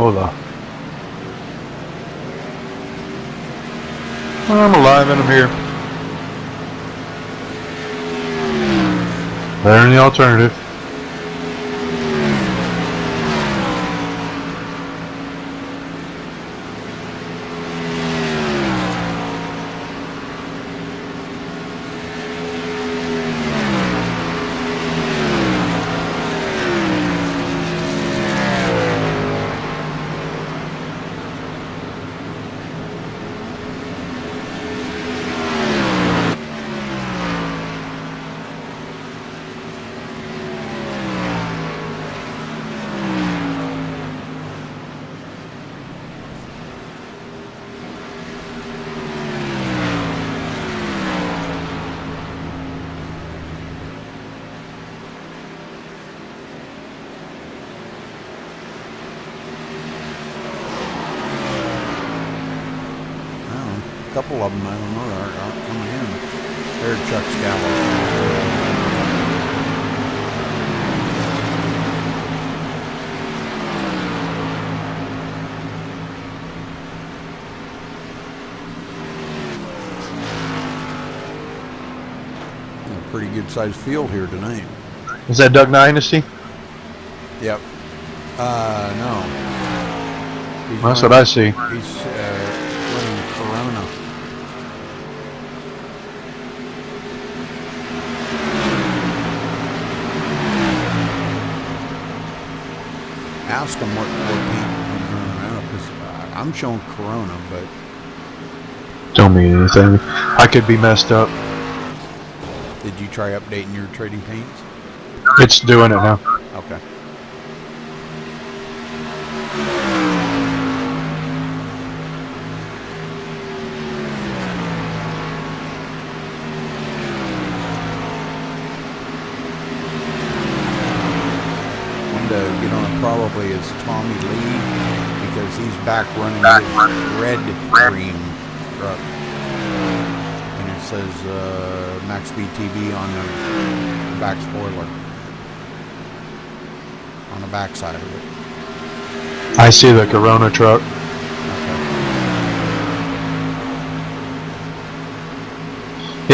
Hola. I'm alive and I'm here. Better than the alternative. A couple of them, I don't know, aren't coming in. There's Chuck's Gallows. A pretty good sized field here tonight. Is that Duck Dynasty? Yep. No. That's what I see. He's running Corona. Ask him what paint he's running out, because I'm showing Corona, but Don't mean anything. I could be messed up. did you try updating your trading paints? It's doing it now. Okay. Get on it probably is Tommy Lee, because he's back running his red cream truck, and it says MaxSpeedTV on the back spoiler, on the back side of it. I see the Corona truck. Okay.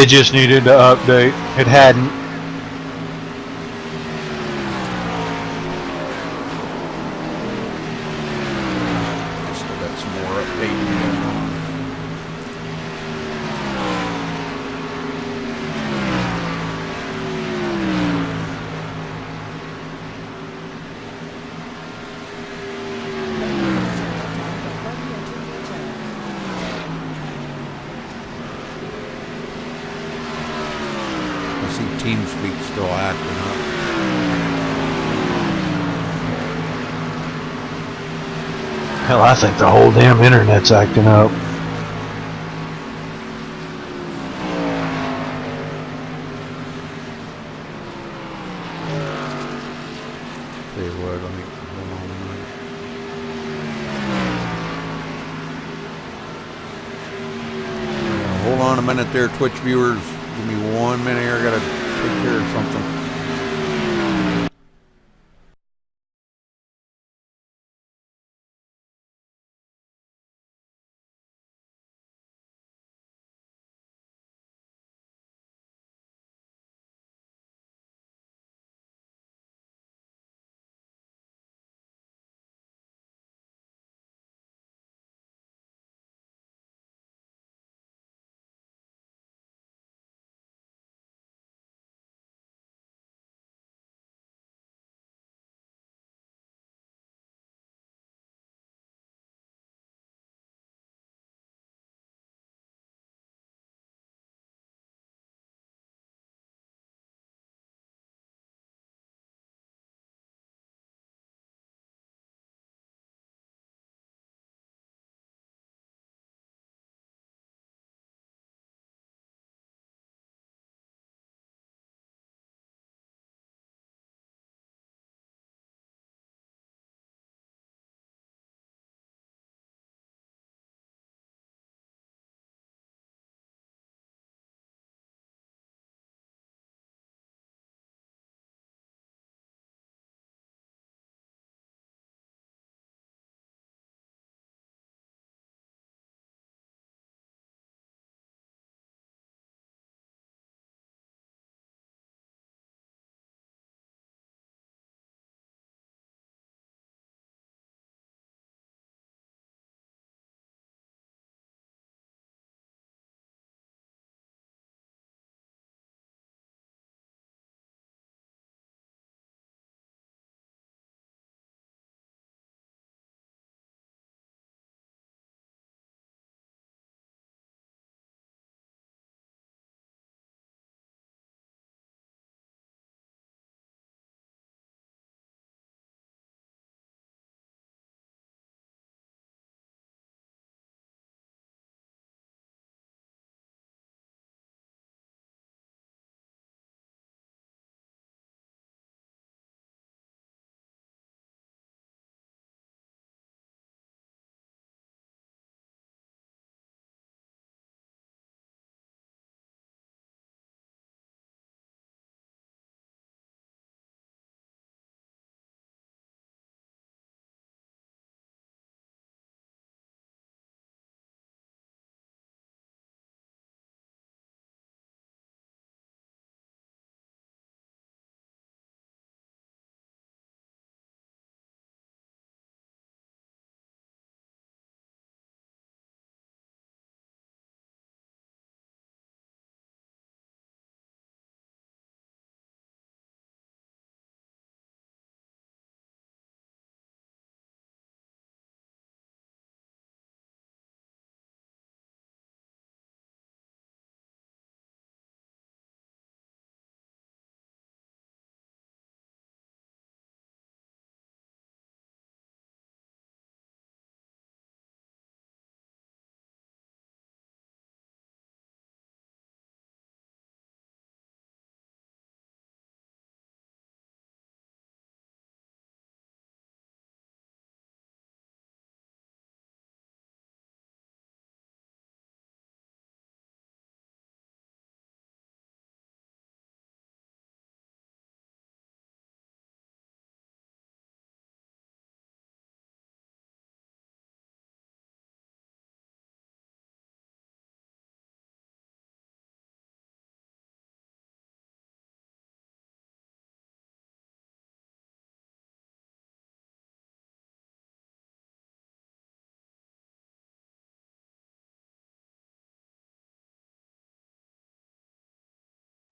It just needed to update. It hadn't. TeamSpeak still acting up. Hell, I think the whole damn internet's acting up. Tell you what, let me hold on a minute. Hold on a minute there, Twitch viewers. Give me 1 minute here. I gotta take care of something.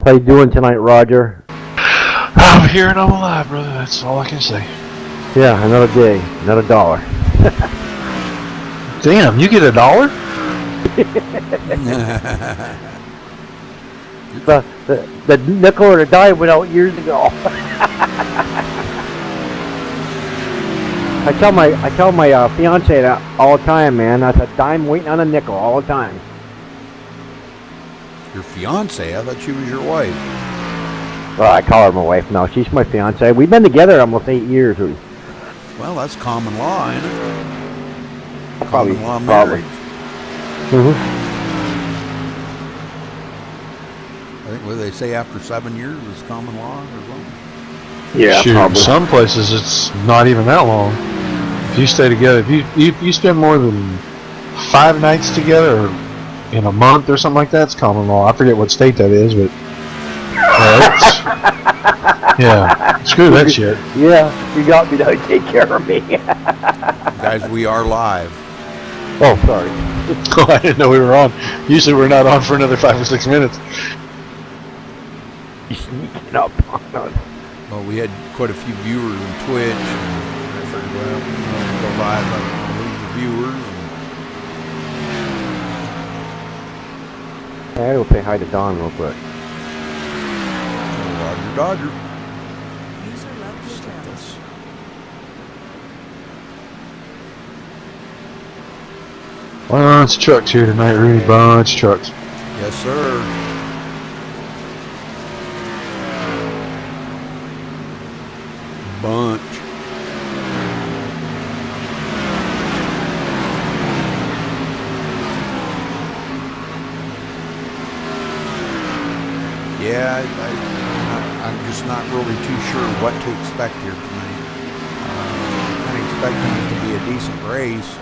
How you doing tonight, Roger? I'm here and I'm alive, brother. That's all I can say. Yeah, another day, another dollar. Damn, you get $1? The nickel or the dime went out years ago. I tell my fiance that all the time, man. That's a dime waiting on a nickel all the time. Your fiance? I thought she was your wife. Well, I call her my wife now. She's my fiance. We've been together almost 8 years. Well, that's common law, ain't it? Probably, Common law marriage. I think what they say after 7 years is common law or something. Yeah, shoot, probably. some places it's not even that long. If you stay together, if you spend more than 5 nights together or in a month or something like that, it's common law. I forget what state that is, but yeah, screw that shit. Yeah, you got me now. Take care of me. Guys, we are live. Oh, sorry. Oh, I didn't know we were on. Usually we're not on for another 5 or 6 minutes. You sneaking up on us. Well, we had quite a few viewers on Twitch. And I figured, well, go live, I don't want to lose the viewers. Hey, I'll say hi to Don real quick. Roger Dodger. User left your channel. Bunch of trucks here tonight, Rudy. Bunch of trucks. Yes, sir. Bunch. Yeah, I'm just not really too sure what to expect here tonight. I'm expecting it to be a decent race,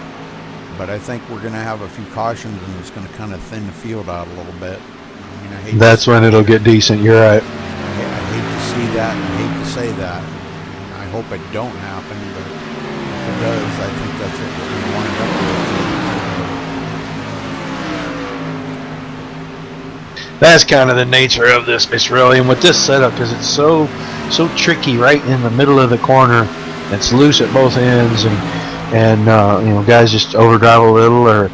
but I think we're going to have a few cautions and it's going to kind of thin the field out a little bit. I mean, I hate That's when it'll get decent. You're right. I hate to see that and I hate to say that. And I hope it don't happen, but if it does, I think that's what we're going to wind up with. That's kind of the nature of this race, really, and with this setup, because it's so tricky right in the middle of the corner. It's loose at both ends, and you know, guys just overdrive a little or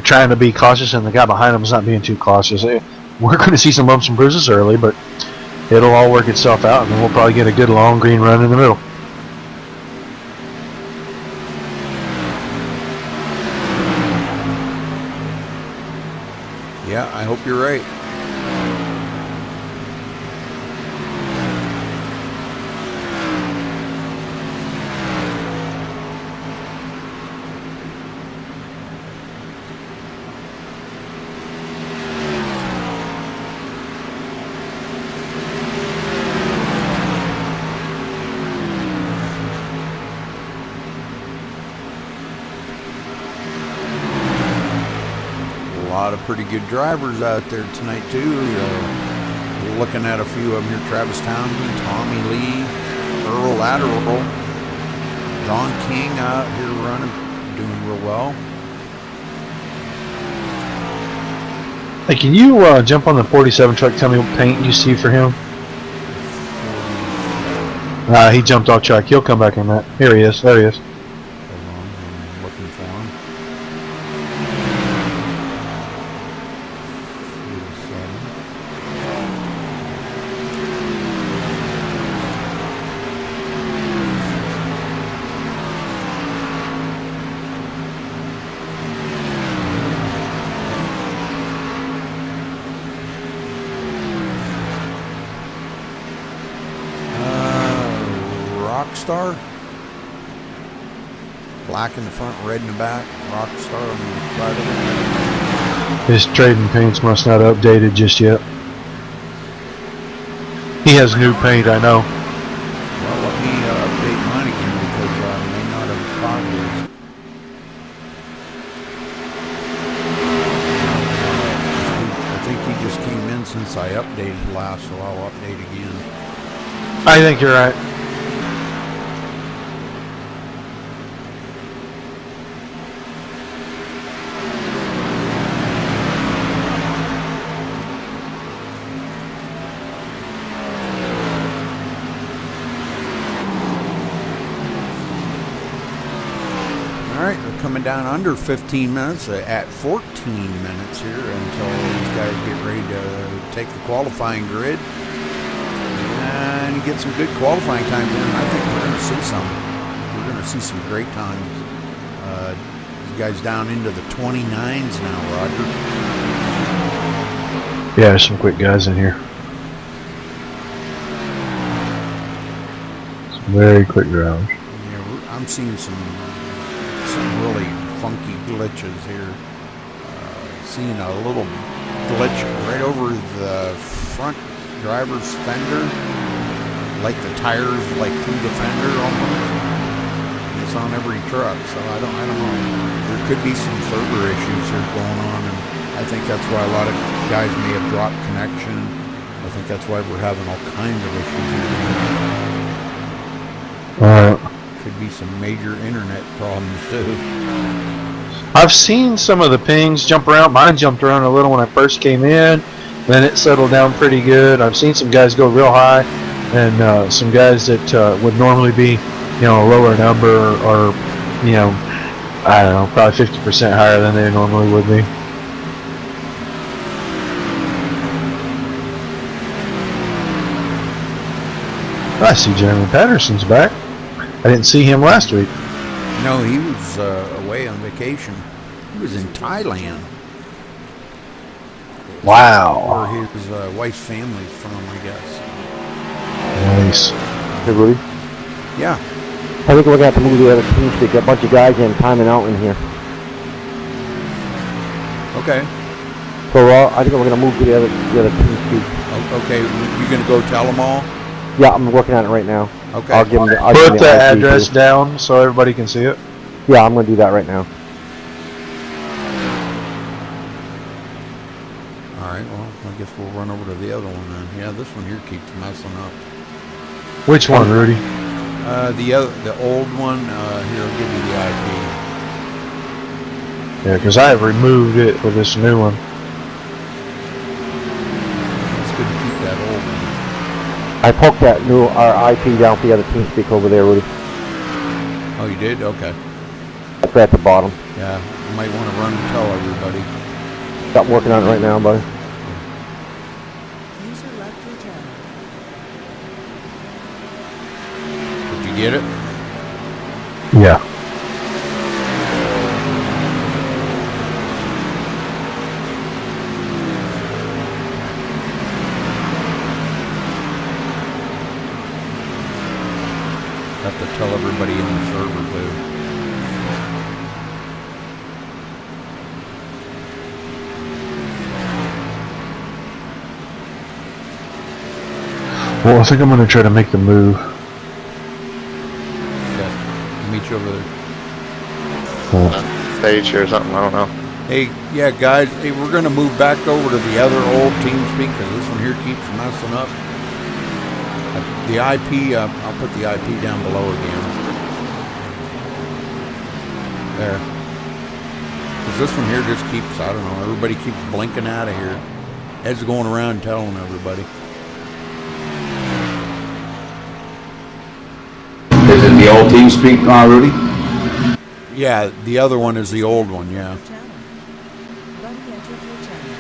trying to be cautious, and the guy behind them is not being too cautious. We're going to see some bumps and bruises early, but it'll all work itself out, and then we'll probably get a good long green run in the middle. Yeah, I hope you're right. A lot of pretty good drivers out there tonight too. Looking at a few of them here: Travis Townsend, Tommy Lee, Earl Adderall, Don King out here running, doing real well. Hey, can you jump on the 47 truck? Tell me what paint you see for him. He jumped off track. He'll come back in that. Here he is. There he is. Hold on, I'm looking for him. 47. Rockstar. Black in the front, red in the back. Rockstar on the side of it. His trading paints must not have updated just yet. He has new paint, I know. Well, let me update mine again because I may not have caught this. I think he just came in since I updated last, so I'll update again. I think you're right. coming down under 15 minutes at 14 minutes here until these guys get ready to take the qualifying grid and get some good qualifying times in. I think we're going to see some. We're going to see some great times. These guys down into the 29s now, Roger. Yeah, there's some quick guys in here. Some very quick drivers. Yeah, I'm seeing some really funky glitches here. Seeing a little glitch right over the front driver's fender, like the tires like through the fender almost. And it's on every truck, so I don't know. There could be some server issues here going on, and I think that's why a lot of guys may have dropped connection. I think that's why we're having all kinds of issues here. Could be some major internet problems too. I've seen some of the pings jump around. Mine jumped around a little when I first came in, then it settled down pretty good. I've seen some guys go real high, and some guys that would normally be, a lower number, or I don't know, probably 50% higher than they normally would be. I see Jeremy Patterson's back. I didn't see him last week. No, he was away on vacation. He was in Thailand. Wow. Where his wife's family's from, I guess. Nice. Hey, Rudy. Yeah. I think we're going to have to move the other team to get a bunch of guys in, timing out in here. Okay. So I think we're going to move to the other team speak. Okay, you going to go tell them all? Yeah, I'm working on it right now. Okay. I'll give them Put the address down so everybody can see it. Yeah, I'm going to do that right now. Alright, well, I guess we'll run over to the other one then. Yeah, this one here keeps messing up. Which one, Rudy? The old one, here, I'll give you the IP. Yeah, because I have removed it for this new one. It's good to keep that old one. I poked that new IP down for the other team speak over there, Rudy. Oh, you did? Okay. It's right at the bottom. Yeah, you might want to run and tell everybody. Stop working on it right now, buddy. User left your channel. Did you get it? Yeah. Have to tell everybody in the server too. Well, I think I'm going to try to make the move. Okay. I'll meet you over there. Stage or something, I don't know. Hey, yeah, guys, hey, we're going to move back over to the other old TeamSpeak because this one here keeps messing up. The IP, I'll put the IP down below again. There. Because this one here just keeps, I don't know, everybody keeps blinking out of here. Ed's going around telling everybody. Is it the old TeamSpeak, Rudy? Yeah, the other one is the old one, yeah. Channel. Buddy entered your channel.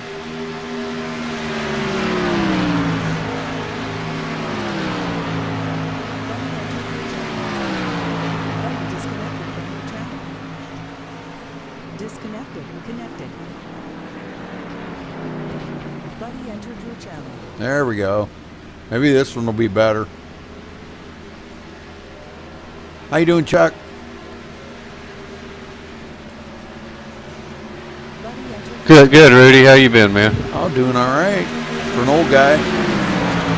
Buddy disconnected from your channel. Disconnected. Connected. Buddy entered your channel. There we go. Maybe this one will be better. How you doing, Chuck? Good, Rudy. How you been, man? Oh, doing all right. For an old guy.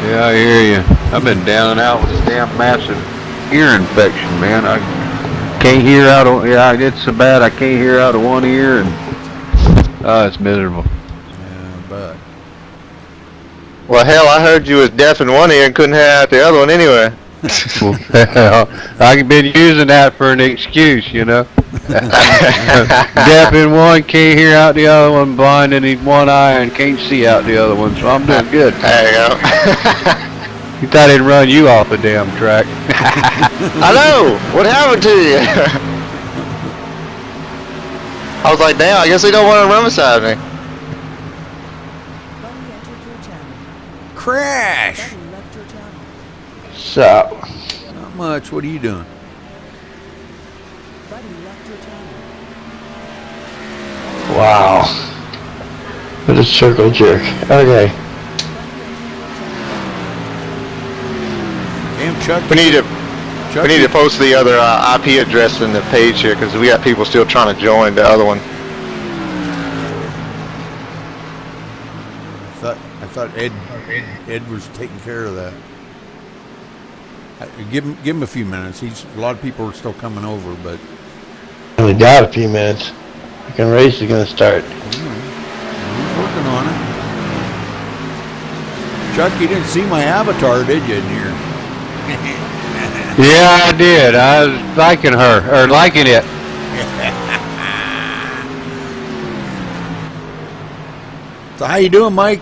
Yeah, I hear you. I've been down and out with this damn massive ear infection, man. I can't hear out of, it's so bad I can't hear out of one ear, and it's miserable. Yeah, but Well, hell, I heard you was deaf in one ear and couldn't hear out the other one anyway. Well, I've been using that for an excuse, Deaf in one, can't hear out the other one, blind in one eye, and can't see out the other one, so I'm doing good. There you go. You thought I'd run you off the damn track. I know. What happened to you? I was like, damn, I guess they don't want to run beside me. Buddy entered your channel. Crash! Buddy left your channel. So, Not much. What are you doing? Buddy left your channel. wow. What a circle jerk. Okay. Damn, Chuck. We need to Chuck, we need to post the other IP address in the page here because we got people still trying to join the other one. I thought Ed was taking care of that. Give him a few minutes. A lot of people are still coming over, but Only got a few minutes. The race is going to start. he's working on it. Chuck, you didn't see my avatar, did you, in here? Yeah, I did. I was liking her, or liking it. So how you doing, Mike?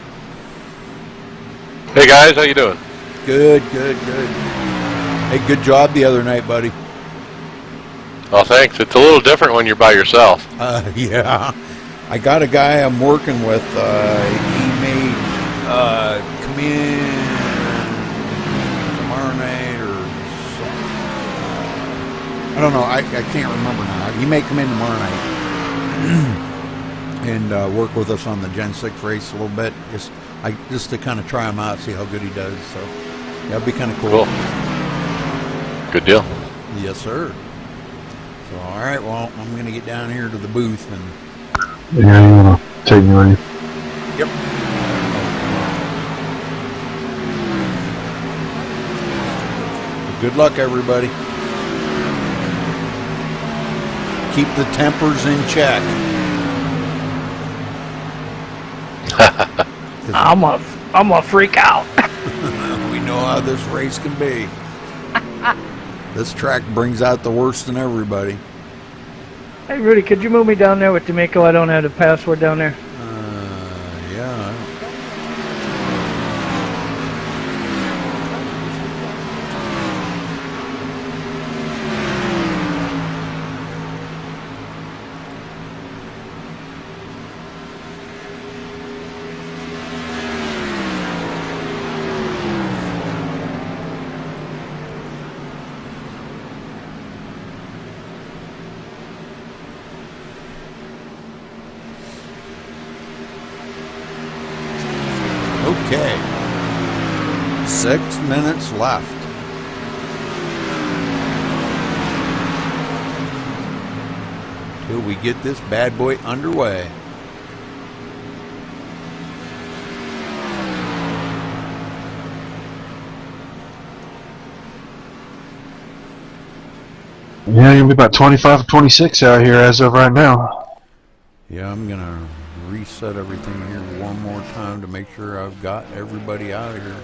Hey guys, how you doing? Good. Hey, good job the other night, buddy. Oh, thanks. It's a little different when you're by yourself. Yeah. I got a guy I'm working with. He may come in tomorrow night or something. I don't know. I can't remember now. He may come in tomorrow night and work with us on the Gen 6 race a little bit. Just to kind of try him out, see how good he does. So that'd be kind of cool. Good deal. Yes, sir. So, all right, well, I'm going to get down here to the booth and... Yeah, you want to take me with you? Yep. Good luck, everybody. Keep the tempers in check. I'm a freak out. We know how this race can be. This track brings out the worst in everybody. Hey Rudy, could you move me down there with D'Amico? I don't have the password down there. Yeah. Okay. 6 minutes left. Till we get this bad boy underway. Yeah, you'll be about 25 or 26 out here as of right now. Yeah, I'm gonna reset everything here one more time to make sure I've got everybody out of here.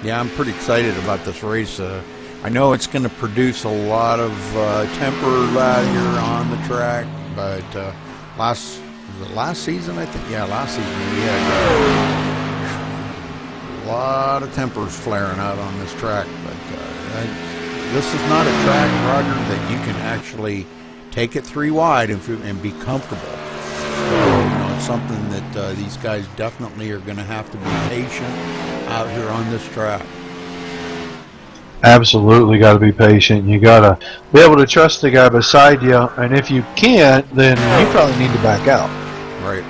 Yeah, I'm pretty excited about this race. I know it's going to produce a lot of temper out here on the track, but last season, I think? Yeah, last season we had a lot of tempers flaring out on this track. But this is not a track, Roger, that you can actually take it 3 wide and be comfortable. So, it's something that these guys definitely are going to have to be patient out here on this track. Absolutely got to be patient. You got to be able to trust the guy beside you, and if you can't, then you probably need to back out. Right.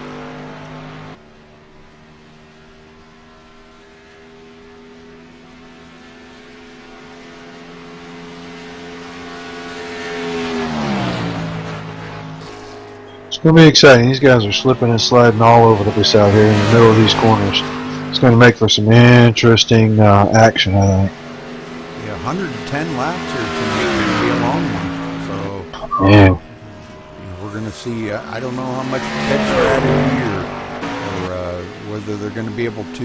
It's going to be exciting. These guys are slipping and sliding all over the place out here in the middle of these corners. It's going to make for some interesting action, I think. Yeah, 110 laps here tonight. Going to be a long one. So Yeah. we're going to see. I don't know how much pit strategy or whether they're going to be able to.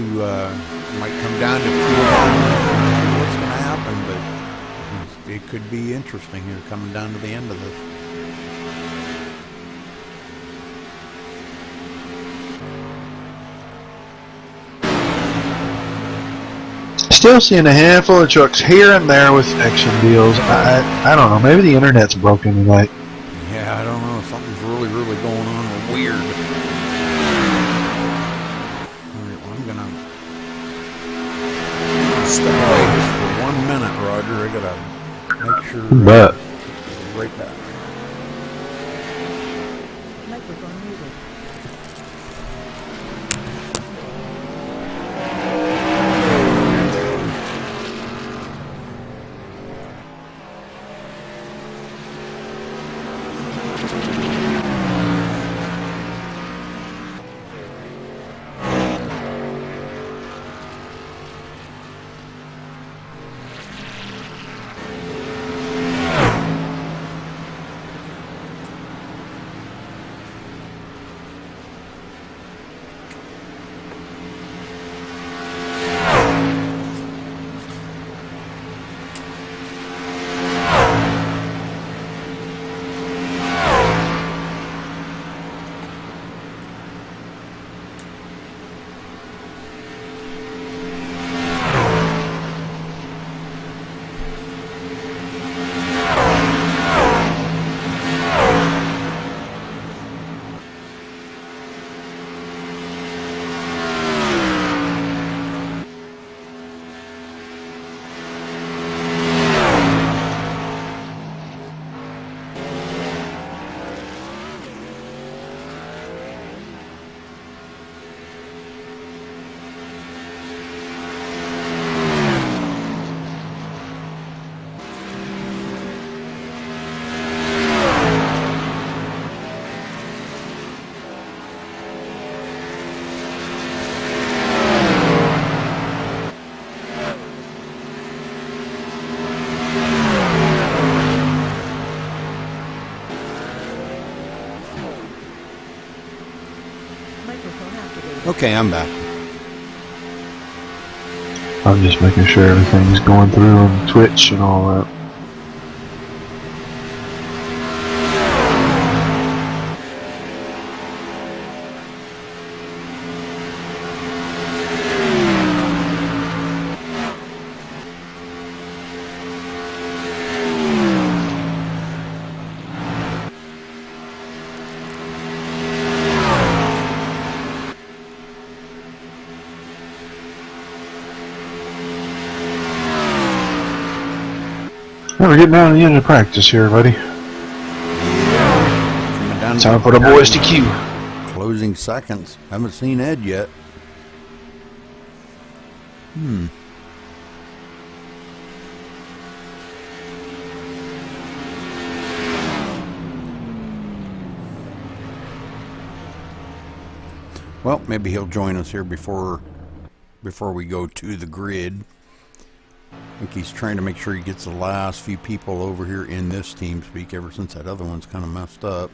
Might come down to fuel. What's going to happen, but it could be interesting here coming down to the end of this. Still seeing a handful of trucks here and there with action deals. I don't know. Maybe the internet's broken tonight. Yeah, I don't know. Something's really going on or weird. Alright, well, I'm gonna step away just for 1 minute, Roger. I gotta make sure. But Right back. Microphone muted. Microphone activated. Okay, I'm back. I'm just making sure everything's going through on Twitch and all that. Well, we're getting down to the end of practice here, buddy. Coming down to Time for the boys to queue. closing seconds. Haven't seen Ed yet. Well, maybe he'll join us here before we go to the grid. I think he's trying to make sure he gets the last few people over here in this TeamSpeak ever since that other one's kind of messed up.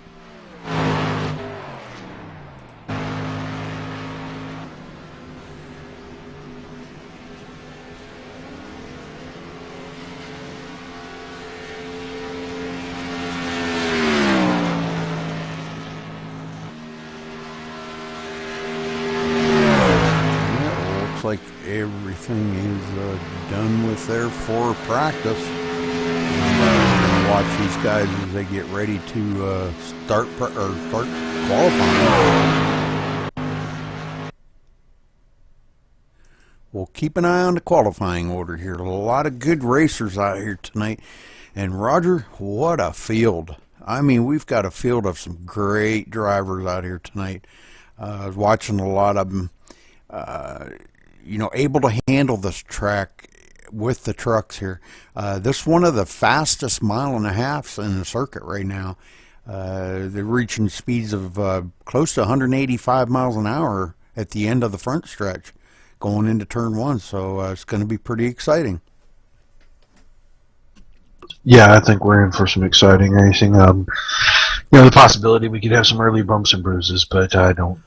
Like everything is done with there for practice. We're going to watch these guys as they get ready to start qualifying. We'll keep an eye on the qualifying order here. A lot of good racers out here tonight. And Roger, what a field. I mean, we've got a field of some great drivers out here tonight. I was watching a lot of them. You know, able to handle this track with the trucks here. This is one of the fastest 1.5 miles in the circuit right now. They're reaching speeds of close to 185 miles an hour at the end of the front stretch going into turn 1, so it's going to be pretty exciting. Yeah, I think we're in for some exciting racing. The possibility we could have some early bumps and bruises, but I don't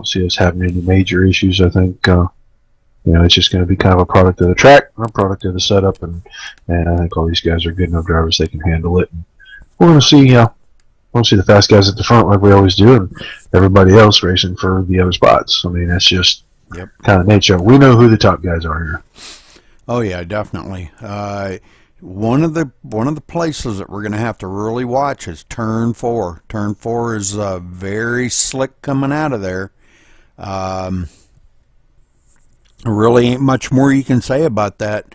see us having any major issues. I think it's just going to be kind of a product of the track, a product of the setup, and I think all these guys are good enough drivers; they can handle it. And we're going to see, the fast guys at the front like we always do, and everybody else racing for the other spots. I mean, that's just kind of nature. We know who the top guys are here. Oh yeah, definitely. One of the places that we're going to have to really watch is turn 4. Turn 4 is very slick coming out of there. Really ain't much more you can say about that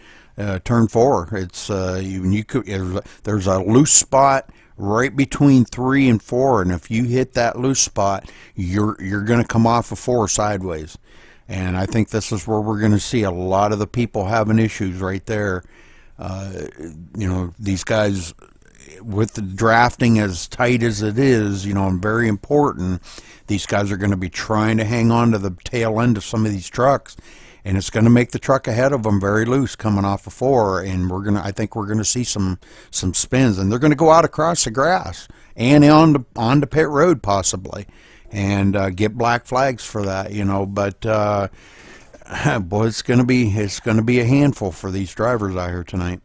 turn 4. It's there's a loose spot right between 3 and 4, and if you hit that loose spot, you're going to come off of 4 sideways. And I think this is where we're going to see a lot of the people having issues right there. These guys, with the drafting as tight as it is, and very important, these guys are going to be trying to hang on to the tail end of some of these trucks, and it's going to make the truck ahead of them very loose coming off of 4, and I think we're going to see some spins, and they're going to go out across the grass and onto pit road possibly, and get black flags for that, but boy, it's gonna be a handful for these drivers out here tonight.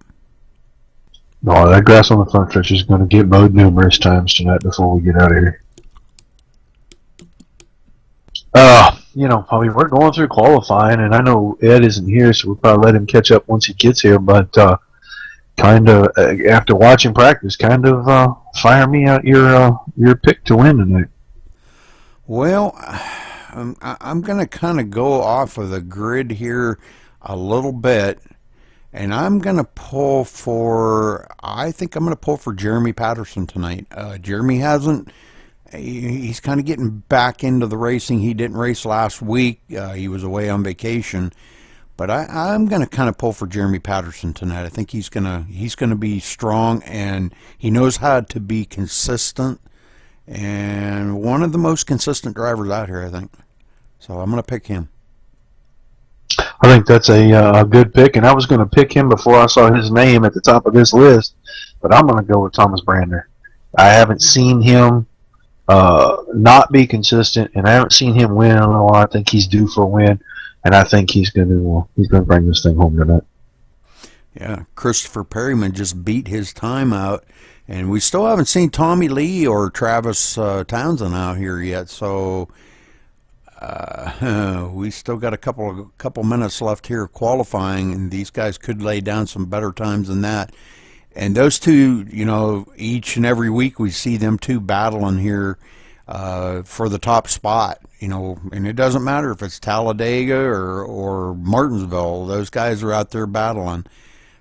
No, that grass on the front stretch is going to get mowed numerous times tonight before we get out of here. Probably we're going through qualifying, and I know Ed isn't here, so we'll probably let him catch up once he gets here. But after watching practice, fire me out your pick to win tonight. Well, I'm going to kind of go off of the grid here a little bit, and I'm going to pull for Jeremy Patterson tonight. Jeremy he's kind of getting back into the racing. He didn't race last week. He was away on vacation, but I'm going to kind of pull for Jeremy Patterson tonight. I think he's going to be strong, and he knows how to be consistent. And one of the most consistent drivers out here, I think. So I'm going to pick him. I think that's a good pick, and I was going to pick him before I saw his name at the top of this list, but I'm going to go with Thomas Brander. I haven't seen him not be consistent, and I haven't seen him win in a while. I think he's due for a win, and I think he's going to bring this thing home tonight. Yeah, Christopher Perryman just beat his time out. And we still haven't seen Tommy Lee or Travis Townsend out here yet, so we still got a couple minutes left here qualifying, and these guys could lay down some better times than that. And those two, each and every week we see them two battling here for the top spot, and it doesn't matter if it's Talladega or Martinsville. Those guys are out there battling.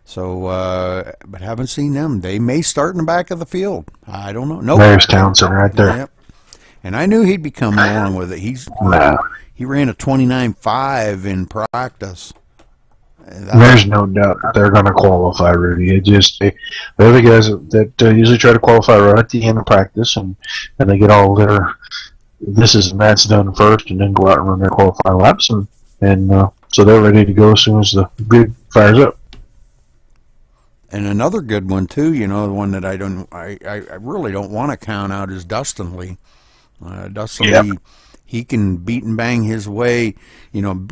So, but haven't seen them. They may start in the back of the field. I don't know. Nope. There's Townsend right there. Yep. And I knew he'd be coming along with it. He ran a 29.5 in practice. There's no doubt they're going to qualify, Rudy. They're the guys that usually try to qualify right at the end of practice, and they get all their this and that's done first, and then go out and run their qualifying laps, and so they're ready to go as soon as the grid fires up. And another good one too, the one that I really don't want to count out is Dustin Lee. Lee, he can beat and bang his way,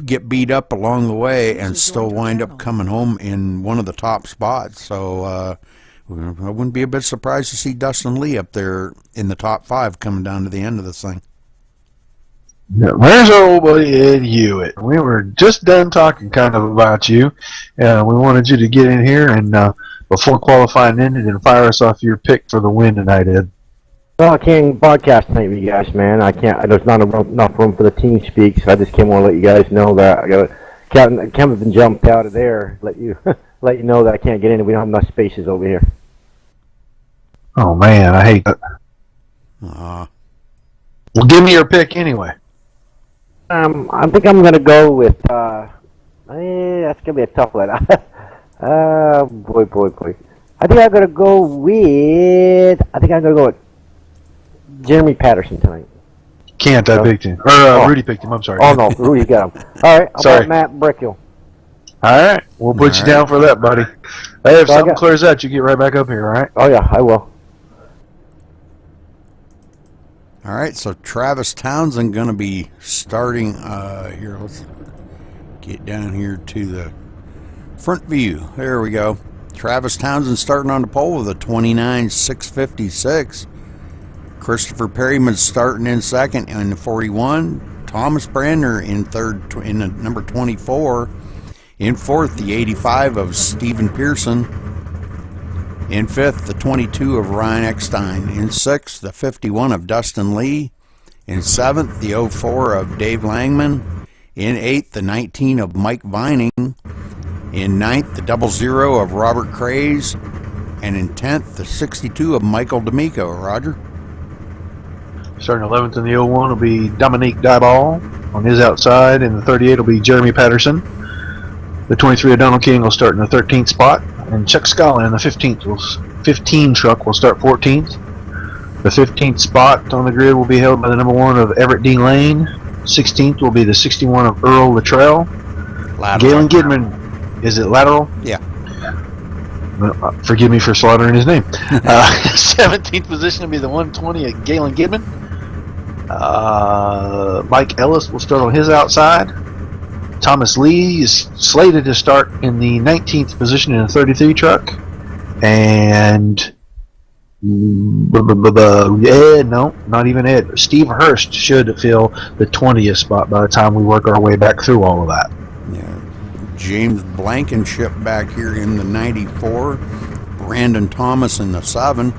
get beat up along the way and still wind up coming home in one of the top spots. So I wouldn't be a bit surprised to see Dustin Lee up there in the top 5 coming down to the end of this thing. Yeah, where's our old buddy Ed Hewitt? We were just done talking kind of about you. We wanted you to get in here and before qualifying ended and fire us off your pick for the win tonight, Ed. Well, I can't broadcast tonight with you guys, man. I can't. There's not enough room for the team speak, so I just came on to let you guys know that I got Kevin jumped out of there. Let you know that I can't get in. We don't have enough spaces over here. Oh man, I hate that. Well, give me your pick anyway. I think I'm gonna go with. That's gonna be a tough one. Boy. I think I'm gonna go with. Jeremy Patterson tonight. I picked him. Or Rudy picked him, I'm sorry. Oh, no, Rudy got him. All right, I'll Sorry. Matt Brickill. All right, we'll put you down for that, buddy. Hey, if something clears out, you get right back up here, all right? Oh yeah, I will. All right, so Travis Townsend going to be starting here. Let's get down here to the front view. There we go. Travis Townsend starting on the pole with a 29.656. Christopher Perryman starting in second in the 41. Thomas Brandner in third in the number 24. In fourth, the 85 of Stephen Pearson. In fifth, the 22 of Ryan Eckstein. In sixth, the 51 of Dustin Lee. In seventh, the 04 of Dave Langman. In eighth, the 19 of Mike Vining. In ninth, the 00 of Robert Craze. And in 10th, the 62 of Michael D'Amico. Roger? Starting 11th in the 01 will be Dominique Dyball on his outside, and the 38 will be Jeremy Patterson. The 23 of Donald King will start in the 13th spot, and Chuck Scollin in the 15 truck will start 14th. The 15th spot on the grid will be held by the number 1 of Everett D. Lane. 16th will be the 61 of Earl Luttrell. Galen Gidman, is it lateral? Yeah. Forgive me for slaughtering his name. 17th position will be the 120 of Galen Gidman. Mike Ellis will start on his outside. Thomas Lee is slated to start in the 19th position in a 33 truck. And Ed, no, not even Ed. Steve Hurst should fill the 20th spot by the time we work our way back through all of that. Yeah. James Blankenship back here in the 94. Brandon Thomas in the 7.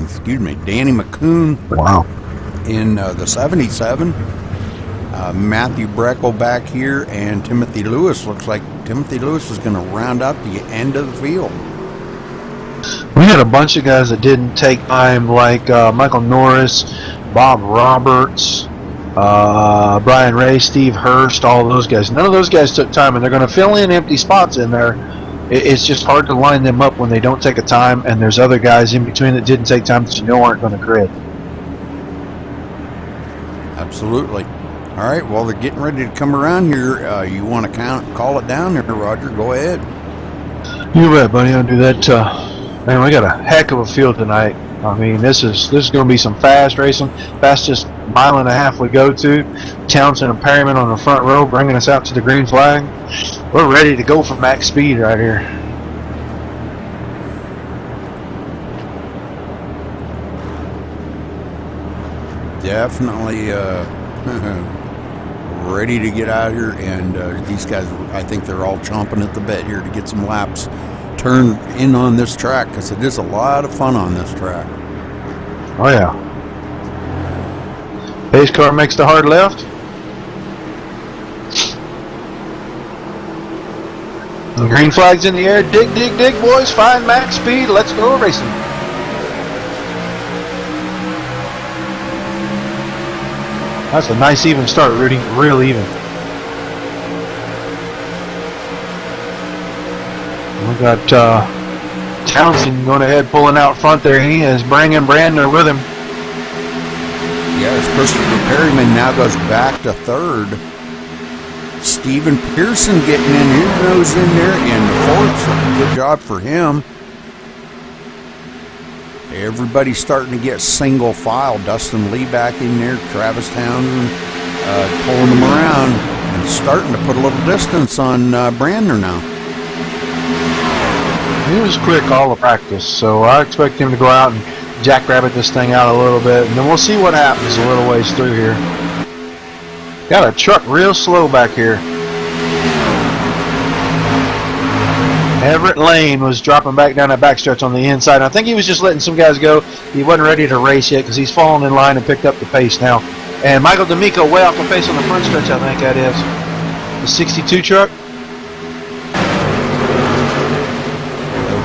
Excuse me. Danny McCoon. Wow. In the 77. Matthew Breckel back here, and Timothy Lewis. Looks like Timothy Lewis is going to round out the end of the field. We had a bunch of guys that didn't take time, like Michael Norris, Bob Roberts, Brian Ray, Steve Hurst, all those guys. None of those guys took time, and they're going to fill in empty spots in there. It's just hard to line them up when they don't take a time, and there's other guys in between that didn't take time that you know aren't going to grid. Absolutely. All right, well, they're getting ready to come around here. You want to call it down there, Roger? Go ahead. You bet, buddy. I'll do that. Man, we got a heck of a field tonight. I mean, this is going to be some fast racing. Fastest mile and a half we go to. Townsend and Perryman on the front row, bringing us out to the green flag. We're ready to go for max speed right here. Definitely ready to get out here, and these guys, I think they're all chomping at the bit here to get some laps turned in on this track, because it is a lot of fun on this track. Oh yeah. Pace car makes the hard left. The green flag's in the air. Dig, dig, dig, boys. Find max speed. Let's go racing. That's a nice even start, Rudy. Real even. We got Townsend going ahead, pulling out front there. He is bringing Brandner with him. Yes, Christopher Perryman now goes back to third. Stephen Pearson getting in his nose in there in the fourth, so good job for him. Everybody's starting to get single file. Dustin Lee back in there, Travis Townsend pulling them around and starting to put a little distance on Brandner now. He was quick all the practice, so I expect him to go out and jackrabbit this thing out a little bit, and then we'll see what happens a little ways through here. Got a truck real slow back here. Everett Lane was dropping back down that backstretch on the inside. I think he was just letting some guys go. He wasn't ready to race yet because he's fallen in line and picked up the pace now. And Michael D'Amico way off the pace on the front stretch, I think that is. The 62 truck.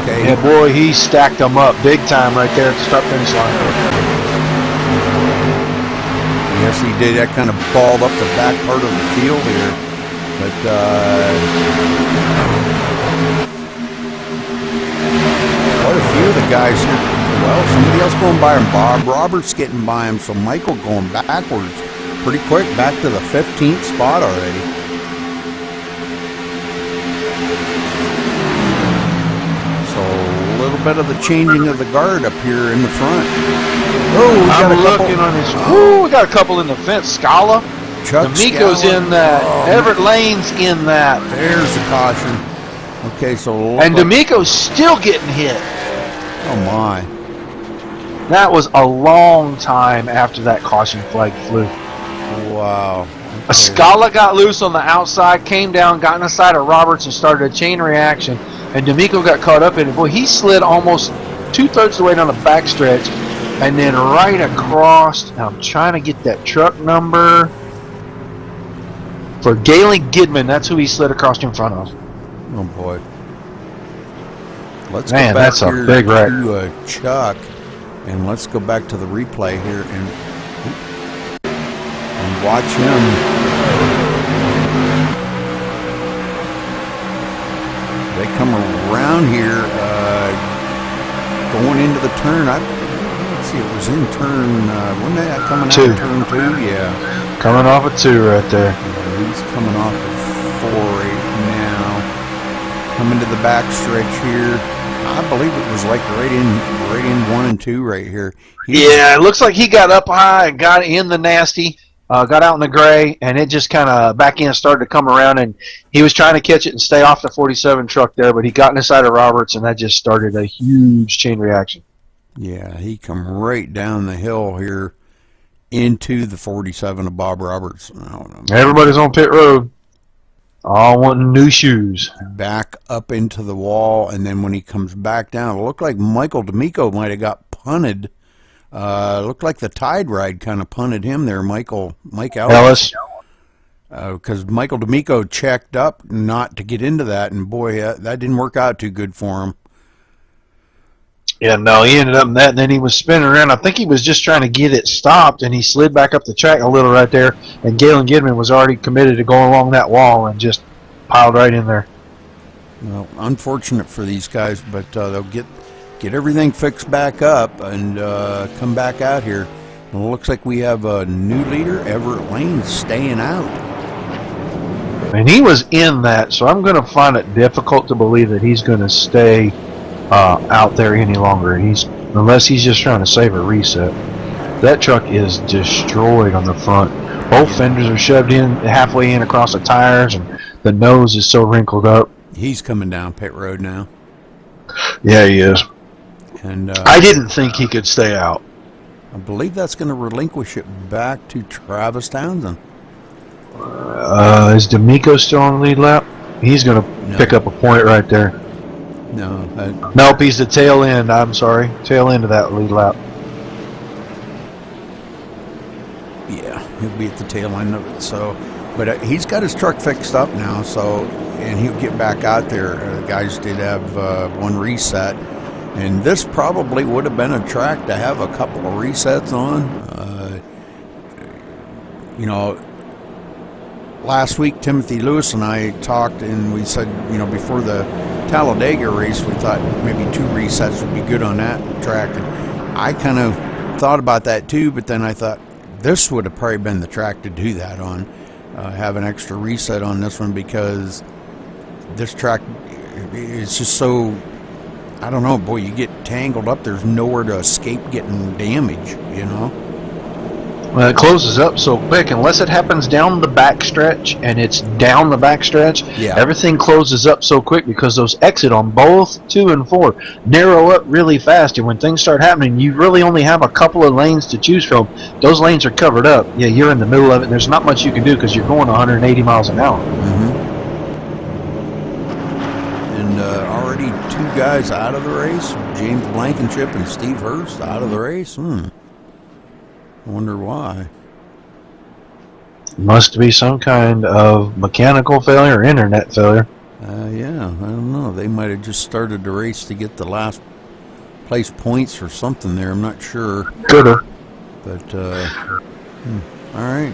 Okay. Yeah, boy, he stacked them up big time right there at the start-finish line. Yes, he did. That kind of balled up the back part of the field here. But quite a few of the guys here. Well, somebody else going by him. Bob Roberts getting by him. So Michael going backwards pretty quick, back to the 15th spot already. So a little bit of the changing of the guard up here in the front. Oh, we got I'm a couple. looking on his. Oh, we got a couple in the fence. Scala. Chuck D'Amico's Scala. in that. Oh, Everett Lane's in that. There's the caution. Okay, so And D'Amico's still getting hit. Oh my! That was a long time after that caution flag flew. Wow. A Scala got loose on the outside, came down, got in the side of Roberts, and started a chain reaction. And D'Amico got caught up in it. Boy, he slid almost 2/3 of the way down the backstretch, and then right across. I'm trying to get that truck number for Galen Gidman. That's who he slid across in front of. Oh boy. Let's Man, go back that's a here big wreck. to Chuck, and let's go back to the replay here and watch him. They come around here, going into the turn. Let's see, it was in turn. Wasn't that coming out of turn 2? Yeah. Coming off of 2 right there. He's coming off of 4 right now. Coming to the back stretch here. I believe it was like right in 1 and 2 right here. Yeah, it looks like he got up high and got in the nasty, got out in the gray, and it just kind of back end started to come around, and he was trying to catch it and stay off the 47 truck there, but he got inside of Roberts, and that just started a huge chain reaction. Yeah, he come right down the hill here into the 47 of Bob Roberts. Everybody's on pit road. All wanting new shoes. Back up into the wall, and then when he comes back down, it looked like Michael D'Amico might have got punted. Looked like the Tide Ride kind of punted him there, Mike Ellis. Because Michael D'Amico checked up not to get into that, and boy, that didn't work out too good for him. Yeah, no, he ended up in that, and then he was spinning around. I think he was just trying to get it stopped, and he slid back up the track a little right there, and Galen Gidman was already committed to going along that wall and just piled right in there. Well, unfortunate for these guys, but they'll get everything fixed back up and come back out here. And it looks like we have a new leader, Everett Lane, staying out. And he was in that, so I'm going to find it difficult to believe that he's going to stay out there any longer. Unless he's just trying to save a reset. That truck is destroyed on the front. Both fenders are shoved in halfway in across the tires, and the nose is so wrinkled up. He's coming down pit road now. Yeah, he is. And I didn't think he could stay out. I believe that's going to relinquish it back to Travis Townsend. Is D'Amico still on the lead lap? He's going to pick up a point right there. No. Nope, he's the tail end. I'm sorry. Tail end of that lead lap. Yeah, he'll be at the tail end of it. So, but he's got his truck fixed up now, so, and he'll get back out there. The guys did have one reset, and this probably would have been a track to have a couple of resets on. Last week Timothy Lewis and I talked, and we said, before the Talladega race, we thought maybe 2 resets would be good on that track. And I kind of thought about that too, but then I thought this would have probably been the track to do that on. Have an extra reset on this one, because this track is just so, I don't know, boy, you get tangled up. There's nowhere to escape getting damage, Well, it closes up so quick, unless it happens down the backstretch, and it's down the backstretch, everything closes up so quick because those exit on both 2 and 4 narrow up really fast, and when things start happening, you really only have a couple of lanes to choose from. Those lanes are covered up. Yeah, you're in the middle of it, and there's not much you can do because you're going 180 miles an hour. And already 2 guys out of the race, James Blankenship and Steve Hurst out of the race. I wonder why. Must be some kind of mechanical failure or internet failure. Yeah, I don't know. They might have just started the race to get the last place points or something there. I'm not sure. Coulda. But, all right.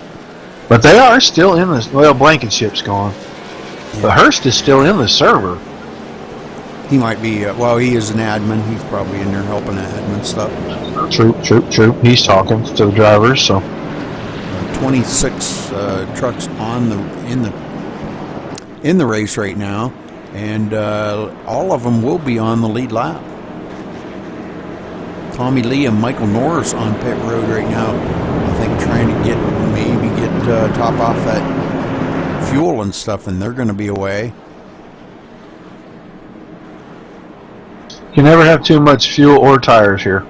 But they are still in this. Well, Blankenship's gone. Yeah. But Hurst is still in the server. He might be, he is an admin. He's probably in there helping admin stuff. True. He's talking to the drivers, so. 26 trucks in the race right now, and all of them will be on the lead lap. Tommy Lee and Michael Norris on pit road right now. I think trying to maybe get top off that fuel and stuff, and they're going to be away. You never have too much fuel or tires here.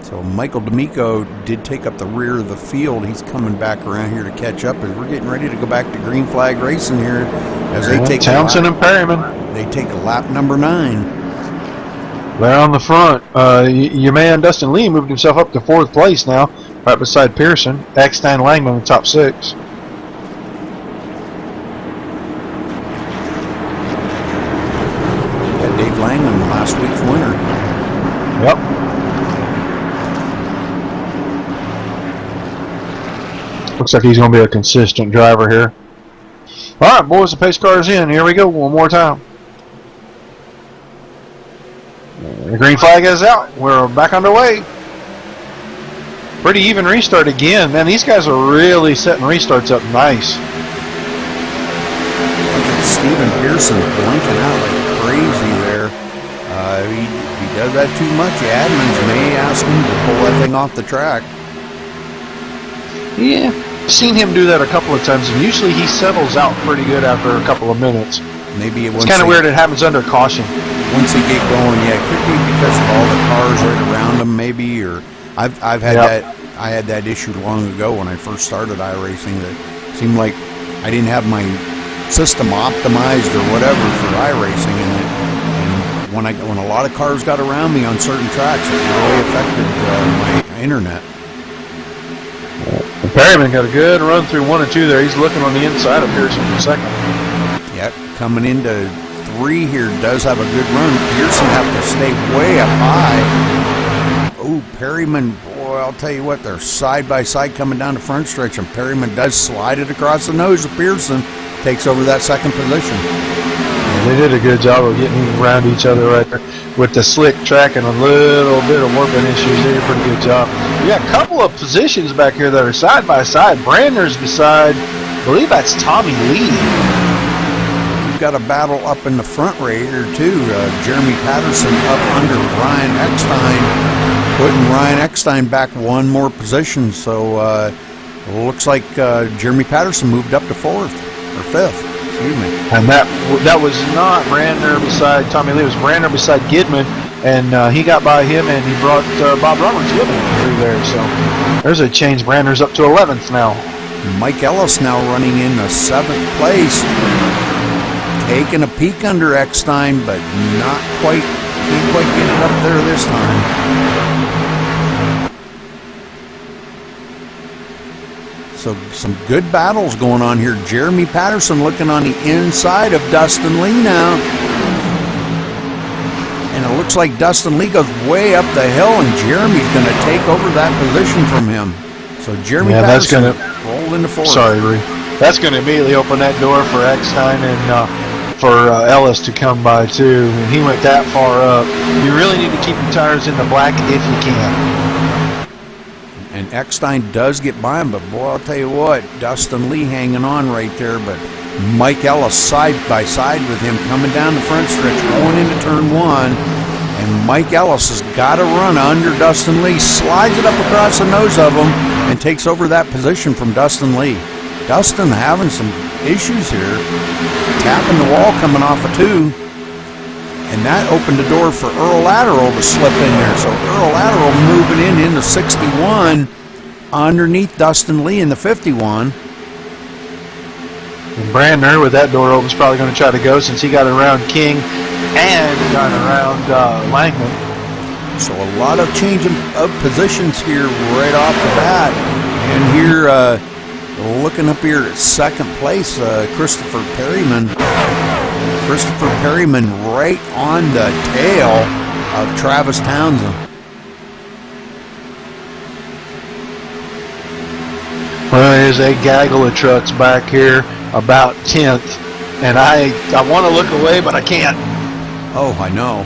So Michael D'Amico did take up the rear of the field. He's coming back around here to catch up as we're getting ready to go back to green flag racing here. As they take Townsend and Perryman. They take lap number 9. They're on the front. Your man Dustin Lee moved himself up to 4th place now, right beside Pearson. Eckstein Langman in the top 6. Yeah, Dave Langman, last week's winner. Yep. Looks like he's going to be a consistent driver here. All right, boys, the pace car's in. Here we go one more time. The green flag is out. We're back underway. Pretty even restart again. Man, these guys are really setting restarts up nice. Look at Steven Pearson blinking out like crazy there. If he does that too much, the admins may ask him to pull that thing off the track. Yeah, seen him do that a couple of times, and usually he settles out pretty good after a couple of minutes. Maybe it's kind of weird it happens under caution. Once they get going, yeah, it could be because of all the cars right around them, maybe. Or I've had that. I had that issue long ago when I first started iRacing. That seemed like I didn't have my system optimized or whatever for iRacing, and when a lot of cars got around me on certain tracks, it really affected my internet. Perryman got a good run through 1 and 2 there. He's looking on the inside of Pearson for second. Yep, coming into 3 here does have a good run. Pearson have to stay way up high. Oh, Perryman, boy, I'll tell you what, they're side by side coming down the front stretch, and Perryman does slide it across the nose of Pearson, takes over that second position. They did a good job of getting around each other right there with the slick track and a little bit of warping issues. They did a pretty good job. We got a couple of positions back here that are side by side. Brandner's beside, I believe that's Tommy Lee. We've got a battle up in the front right here too. Jeremy Patterson up under Ryan Eckstein, putting Ryan Eckstein back 1 more position. So it looks like Jeremy Patterson moved up to 4th or 5th. And that was not Brandner beside Tommy Lee. It was Brandner beside Gidman, and he got by him, and he brought Bob Roberts with him through there. So there's a change. Brandner's up to 11th now. Mike Ellis now running in the 7th place, taking a peek under Eckstein, but not quite. Can't quite get it up there this time. So some good battles going on here. Jeremy Patterson looking on the inside of Dustin Lee now. And it looks like Dustin Lee goes way up the hill, and Jeremy's going to take over that position from him. So Jeremy Patterson rolled into 4th. Sorry, Ree. That's going to immediately open that door for Eckstein and for Ellis to come by too. And he went that far up. You really need to keep your tires in the black if you can. And Eckstein does get by him, but boy, I'll tell you what, Dustin Lee hanging on right there, but Mike Ellis side by side with him coming down the front stretch, going into turn 1, and Mike Ellis has got to run under Dustin Lee, slides it up across the nose of him, and takes over that position from Dustin Lee. Dustin having some issues here, tapping the wall coming off of 2. And that opened the door for Earl Lateral to slip in there. So Earl Lateral moving in the 61 underneath Dustin Lee in the 51. And Brandner, with that door open, is probably going to try to go since he got around King and got around Langman. So a lot of changing of positions here right off the bat. And here, looking up here at 2nd place, Christopher Perryman. Christopher Perryman right on the tail of Travis Townsend. Well, there's a gaggle of trucks back here, about 10th, and I want to look away, but I can't. Oh, I know.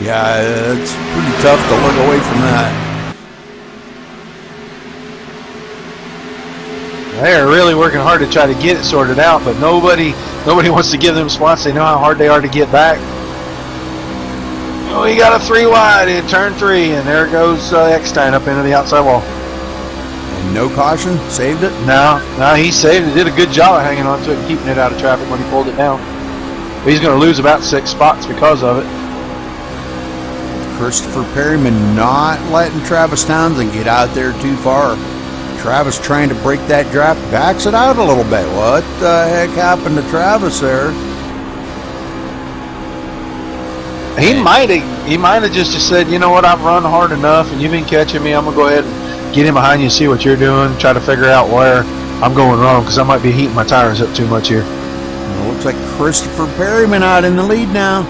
Yeah, it's pretty tough to look away from that. They're really working hard to try to get it sorted out, but nobody wants to give them spots. They know how hard they are to get back. Oh, he got a 3 wide in turn 3, and there goes Eckstein up into the outside wall. And no caution, saved it. No, he saved it. Did a good job of hanging on to it and keeping it out of traffic when he pulled it down. But he's going to lose about 6 spots because of it. Christopher Perryman not letting Travis Townsend get out there too far. Travis trying to break that draft, backs it out a little bit. What the heck happened to Travis there? He might have just said, you know what, I've run hard enough and you've been catching me. I'm going to go ahead and get in behind you, see what you're doing, try to figure out where I'm going wrong because I might be heating my tires up too much here. Well, looks like Christopher Perryman out in the lead now.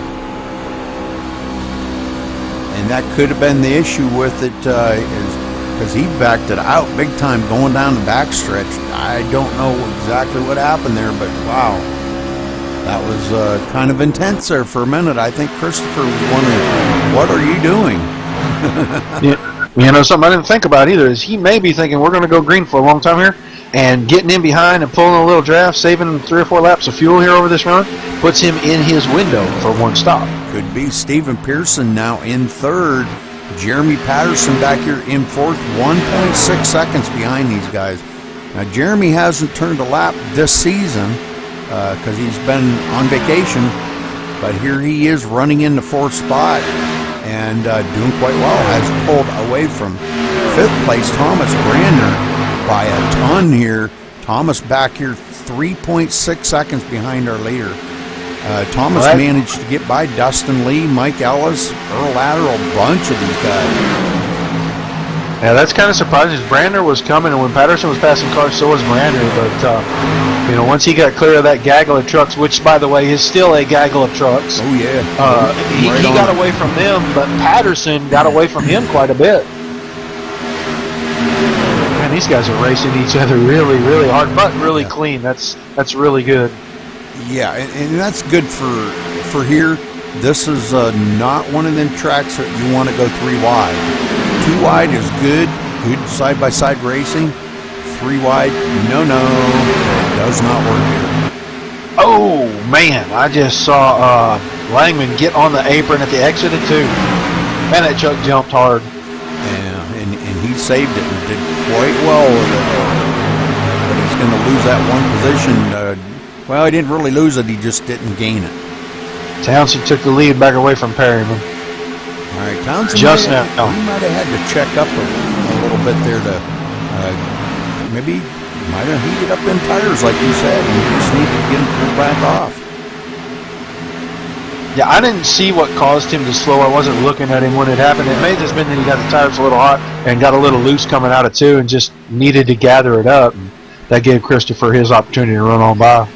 And that could have been the issue with it because he backed it out big time going down the backstretch. I don't know exactly what happened there, but wow. That was kind of intense there for a minute. I think Christopher was wondering, what are you doing? Yeah, you know, something I didn't think about either is he may be thinking we're going to go green for a long time here, and getting in behind and pulling a little draft, saving 3 or 4 laps of fuel here over this run, puts him in his window for one stop. Could be. Stephen Pearson now in 3rd. Jeremy Patterson back here in 4th, 1.6 seconds behind these guys. Now, Jeremy hasn't turned a lap this season because he's been on vacation, but here he is running in the 4th spot and doing quite well. Has pulled away from 5th place Thomas Brandner by a ton here. Thomas back here 3.6 seconds behind our leader. Thomas managed to get by Dustin Lee, Mike Ellis, Earl Lateral, a bunch of these guys. Yeah, that's kind of surprising. Brandner was coming, and when Patterson was passing cars, so was Brandner. But you know, once he got clear of that gaggle of trucks, which, by the way, is still a gaggle of trucks. Oh yeah. He got away from them, but Patterson got away from him quite a bit. Man, these guys are racing each other really, really hard, but really clean. That's really good. Yeah, and that's good for here. This is not one of them tracks that you want to go 3 wide. 2 wide is good side-by-side racing. 3 wide, no, it does not work here. Oh, man, I just saw Langman get on the apron at the exit of 2. Man, that truck jumped hard. Yeah, and he saved it and did quite well with it. But he's going to lose that one position. Well, he didn't really lose it, he just didn't gain it. Townsend took the lead back away from Perryman. All right, Townsend he might have had to check up a little bit there to maybe might have heated up them tires like you said, and you just need to get them pulled back off. Yeah, I didn't see what caused him to slow. I wasn't looking at him when it happened. It may have just been that he got the tires a little hot and got a little loose coming out of 2 and just needed to gather it up. And that gave Christopher his opportunity to run on by.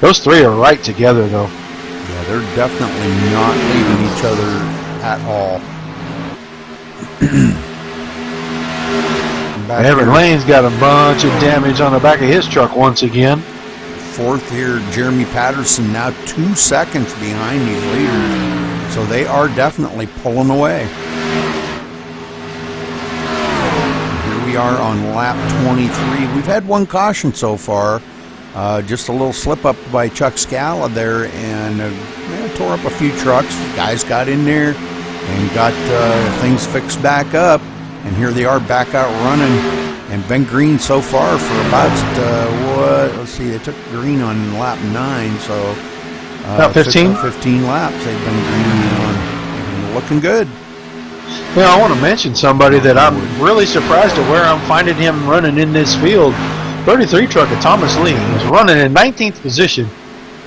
Those 3 are right together, though. Yeah, they're definitely not leaving each other at all. Everett Lane's got a bunch of damage on the back of his truck once again. 4th here, Jeremy Patterson now 2 seconds behind these leaders. So they are definitely pulling away. Here we are on lap 23. We've had 1 caution so far. Just a little slip up by Chuck Scala there and tore up a few trucks. Guys got in there and got things fixed back up. And here they are back out running. And been green so far for about, let's see, they took green on lap 9. So about 15? 15 laps they've been green now and looking good. Well, I want to mention somebody that I'm really surprised at where I'm finding him running in this field. 33 truck of Thomas Lee. He's running in 19th position,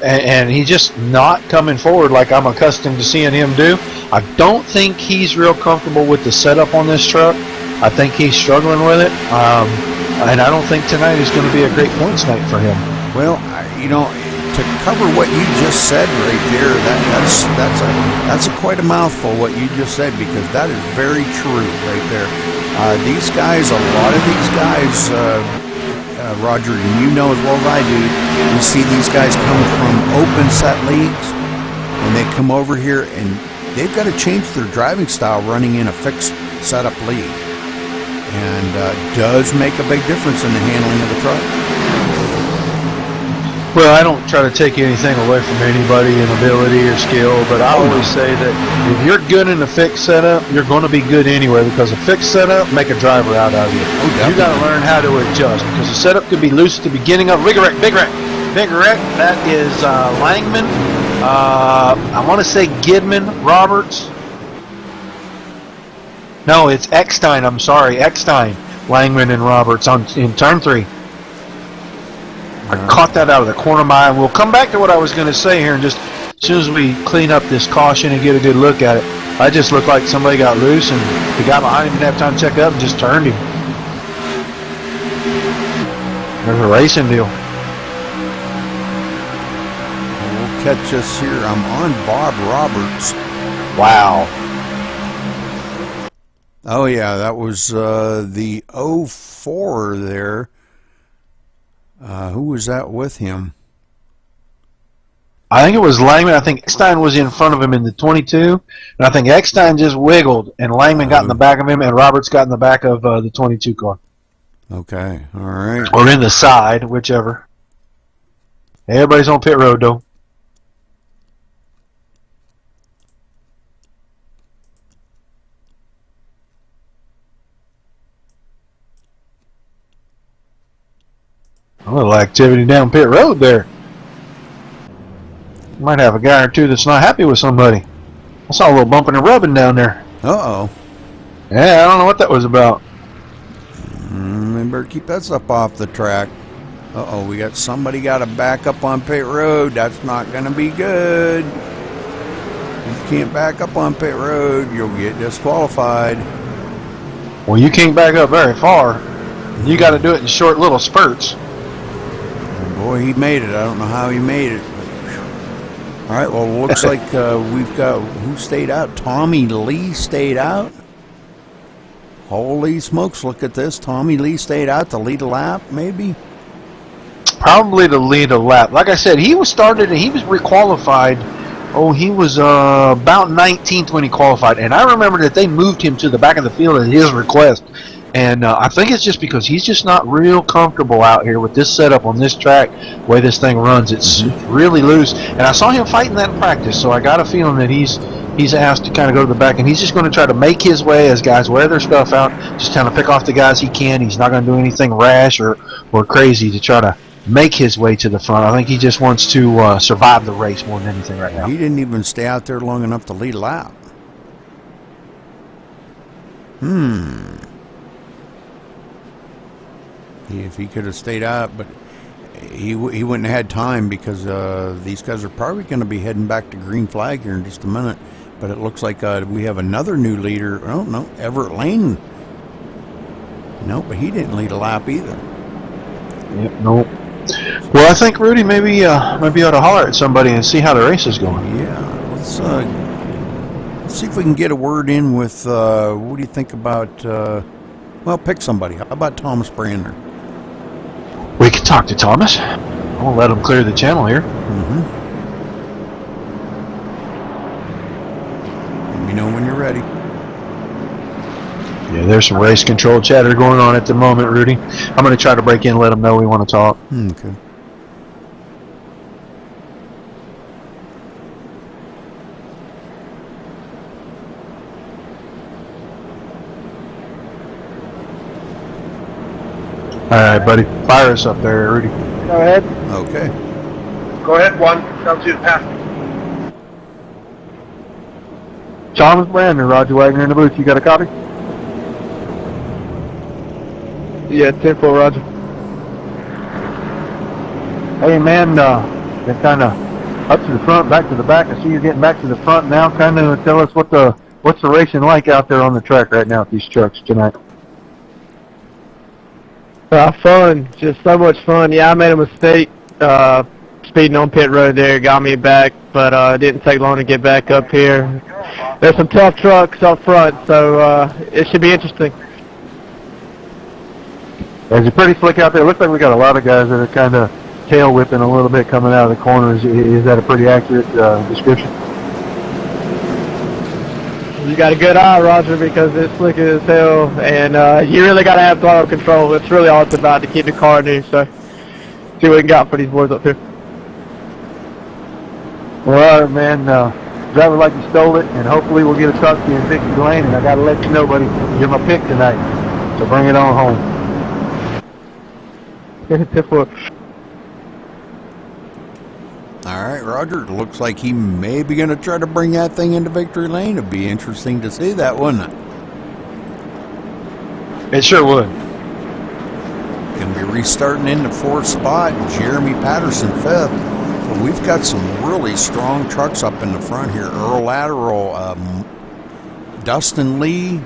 and he's just not coming forward like I'm accustomed to seeing him do. I don't think he's real comfortable with the setup on this truck. I think he's struggling with it, and I don't think tonight is going to be a great points night for him. Well, you know, to cover what you just said right there, that's quite a mouthful what you just said, because that is very true right there. These guys, a lot of these guys. Roger, and you know as well as I do, you see these guys come from open set leagues, and they come over here and they've got to change their driving style running in a fixed setup league. and does make a big difference in the handling of the truck. Well, I don't try to take anything away from anybody in ability or skill, but I always say that if you're good in a fixed setup, you're going to be good anyway, because a fixed setup make a driver out of you. You got to learn how to adjust, because the setup could be loose at the beginning of big wreck. That is Langman. I want to say Gidman, Roberts. No, it's Eckstein. I'm sorry, Eckstein, Langman, and Roberts in turn 3. I caught that out of the corner of my eye. We'll come back to what I was going to say here, and just as soon as we clean up this caution and get a good look at it, I just looked like somebody got loose, and the guy behind him didn't have time to check up and just turned him. There's a racing deal. We'll catch us here. I'm on Bob Roberts. Wow. Oh yeah, that was the 04 there. Who was that with him? I think it was Langman. I think Eckstein was in front of him in the 22, and I think Eckstein just wiggled, and Langman got in the back of him, and Roberts got in the back of the 22 car. Okay, all right. Or in the side, whichever. Everybody's on pit road, though. A little activity down pit road there. Might have a guy or two that's not happy with somebody. I saw a little bumping and rubbing down there. Uh-oh. Yeah, I don't know what that was about. We better keep that stuff off the track. Uh-oh, we got somebody got to back up on pit road. That's not going to be good. You can't back up on pit road. You'll get disqualified. Well, you can't back up very far. You got to do it in short little spurts. Boy, he made it. I don't know how he made it. All right, well, looks like we've got, who stayed out? Tommy Lee stayed out? Holy smokes, look at this. Tommy Lee stayed out to lead a lap, maybe? Probably to lead a lap. Like I said, he was requalified. Oh, he was about 19th when he qualified. And I remember that they moved him to the back of the field at his request. And I think it's just because he's just not real comfortable out here with this setup on this track, the way this thing runs. It's really loose. And I saw him fighting that in practice, so I got a feeling that he's asked to kind of go to the back, and he's just going to try to make his way as guys wear their stuff out, just kind of pick off the guys he can. He's not going to do anything rash or crazy to try to make his way to the front. I think he just wants to survive the race more than anything right now. He didn't even stay out there long enough to lead a lap. If he could have stayed out, but he wouldn't have had time, because these guys are probably going to be heading back to green flag here in just a minute. But it looks like we have another new leader. Oh, no, Everett Lane. No, but he didn't lead a lap either. Yep, nope. Well, I think Rudy maybe ought to holler at somebody and see how the race is going. Yeah, let's see if we can get a word in with, what do you think about, well, pick somebody. How about Thomas Brander? We can talk to Thomas. I'll let him clear the channel here. Let me know when you're ready. Yeah, there's some race control chatter going on at the moment, Rudy. I'm going to try to break in and let him know we want to talk. Okay. All right, buddy. Fire us up there, Rudy. Go ahead. Okay. Go ahead, one. Tells you to pass. Thomas Brander, Roger Wagner in the booth. You got a copy? Yeah, 10-4, Roger. Hey, man, been kind of up to the front, back to the back. I see you're getting back to the front now. Kind of tell us what's the racing like out there on the track right now with these trucks tonight. Fun. Just so much fun. Yeah, I made a mistake speeding on pit road there. Got me back, but it didn't take long to get back up here. There's some tough trucks up front, so it should be interesting. Is it pretty slick out there? Looks like we got a lot of guys that are kind of tail whipping a little bit coming out of the corners. Is that a pretty accurate description? You got a good eye, Roger, because it's slick as hell, and you really got to have throttle control. It's really all it's about to keep the car new. So, see what we got for these boys up here. Well, all right, man. Drive it like you stole it, and hopefully we'll get a truck to you in victory lane. And I got to let you know, buddy, you're my pick tonight. So bring it on home. All right, Roger. It looks like he may be going to try to bring that thing into victory lane. It'd be interesting to see that, wouldn't it? It sure would. Going to be restarting in the 4th spot. Jeremy Patterson 5th. But we've got some really strong trucks up in the front here. Earl Lateral, Dustin Lee,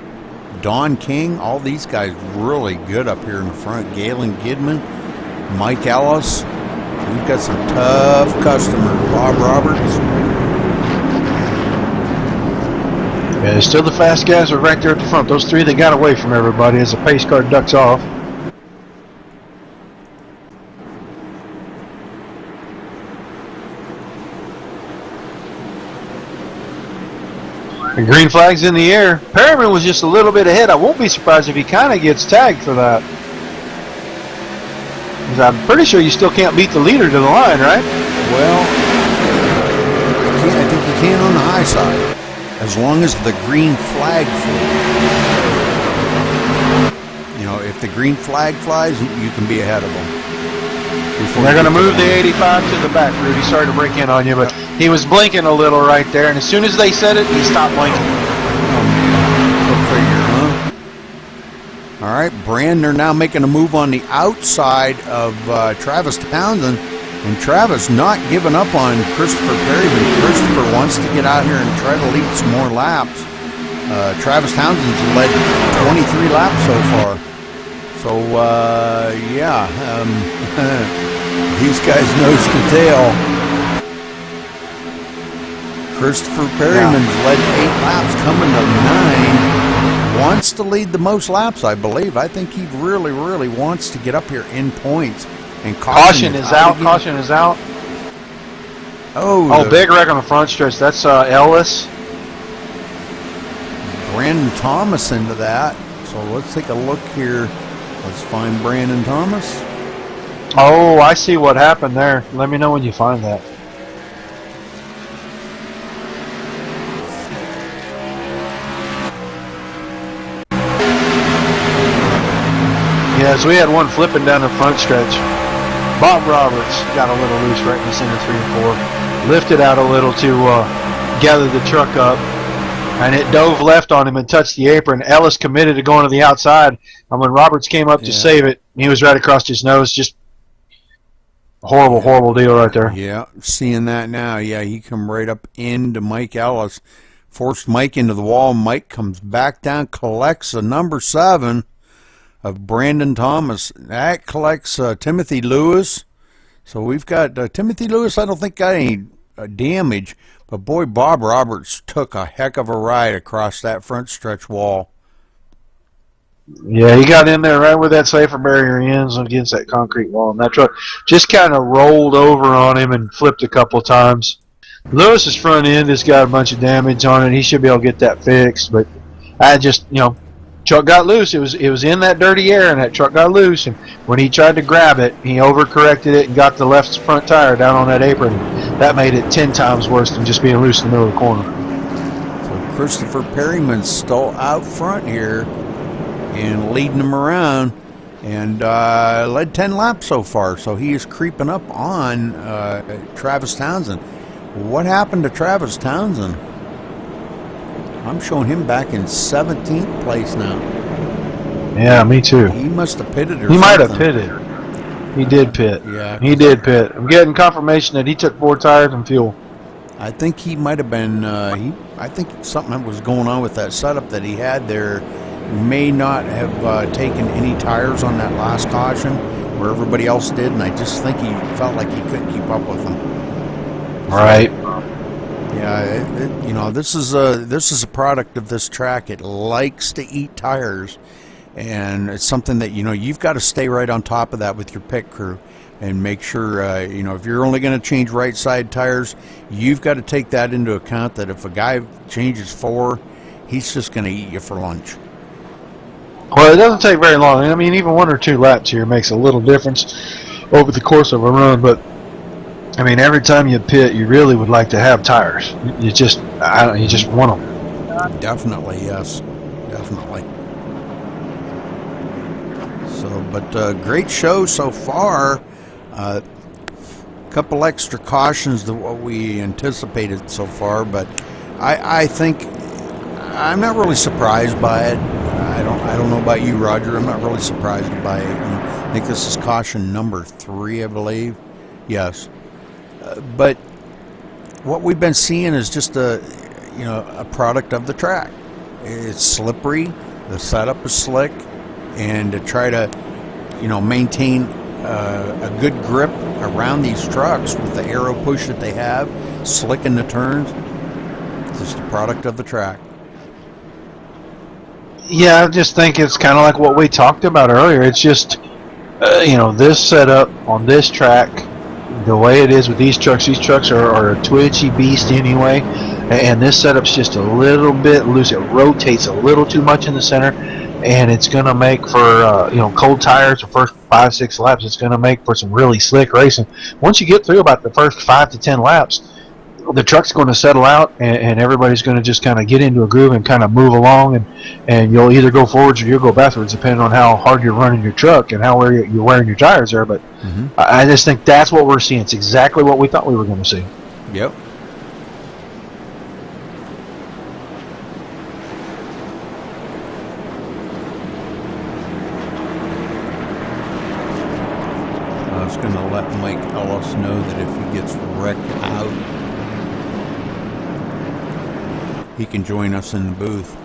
Don King. All these guys really good up here in the front. Galen Gidman, Mike Ellis. We've got some tough customers. Bob Roberts. Yeah, still the fast guys are right there at the front. Those three that got away from everybody as the pace car ducks off. The green flag's in the air. Perryman was just a little bit ahead. I won't be surprised if he kind of gets tagged for that. I'm pretty sure you still can't beat the leader to the line, right? Well, I think you can on the high side, as long as the green flag flies. You know, if the green flag flies, you can be ahead of them. They're going to move the 85 to the back, Rudy. Sorry to break in on you, but he was blinking a little right there, and as soon as they said it, he stopped blinking. Oh, man. Go figure, huh? All right, Brandon now making a move on the outside of Travis Townsend, and Travis not giving up on Christopher Perryman. Christopher wants to get out here and try to lead some more laps. Travis Townsend's led 23 laps so far. So, yeah, these guys nose to tail. Christopher Perryman's led 8 laps, coming to 9. Wants to lead the most laps, I believe. I think he really, really wants to get up here in points. And caution is out. Again. Caution is out. Oh, big wreck on the front stretch. That's Ellis. Brandon Thomas into that. So let's take a look here. Let's find Brandon Thomas. Oh, I see what happened there. Let me know when you find that. Yeah, so we had one flipping down the front stretch. Bob Roberts got a little loose right in the center 3 and 4. Lifted out a little to gather the truck up. And it dove left on him and touched the apron. Ellis committed to going to the outside. And when Roberts came up to save it, he was right across his nose. Just horrible, horrible deal right there. Yeah, seeing that now. Yeah, he come right up into Mike Ellis. Forced Mike into the wall. Mike comes back down, collects a number 7 of Brandon Thomas. That collects Timothy Lewis. So we've got Timothy Lewis, I don't think got any damage. But boy, Bob Roberts took a heck of a ride across that front stretch wall. Yeah, he got in there right where that safer barrier ends against that concrete wall. And that truck just kind of rolled over on him and flipped a couple times. Lewis's front end has got a bunch of damage on it. He should be able to get that fixed. But I just, truck got loose. It was in that dirty air, and that truck got loose. And when he tried to grab it, he overcorrected it and got the left front tire down on that apron. That made it 10 times worse than just being loose in the middle of the corner. So Christopher Perryman's still out front here and leading him around, and led 10 laps so far. So he is creeping up on Travis Townsend. What happened to Travis Townsend? I'm showing him back in 17th place now. Yeah, me too. He must have pitted or He something. might have pitted. He did pit. Yeah. He did pit. I'm getting confirmation that he took 4 tires and fuel. I think he might have been, I think something was going on with that setup that he had there. May not have taken any tires on that last caution where everybody else did, and I just think he felt like he couldn't keep up with them. Right. Yeah, this is a product of this track. It likes to eat tires, and it's something that you've got to stay right on top of that with your pit crew, and make sure if you're only going to change right side tires, you've got to take that into account. That if a guy changes 4, he's just going to eat you for lunch. Well, it doesn't take very long. I mean, even 1 or 2 laps here makes a little difference over the course of a run. But I mean, every time you pit, you really would like to have tires. You just want them. Definitely, yes, definitely. So, but great show so far. Couple extra cautions than what we anticipated so far, but I think I'm not really surprised by it. I don't know about you, Roger. I'm not really surprised by it. I think this is caution number 3, I believe. Yes, but what we've been seeing is just a product of the track. It's slippery. The setup is slick, and to try to maintain a good grip around these trucks with the aero push that they have, slick in the turns. It's just a product of the track. Yeah, I just think it's kind of like what we talked about earlier. It's just, this setup on this track, the way it is with these trucks are a twitchy beast anyway, and this setup's just a little bit loose. It rotates a little too much in the center, and it's going to make for, cold tires the first 5-6 laps. It's going to make for some really slick racing. Once you get through about the first 5 to 10 laps, the truck's going to settle out, and everybody's going to just kind of get into a groove and kind of move along, and you'll either go forwards or you'll go backwards depending on how hard you're running your truck and how you're wearing your tires there. But I just think that's what we're seeing. It's exactly what we thought we were going to see. Yep. I was going to let Mike Ellis know that if he gets wrecked out, he can join us in the booth.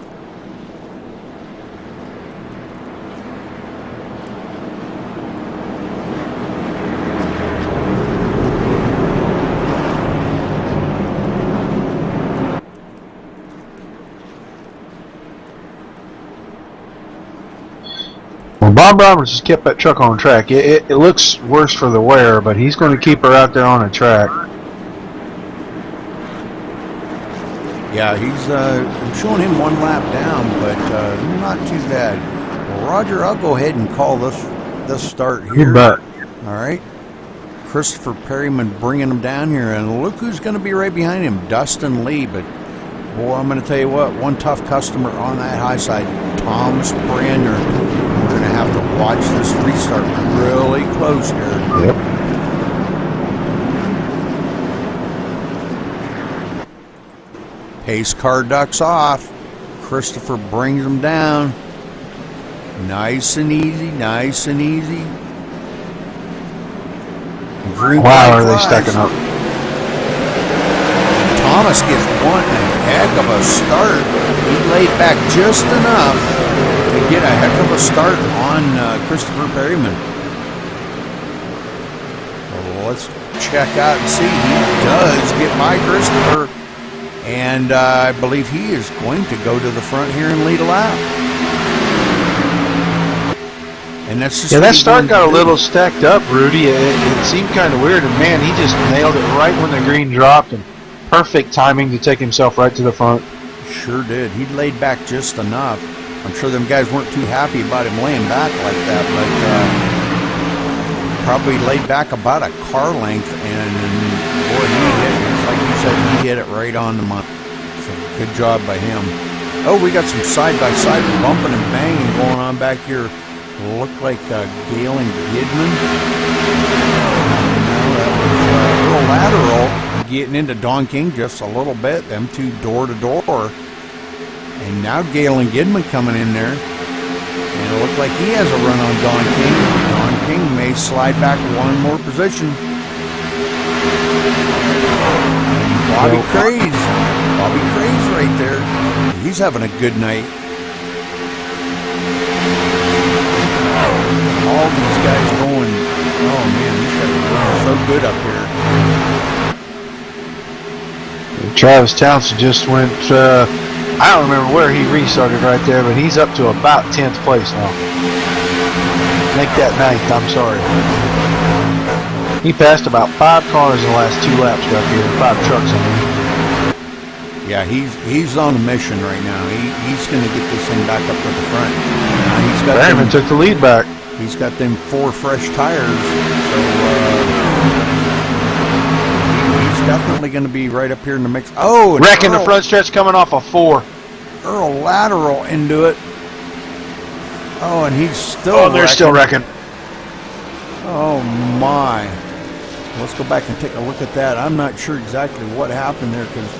Well, Bob Roberts has kept that truck on track. It looks worse for the wear, but he's going to keep her out there on the track. Yeah, I'm showing him 1 lap down, but not too bad. Well, Roger, I'll go ahead and call this start here. You bet. All right. Christopher Perryman bringing him down here, and look who's going to be right behind him, Dustin Lee. But boy, I'm going to tell you what, one tough customer on that high side, Thomas Brander. We're going to have to watch this restart really close here. Yep. Pace car ducks off. Christopher brings them down. Nice and easy, nice and easy. Green Wow, are they flies. stacking up? Thomas gets one heck of a start. He laid back just enough to get a heck of a start on Christopher Perryman. Well, let's check out and see. He does get by Christopher. And I believe he is going to go to the front here and lead a lap. And that's just that start got a little stacked up, Rudy. It seemed kind of weird, and man, he just nailed it right when the green dropped, and perfect timing to take himself right to the front. Sure did. He laid back just enough. I'm sure them guys weren't too happy about him laying back like that, but probably laid back about a car length, and boy, he hit it. Like you said, he hit it right on the money. So good job by him. Oh, we got some side-by-side bumping and banging going on back here. Looked like Galen Gidman. That was a little lateral. Getting into Don King just a little bit. Them two door to door. And now Galen Gidman coming in there. And it looked like he has a run on Don King. Don King may slide back 1 more position. Bobby Craze right there. He's having a good night. All these guys going, oh man, these guys are going so good up here. Travis Townsend just went, I don't remember where he restarted right there, but he's up to about 10th place now. Make that 9th, I'm sorry. He passed about 5 cars in the last 2 laps right here, 5 trucks in there. Yeah, he's on a mission right now. He's going to get this thing back up to the front. He's got Barryman took the lead back. He's got them 4 fresh tires, so he's definitely going to be right up here in the mix. Oh, wrecking the front stretch coming off a 4. Earl lateral into it. Oh, and he's still. Oh, they're still wrecking. Oh my! Let's go back and take a look at that. I'm not sure exactly what happened there because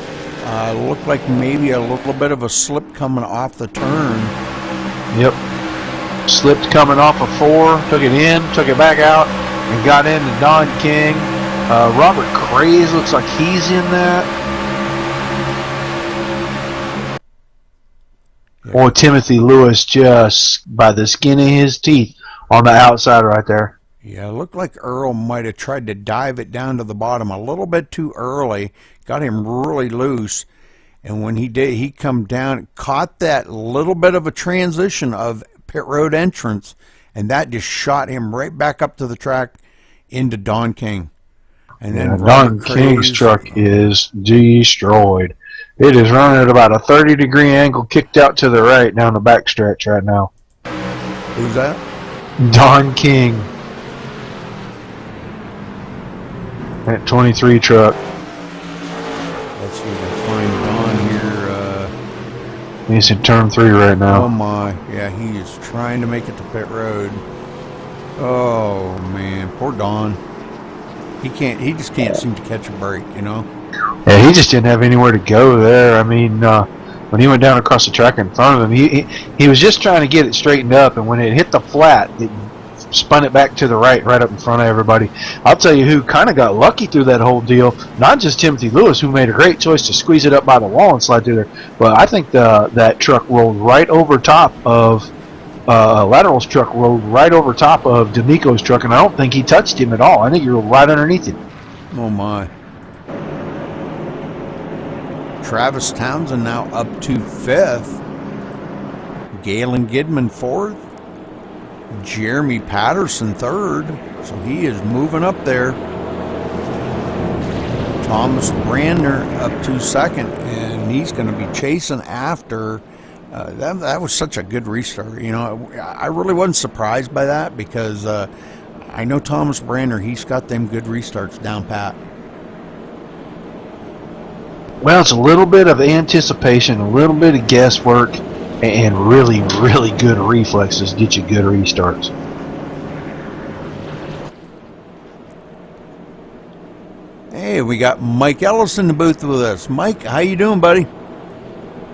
it looked like maybe a little bit of a slip coming off the turn. Yep. Slipped coming off a 4, took it in, took it back out, and got into Don King. Robert Craze looks like he's in that. Or Timothy Lewis just by the skin of his teeth on the outside right there. Yeah, it looked like Earl might have tried to dive it down to the bottom a little bit too early. Got him really loose. And when he did, he come down, caught that little bit of a transition of pit road entrance, and that just shot him right back up to the track into Don King. And then Don King's truck is destroyed. It is running at about a 30-degree angle, kicked out to the right down the back stretch right now. Who's that? Don King. That 23 truck. Let's see if we can find Don here. He's in turn 3 right now. Oh my, yeah, he is trying to make it to pit road. Oh man, poor Don. He just can't seem to catch a break, you know? Yeah, he just didn't have anywhere to go there. I mean, when he went down across the track in front of him, he was just trying to get it straightened up, and when it hit the flat, it spun it back to the right up in front of everybody. I'll tell you who kind of got lucky through that whole deal, not just Timothy Lewis, who made a great choice to squeeze it up by the wall and slide through there, but I think that truck rolled right over top of Lateral's truck rolled right over top of D'Amico's truck, and I don't think he touched him at all. I think he rolled right underneath him. Oh my. Travis Townsend now up to 5th. Galen Gidman 4th. Jeremy Patterson 3rd. So he is moving up there. Thomas Brandner up to 2nd, and he's going to be chasing after. That was such a good restart. You know, I really wasn't surprised by that because I know Thomas Brandner, he's got them good restarts down pat. Well, it's a little bit of anticipation, a little bit of guesswork, and really, really good reflexes get you good restarts. Hey, we got Mike Ellis in the booth with us. Mike, how you doing, buddy?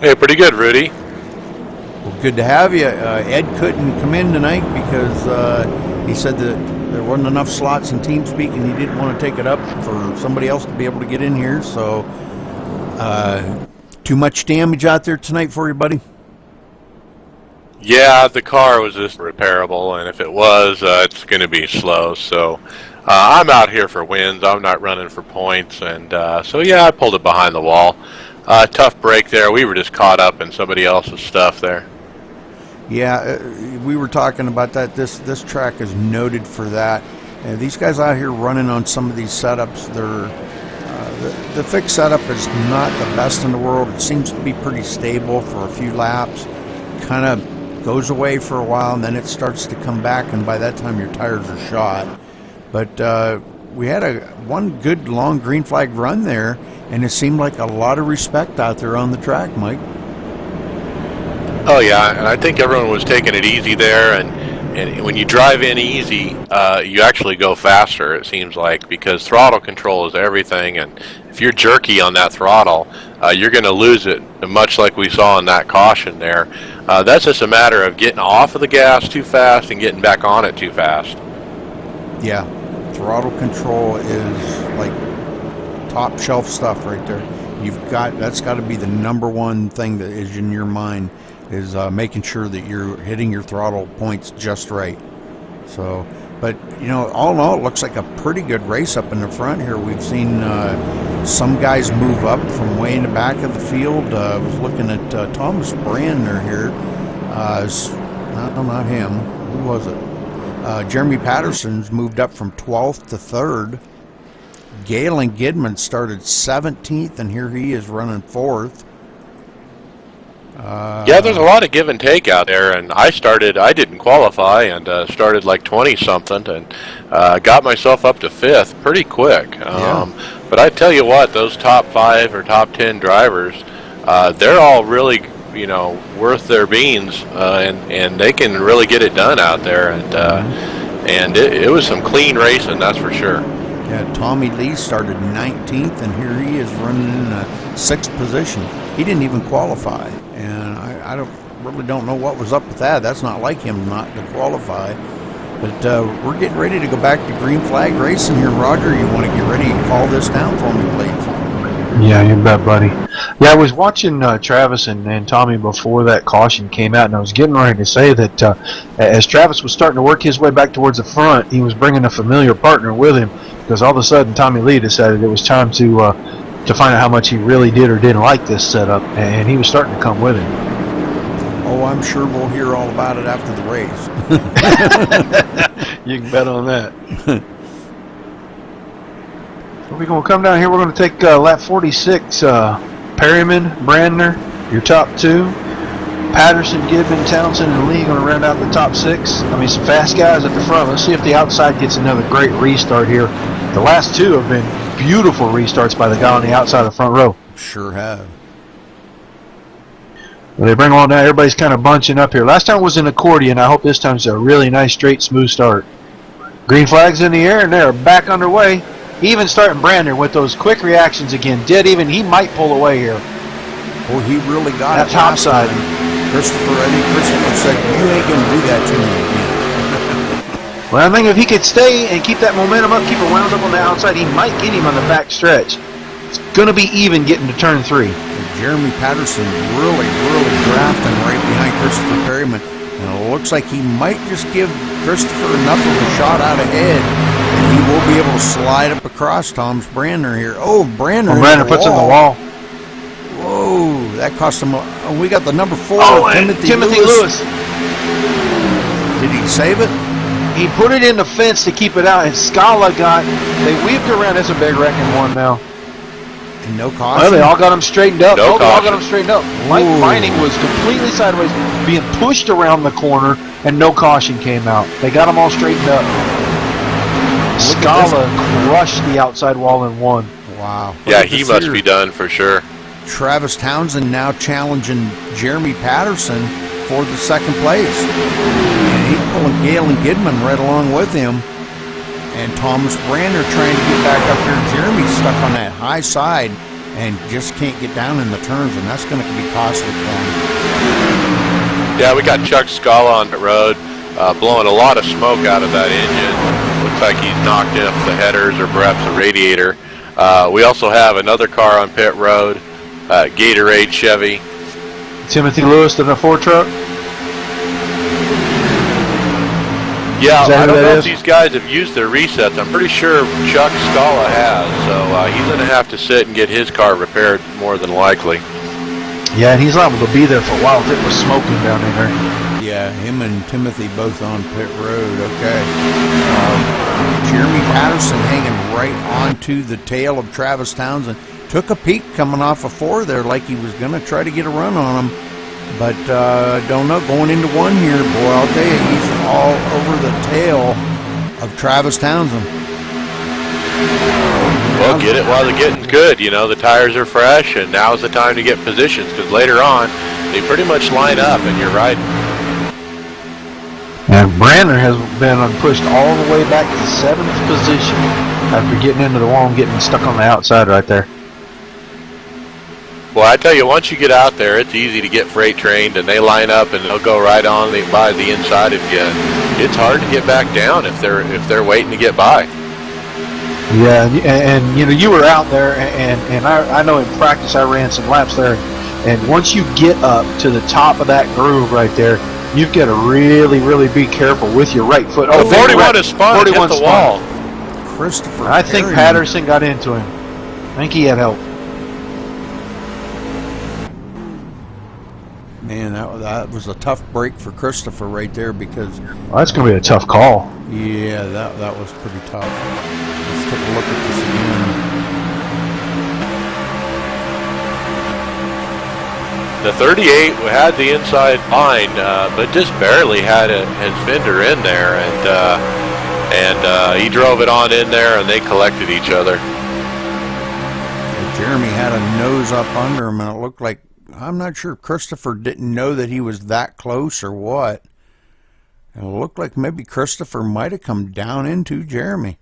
Hey, pretty good, Rudy. Well, good to have you. Ed couldn't come in tonight because he said that there wasn't enough slots in TeamSpeak, and he didn't want to take it up for somebody else to be able to get in here. So, too much damage out there tonight for you, buddy? Yeah, the car was just repairable, and if it was, it's going to be slow. So I'm out here for wins. I'm not running for points, and so yeah, I pulled it behind the wall. Tough break there. We were just caught up in somebody else's stuff there. Yeah, we were talking about that. This track is noted for that. And these guys out here running on some of these setups, the fixed setup is not the best in the world. It seems to be pretty stable for a few laps. Kind of goes away for a while, and then it starts to come back, and by that time your tires are shot. But we had one good long green flag run there, and it seemed like a lot of respect out there on the track, Mike. Oh yeah, and I think everyone was taking it easy there, and when you drive in easy, you actually go faster, it seems like, because throttle control is everything, and if you're jerky on that throttle, you're going to lose it, much like we saw in that caution there. That's just a matter of getting off of the gas too fast and getting back on it too fast. Yeah, throttle control is like top shelf stuff right there. That's got to be the number one thing that is in your mind, is making sure that you're hitting your throttle points just right. So, but you know, all in all, it looks like a pretty good race up in the front here. We've seen some guys move up from way in the back of the field. I was looking at Thomas Brandner here. Not him. Who was it? Jeremy Patterson's moved up from 12th to 3rd. Galen Gidman started 17th, and here he is running 4th. Yeah, there's a lot of give and take out there, and I didn't qualify, and started like 20-something, and got myself up to 5th pretty quick. But I tell you what, those top 5 or top 10 drivers, they're all really, worth their beans, and they can really get it done out there, and it was some clean racing, that's for sure. Yeah, Tommy Lee started 19th, and here he is running in the 6th position. He didn't even qualify, and I really don't know what was up with that. That's not like him not to qualify. But we're getting ready to go back to green flag racing here. Roger, you want to get ready and call this down for me, please? Yeah, you bet, buddy. Yeah, I was watching Travis and Tommy before that caution came out, and I was getting ready to say that as Travis was starting to work his way back towards the front, he was bringing a familiar partner with him, because all of a sudden Tommy Lee decided it was time to find out how much he really did or didn't like this setup, and he was starting to come with him. Oh, I'm sure we'll hear all about it after the race. You can bet on that. We're going to come down here. We're going to take lap 46. Perryman, Brandner, your top 2. Patterson, Gibbon, Townsend, and Lee going to round out the top 6. I mean, some fast guys at the front. Let's see if the outside gets another great restart here. The last 2 have been beautiful restarts by the guy on the outside of the front row. Sure have. Well, they bring them on down. Everybody's kind of bunching up here. Last time was an accordion. I hope this time's a really nice, straight, smooth start. Green flags in the air, and they're back underway. Even starting Brandner with those quick reactions again. Dead even, he might pull away here. Well, he really got that it top side. Christopher said, you ain't going to do that to me again. Well, I think if he could stay and keep that momentum up, keep it wound up on the outside, he might get him on the back stretch. It's going to be even getting to turn 3. Jeremy Patterson really drafting right behind Christopher Perryman. And it looks like he might just give Christopher enough of a shot out ahead, and he will be able to slide up across Tom's Brandner here. Oh, Brandner! Brandner puts in the wall. Whoa, that cost him. We got the number 4. Timothy Lewis. Did he save it? He put it in the fence to keep it out, and Scala they weaved around. It's a big wrecking one now. And no caution? Well, they all got him straightened up. They all got him straightened up. Mike Vining was completely sideways, being pushed around the corner, and no caution came out. They got them all straightened up. Scala crushed the outside wall and won. Wow. Yeah, he must be done for sure. Travis Townsend now challenging Jeremy Patterson for the 2nd place. And he's pulling Galen Gidman right along with him. And Thomas Brandner trying to get back up here. Jeremy's stuck on that high side and just can't get down in the turns, and that's going to be costly for him. Yeah, we got Chuck Scala on the road, blowing a lot of smoke out of that engine. Looks like he's knocked off the headers or perhaps the radiator. We also have another car on pit road, Gatorade Chevy. Timothy Lewis in a 4 truck. Yeah, I don't know if these guys have used their resets. I'm pretty sure Chuck Scala has, so he's going to have to sit and get his car repaired more than likely. Yeah, and he's liable to be there for a while if it was smoking down in there. Yeah, him and Timothy both on pit road. Okay. Jeremy Patterson hanging right onto the tail of Travis Townsend. Took a peek coming off of 4 there like he was going to try to get a run on him. But don't know, going into 1 here, boy, I'll tell you, he's all over the tail of Travis Townsend. Well, get it while the getting's good. The tires are fresh, and now's the time to get positions, because later on, they pretty much line up, and you're riding. And Brandner has been pushed all the way back to 7th position after getting into the wall and getting stuck on the outside right there. Well, I tell you, once you get out there, it's easy to get freight trained, and they line up and they'll go right on by the inside of you. It's hard to get back down if they're waiting to get by. Yeah, and you were out there, and I know in practice I ran some laps there, and once you get up to the top of that groove right there, you've got to really be careful with your right foot. Oh, 41 is spun. 41 hit the wall. Christopher. I think Patterson got into him. I think he had help. Man, that was a tough break for Christopher right there because. Well, that's going to be a tough call. Yeah, that was pretty tough. Let's take a look at this again. The 38 had the inside line, but just barely had his fender in there, and he drove it on in there, and they collected each other. And Jeremy had a nose up under him, and it looked like, I'm not sure if Christopher didn't know that he was that close or what. And it looked like maybe Christopher might have come down into Jeremy.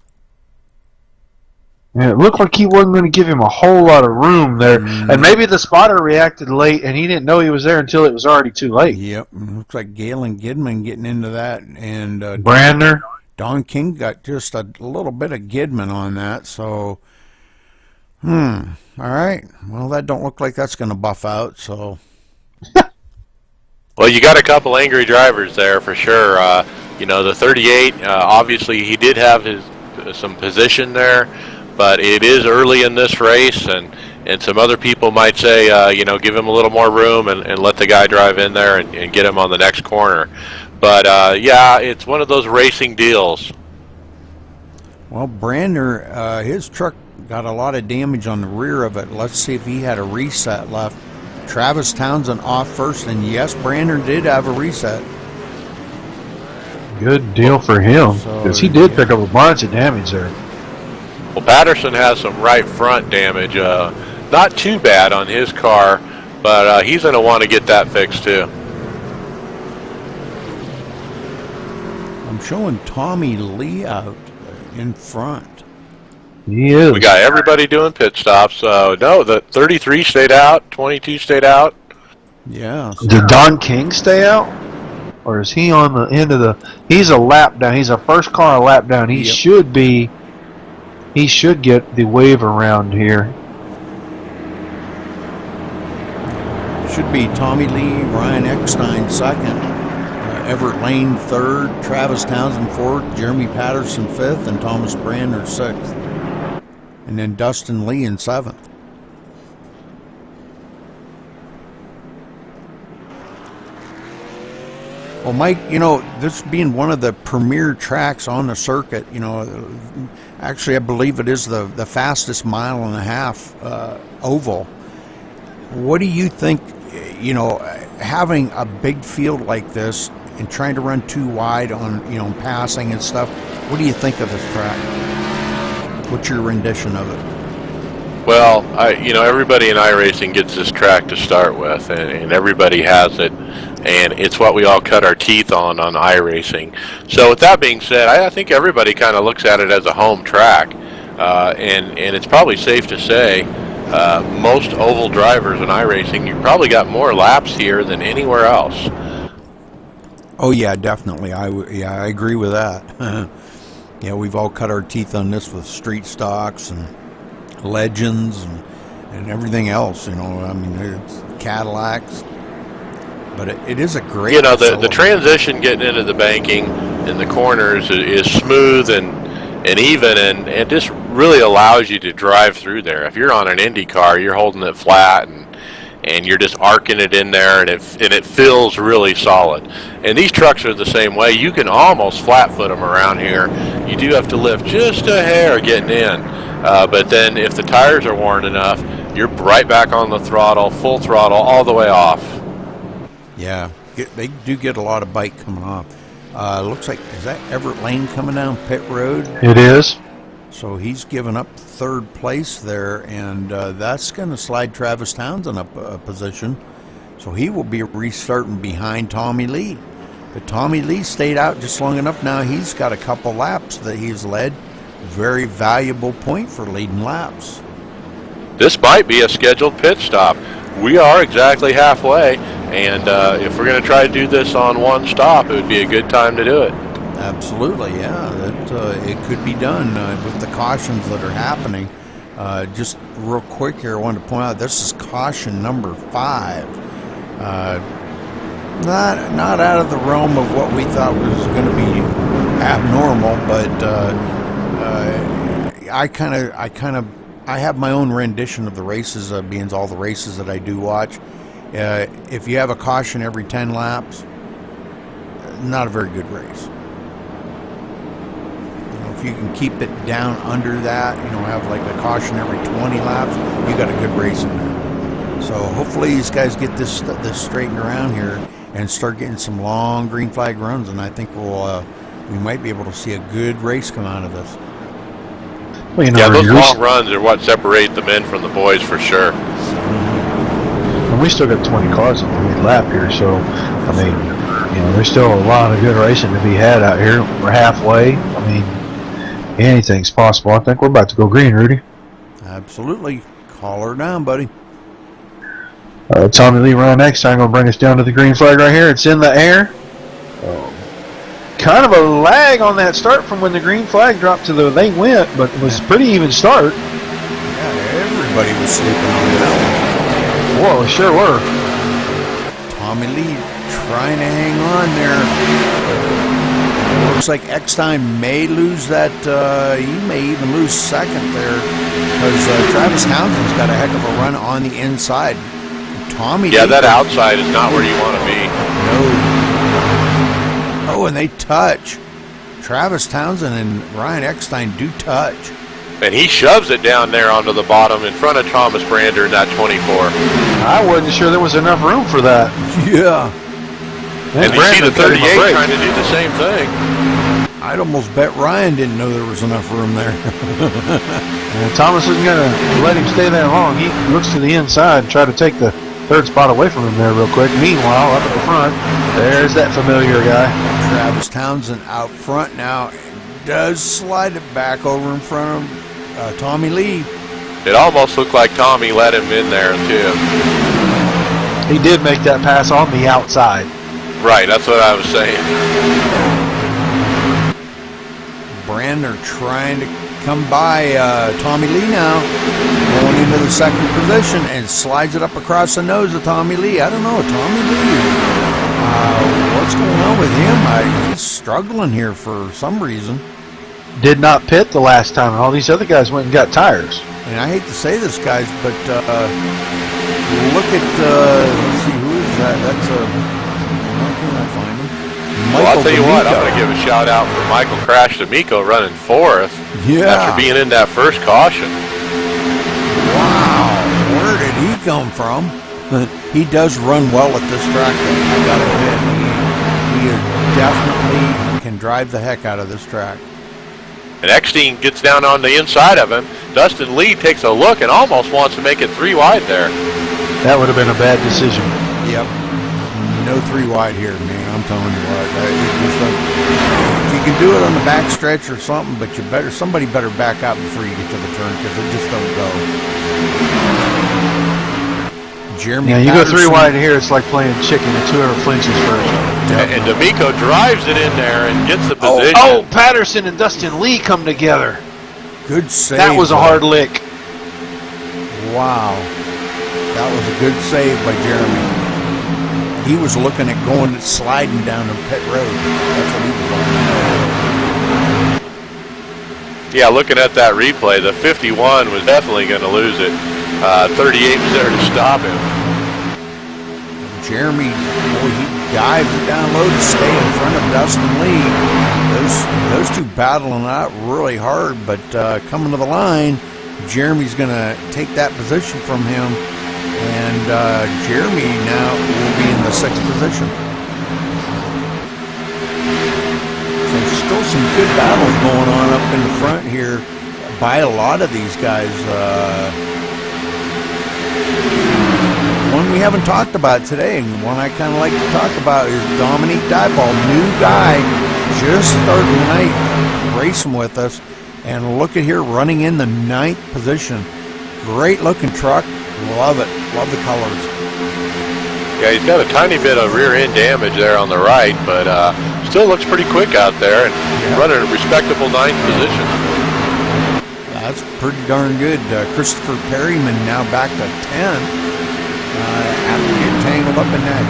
Yeah, it looked like he wasn't going to give him a whole lot of room there. And maybe the spotter reacted late, and he didn't know he was there until it was already too late. Yep, looks like Galen Gidman getting into that. And Brandner. Don King got just a little bit of Gidman on that. So, all right. Well, that don't look like that's going to buff out, so... Well, you got a couple angry drivers there for sure. You know, the 38, obviously he did have some position there, but it is early in this race, and some other people might say, you know, give him a little more room and let the guy drive in there and get him on the next corner. But, yeah, it's one of those racing deals. Well, Brandner, his truck got a lot of damage on the rear of it. Let's see if he had a reset left. Travis Townsend off first, and yes, Brandner did have a reset. Good deal for him, because he did pick up a bunch of damage there. Well, Patterson has some right front damage. Not too bad on his car, but he's going to want to get that fixed too. I'm showing Tommy Lee out in front. He is. We got everybody doing pit stops. So no, the 33 stayed out, 22 stayed out. Yeah. Did Don King stay out? Or is he on the end of the... He's a lap down. He's a first car a lap down. He should be... He should get the wave around here. Should be Tommy Lee, Ryan Eckstein second, Everett Lane third, Travis Townsend fourth, Jeremy Patterson fifth, and Thomas Brandner sixth. And then Dustin Lee in seventh. Well, Mike, you know, this being one of the premier tracks on the circuit, you know, actually I believe it is the fastest mile and a half oval. What do you think, you know, having a big field like this and trying to run too wide on, you know, passing and stuff, what do you think of this track? What's your rendition of it? Well, you know, everybody in iRacing gets this track to start with, and everybody has it, and it's what we all cut our teeth on iRacing. So with that being said, I think everybody kind of looks at it as a home track, and it's probably safe to say most oval drivers in iRacing, you probably got more laps here than anywhere else. Oh yeah, definitely. I agree with that. Yeah, we've all cut our teeth on this with street stocks and legends and everything else, you know. I mean, it's Cadillacs, but it is a great... You know, the transition getting into the banking in the corners is smooth and even, and it just really allows you to drive through there. If you're on an Indy car, you're holding it flat and you're just arcing it in there, and it feels really solid. And these trucks are the same way. You can almost flat foot them around here. You do have to lift just a hair getting in, but then if the tires are worn enough, you're right back on the throttle, full throttle, all the way off. Yeah, they do get a lot of bite coming off. Looks like, is that Everett Lane coming down pit road? It is. So he's given up third place there, and that's going to slide Travis Townsend up a position. So he will be restarting behind Tommy Lee. But Tommy Lee stayed out just long enough. Now he's got a couple laps that he's led. Very valuable point for leading laps. This might be a scheduled pit stop. We are exactly halfway, and if we're going to try to do this on one stop, it would be a good time to do it. Absolutely, yeah. That it could be done with the cautions that are happening. Just real quick here, I wanted to point out this is caution number 5. Not out of the realm of what we thought was going to be abnormal, but I have my own rendition of the races, being all the races that I do watch, if you have a caution every 10 laps, not a very good race. If you can keep it down under that, have like a caution every 20 laps, you got a good race in there. So hopefully these guys get this straightened around here and start getting some long green flag runs, and I think we might be able to see a good race come out of this. Well, yeah, those long runs are what separate the men from the boys for sure. And we still got 20 cars on the lead lap here, so I mean, there's still a lot of good racing to be had out here. We're halfway. I mean, anything's possible. I think we're about to go green, Rudy. Absolutely. Call her down, buddy. Tommy Lee Ryan next time going to bring us down to the green flag right here. It's in the air. Kind of a lag on that start from when the green flag dropped to the they went, but it was a pretty even start. Yeah, everybody was sleeping on that one. Whoa, sure were. Tommy Lee trying to hang on there. Looks like Eckstein may lose that. He may even lose second there because Travis Townsend's got a heck of a run on the inside. Tommy Yeah, Lee, that outside is not where you want to be. No. Oh, and they touch. Travis Townsend and Ryan Eckstein do touch. And he shoves it down there onto the bottom in front of Thomas Brander in that 24. I wasn't sure there was enough room for that. Yeah. And you see the 38 trying to do the same thing. I'd almost bet Ryan didn't know there was enough room there. And Thomas isn't going to let him stay there long. He looks to the inside and try to take the third spot away from him there real quick. Meanwhile, up at the front, there's that familiar guy. Travis Townsend out front now. Does slide it back over in front of Tommy Lee. It almost looked like Tommy let him in there, too. He did make that pass on the outside. Right, that's what I was saying. Brander trying to come by Tommy Lee now. Going into the second position and slides it up across the nose of Tommy Lee. I don't know, Tommy Lee. What's going on with him? He's struggling here for some reason. Did not pit the last time, and all these other guys went and got tires. And I hate to say this, guys, but look at, let's see, who is that? That's how can I find him? Well, I'll tell you what, I'm going to give a shout out for Michael Crash D'Amico running fourth. Yeah. After being in that first caution. Wow, where did he come from? He does run well at this track, I gotta admit. He definitely can drive the heck out of this track. And Eckstein gets down on the inside of him. Dustin Lee takes a look and almost wants to make it 3 wide there. That would have been a bad decision. Yep. No 3 wide here, man. I'm telling you what. You can do it on the back stretch or something, but somebody better back out before you get to the turn because it just don't go. Jeremy you Patterson. go 3 wide here, it's like playing chicken. It's whoever flinches first. And D'Amico drives it in there and gets the position. Oh, Patterson and Dustin Lee come together. Good save. That was a hard lick. Wow. That was a good save by Jeremy. He was looking at sliding down the pit road. That's what he was looking at. Yeah, looking at that replay, the 51 was definitely going to lose it. 38 was there to stop him. Jeremy, boy, he dives it down low to stay in front of Dustin Lee. Those two battling out really hard, but coming to the line, Jeremy's going to take that position from him, and Jeremy now will be in the 6th position. So still some good battles going on up in the front here by a lot of these guys. One we haven't talked about today, and one I kind of like to talk about, is Dominique Dieball, new guy, just starting tonight, racing with us, and look at here, running in the 9th position. Great looking truck, love it, love the colors. Yeah, he's got a tiny bit of rear end damage there on the right, but still looks pretty quick out there, and running a respectable 9th position. That's pretty darn good. Christopher Perryman now back to 10. After getting tangled up in that,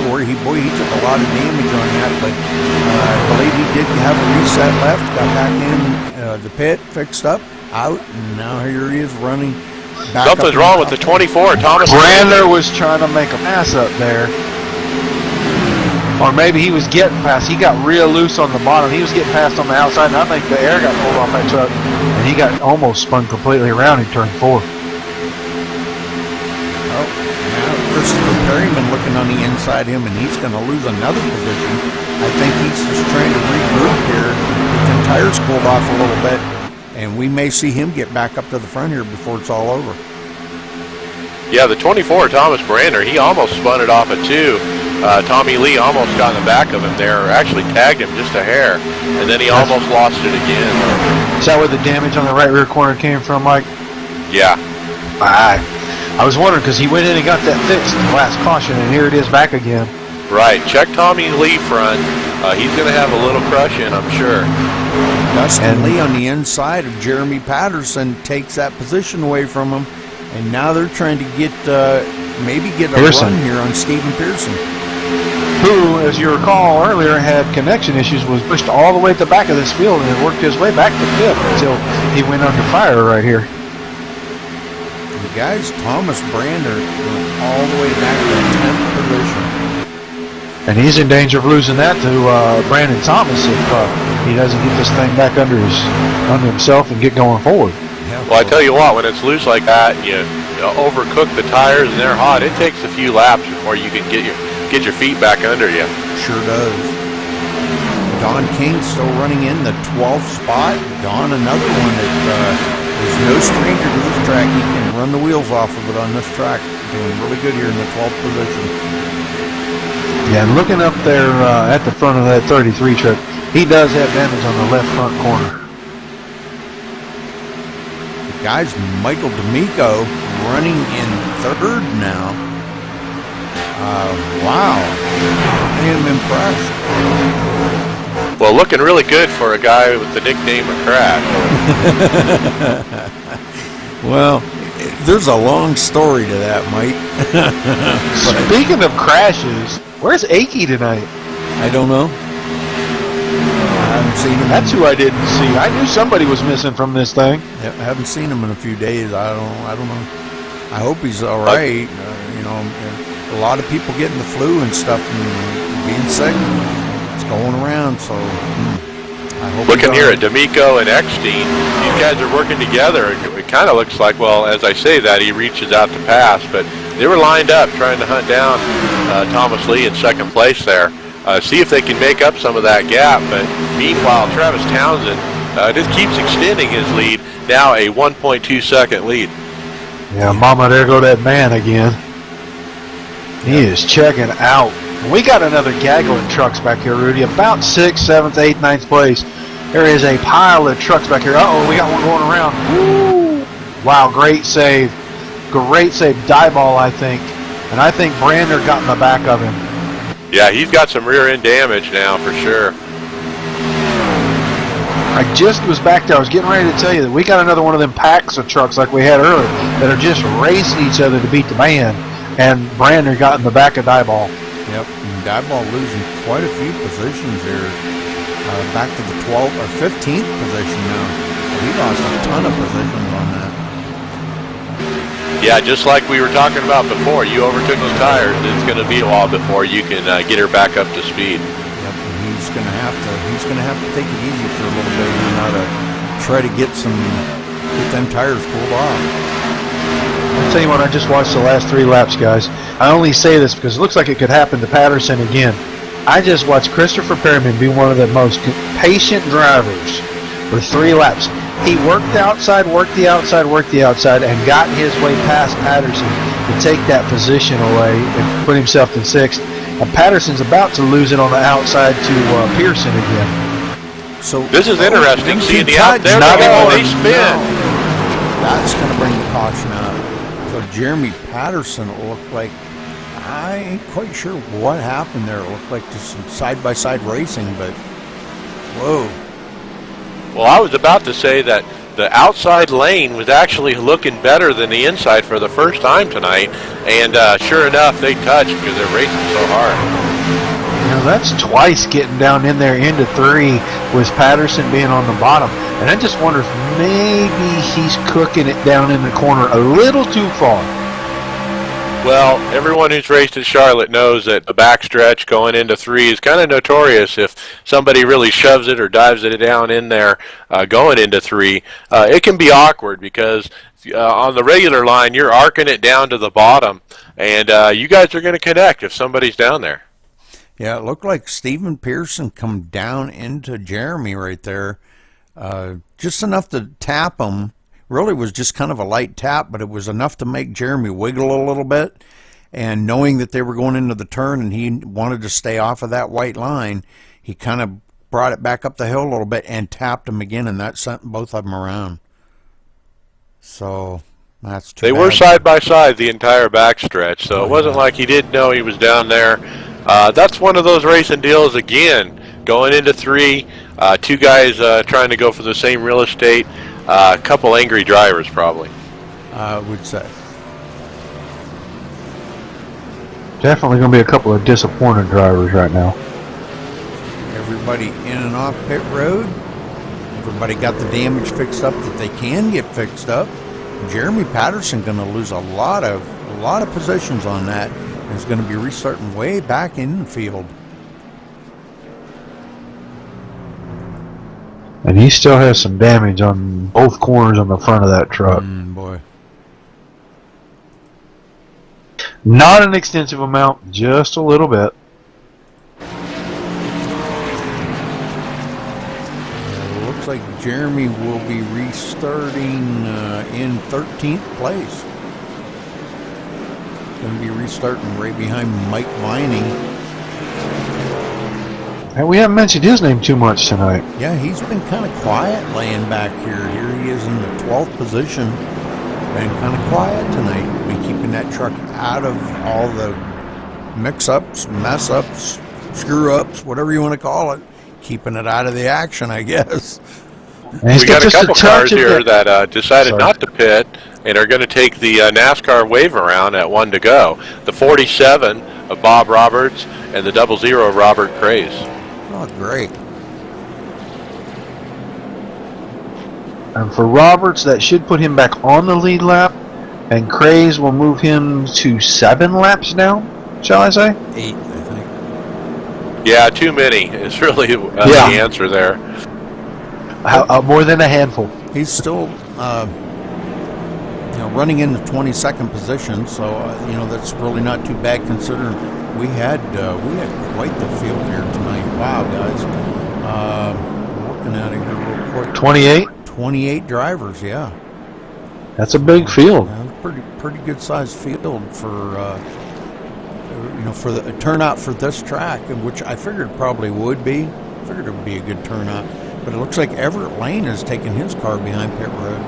where he took a lot of damage on that, but I believe he did have a reset left, got back in the pit, fixed up, out, and now here he is running Something's wrong with the 24. Thomas Brander was trying to make a pass up there. Or maybe he was getting past. He got real loose on the bottom. He was getting past on the outside, and I think the air got pulled off that truck, and he got almost spun completely around and turned forward. Oh, now Christopher Perryman looking on the inside him, and he's going to lose another position. I think he's just trying to regroup here. Get the tires cooled off a little bit, and we may see him get back up to the front here before it's all over. Yeah, the 24, Thomas Brander, he almost spun it off at 2. Tommy Lee almost got in the back of him there, or actually tagged him just a hair, and then he almost lost it again. Is that where the damage on the right rear corner came from, Mike? Yeah. I was wondering, because he went in and got that fixed in the last caution, and here it is back again. Right. Check Tommy Lee front. He's going to have a little crush in, I'm sure. Dustin Lee on the inside of Jeremy Patterson takes that position away from him, and now they're trying to get maybe get a Pearson. run here on Stephen Pearson, who, as you recall earlier, had connection issues, was pushed all the way at the back of this field and had worked his way back to 5th until he went under fire right here. And guys, Thomas Brander going all the way back to 10th position. And he's in danger of losing that to Brandon Thomas if he doesn't get this thing back under himself and get going forward. Well, I tell you what, when it's loose like that, you overcook the tires and they're hot, it takes a few laps before you can get your feet back under you. Sure does. Don King still running in the 12th spot. Don, another one that is no stranger to this track. He can run the wheels off of it on this track. Doing really good here in the 12th position. Yeah, and looking up there at the front of that 33 truck, he does have damage on the left front corner. Guys, Michael D'Amico running in 3rd now. Wow. I am impressed. Well, looking really good for a guy with the nickname of Crash. Well, there's a long story to that, Mike. Speaking of crashes, where's Akey tonight? I don't know. I haven't seen him. That's who I didn't see. I knew somebody was missing from this thing. I haven't seen him in a few days. I don't know. I hope he's all right. You know, a lot of people getting the flu and stuff and being sick. It's going around, so I hope. Looking here at D'Amico and Eckstein, these guys are working together. It kind of looks like, well, as I say that, he reaches out to pass, but they were lined up trying to hunt down Thomas Lee in 2nd place there. See if they can make up some of that gap. But meanwhile, Travis Townsend just keeps extending his lead. Now a 1.2 second lead. Yeah, mama, there go that man again. He is checking out. We got another gaggle of trucks back here, Rudy. About 6th, 7th, 8th, 9th place. There is a pile of trucks back here. Uh-oh, we got one going around. Woo! Wow, great save. Great save. Die ball, I think. And I think Brander got in the back of him. Yeah, he's got some rear end damage now for sure. I just was back there. I was getting ready to tell you that we got another one of them packs of trucks like we had earlier that are just racing each other to beat the band. And Brander got in the back of Dieball. Yep, and Dieball losing quite a few positions here. Back to the 12th or 15th position now. He lost a ton of positions on that. Yeah, just like we were talking about before, you overtook those tires. It's going to be a while before you can get her back up to speed. Yep, and he's going to have to take it easy for a little bit and now to try to get them tires cooled off. I'll tell you what, I just watched the last 3 laps, guys. I only say this because it looks like it could happen to Patterson again. I just watched Christopher Perryman be one of the most patient drivers for 3 laps. He worked the outside, worked the outside, and got his way past Patterson to take that position away and put himself in 6th. And Patterson's about to lose it on the outside to Pearson again. So this is interesting. Seeing the out there, they spin. That's going to bring the caution out. So Jeremy Patterson looked like, I ain't quite sure what happened there. It looked like just some side-by-side racing, but whoa. Well, I was about to say that the outside lane was actually looking better than the inside for the first time tonight, and sure enough, they touched because they're racing so hard. that's twice getting down in there into 3 with Patterson being on the bottom. And I just wonder if maybe he's cooking it down in the corner a little too far. Well, everyone who's raced at Charlotte knows that the backstretch going into 3 is kind of notorious. If somebody really shoves it or dives it down in there going into 3, it can be awkward because on the regular line, you're arcing it down to the bottom, and you guys are going to connect if somebody's down there. Yeah, it looked like Stephen Pearson come down into Jeremy right there. Just enough to tap him. Really was just kind of a light tap, but it was enough to make Jeremy wiggle a little bit. And knowing that they were going into the turn and he wanted to stay off of that white line, he kind of brought it back up the hill a little bit and tapped him again, and that sent both of them around. So that's too They bad. were side by side the entire backstretch, so it wasn't like he didn't know he was down there. That's one of those racing deals again. Going into 3, 2 guys trying to go for the same real estate. A couple angry drivers, probably. I would say. Definitely going to be a couple of disappointed drivers right now. Everybody in and off pit road. Everybody got the damage fixed up that they can get fixed up. Jeremy Patterson going to lose a lot of positions on that. He's going to be restarting way back in the field. And he still has some damage on both corners on the front of that truck. Boy. Not an extensive amount, just a little bit. Looks like Jeremy will be restarting in 13th place. Going to be restarting right behind Mike Vining. And we haven't mentioned his name too much tonight. Yeah, he's been kind of quiet laying back here. Here he is in the 12th position. Been kind of quiet tonight. Been keeping that truck out of all the mix-ups, mess-ups, screw-ups, whatever you want to call it. Keeping it out of the action, I guess. We got a couple cars here that decided not to pit and are going to take the NASCAR wave around at 1 to go. The 47 of Bob Roberts and the 00 of Robert Craze. Oh, great. And for Roberts, that should put him back on the lead lap, and Craze will move him to 7 laps down, shall I say? 8, I think. Yeah, too many is really the answer there. More than a handful. He's still running in the 22nd position, so that's really not too bad considering we had quite the field here tonight. Wow, guys. Looking at it here real quick. 28? 28 drivers, yeah. That's a big field. Pretty good sized field for for the turnout for this track, which I figured probably would be. I figured it would be a good turnout, but it looks like Everett Lane has taken his car behind pit road.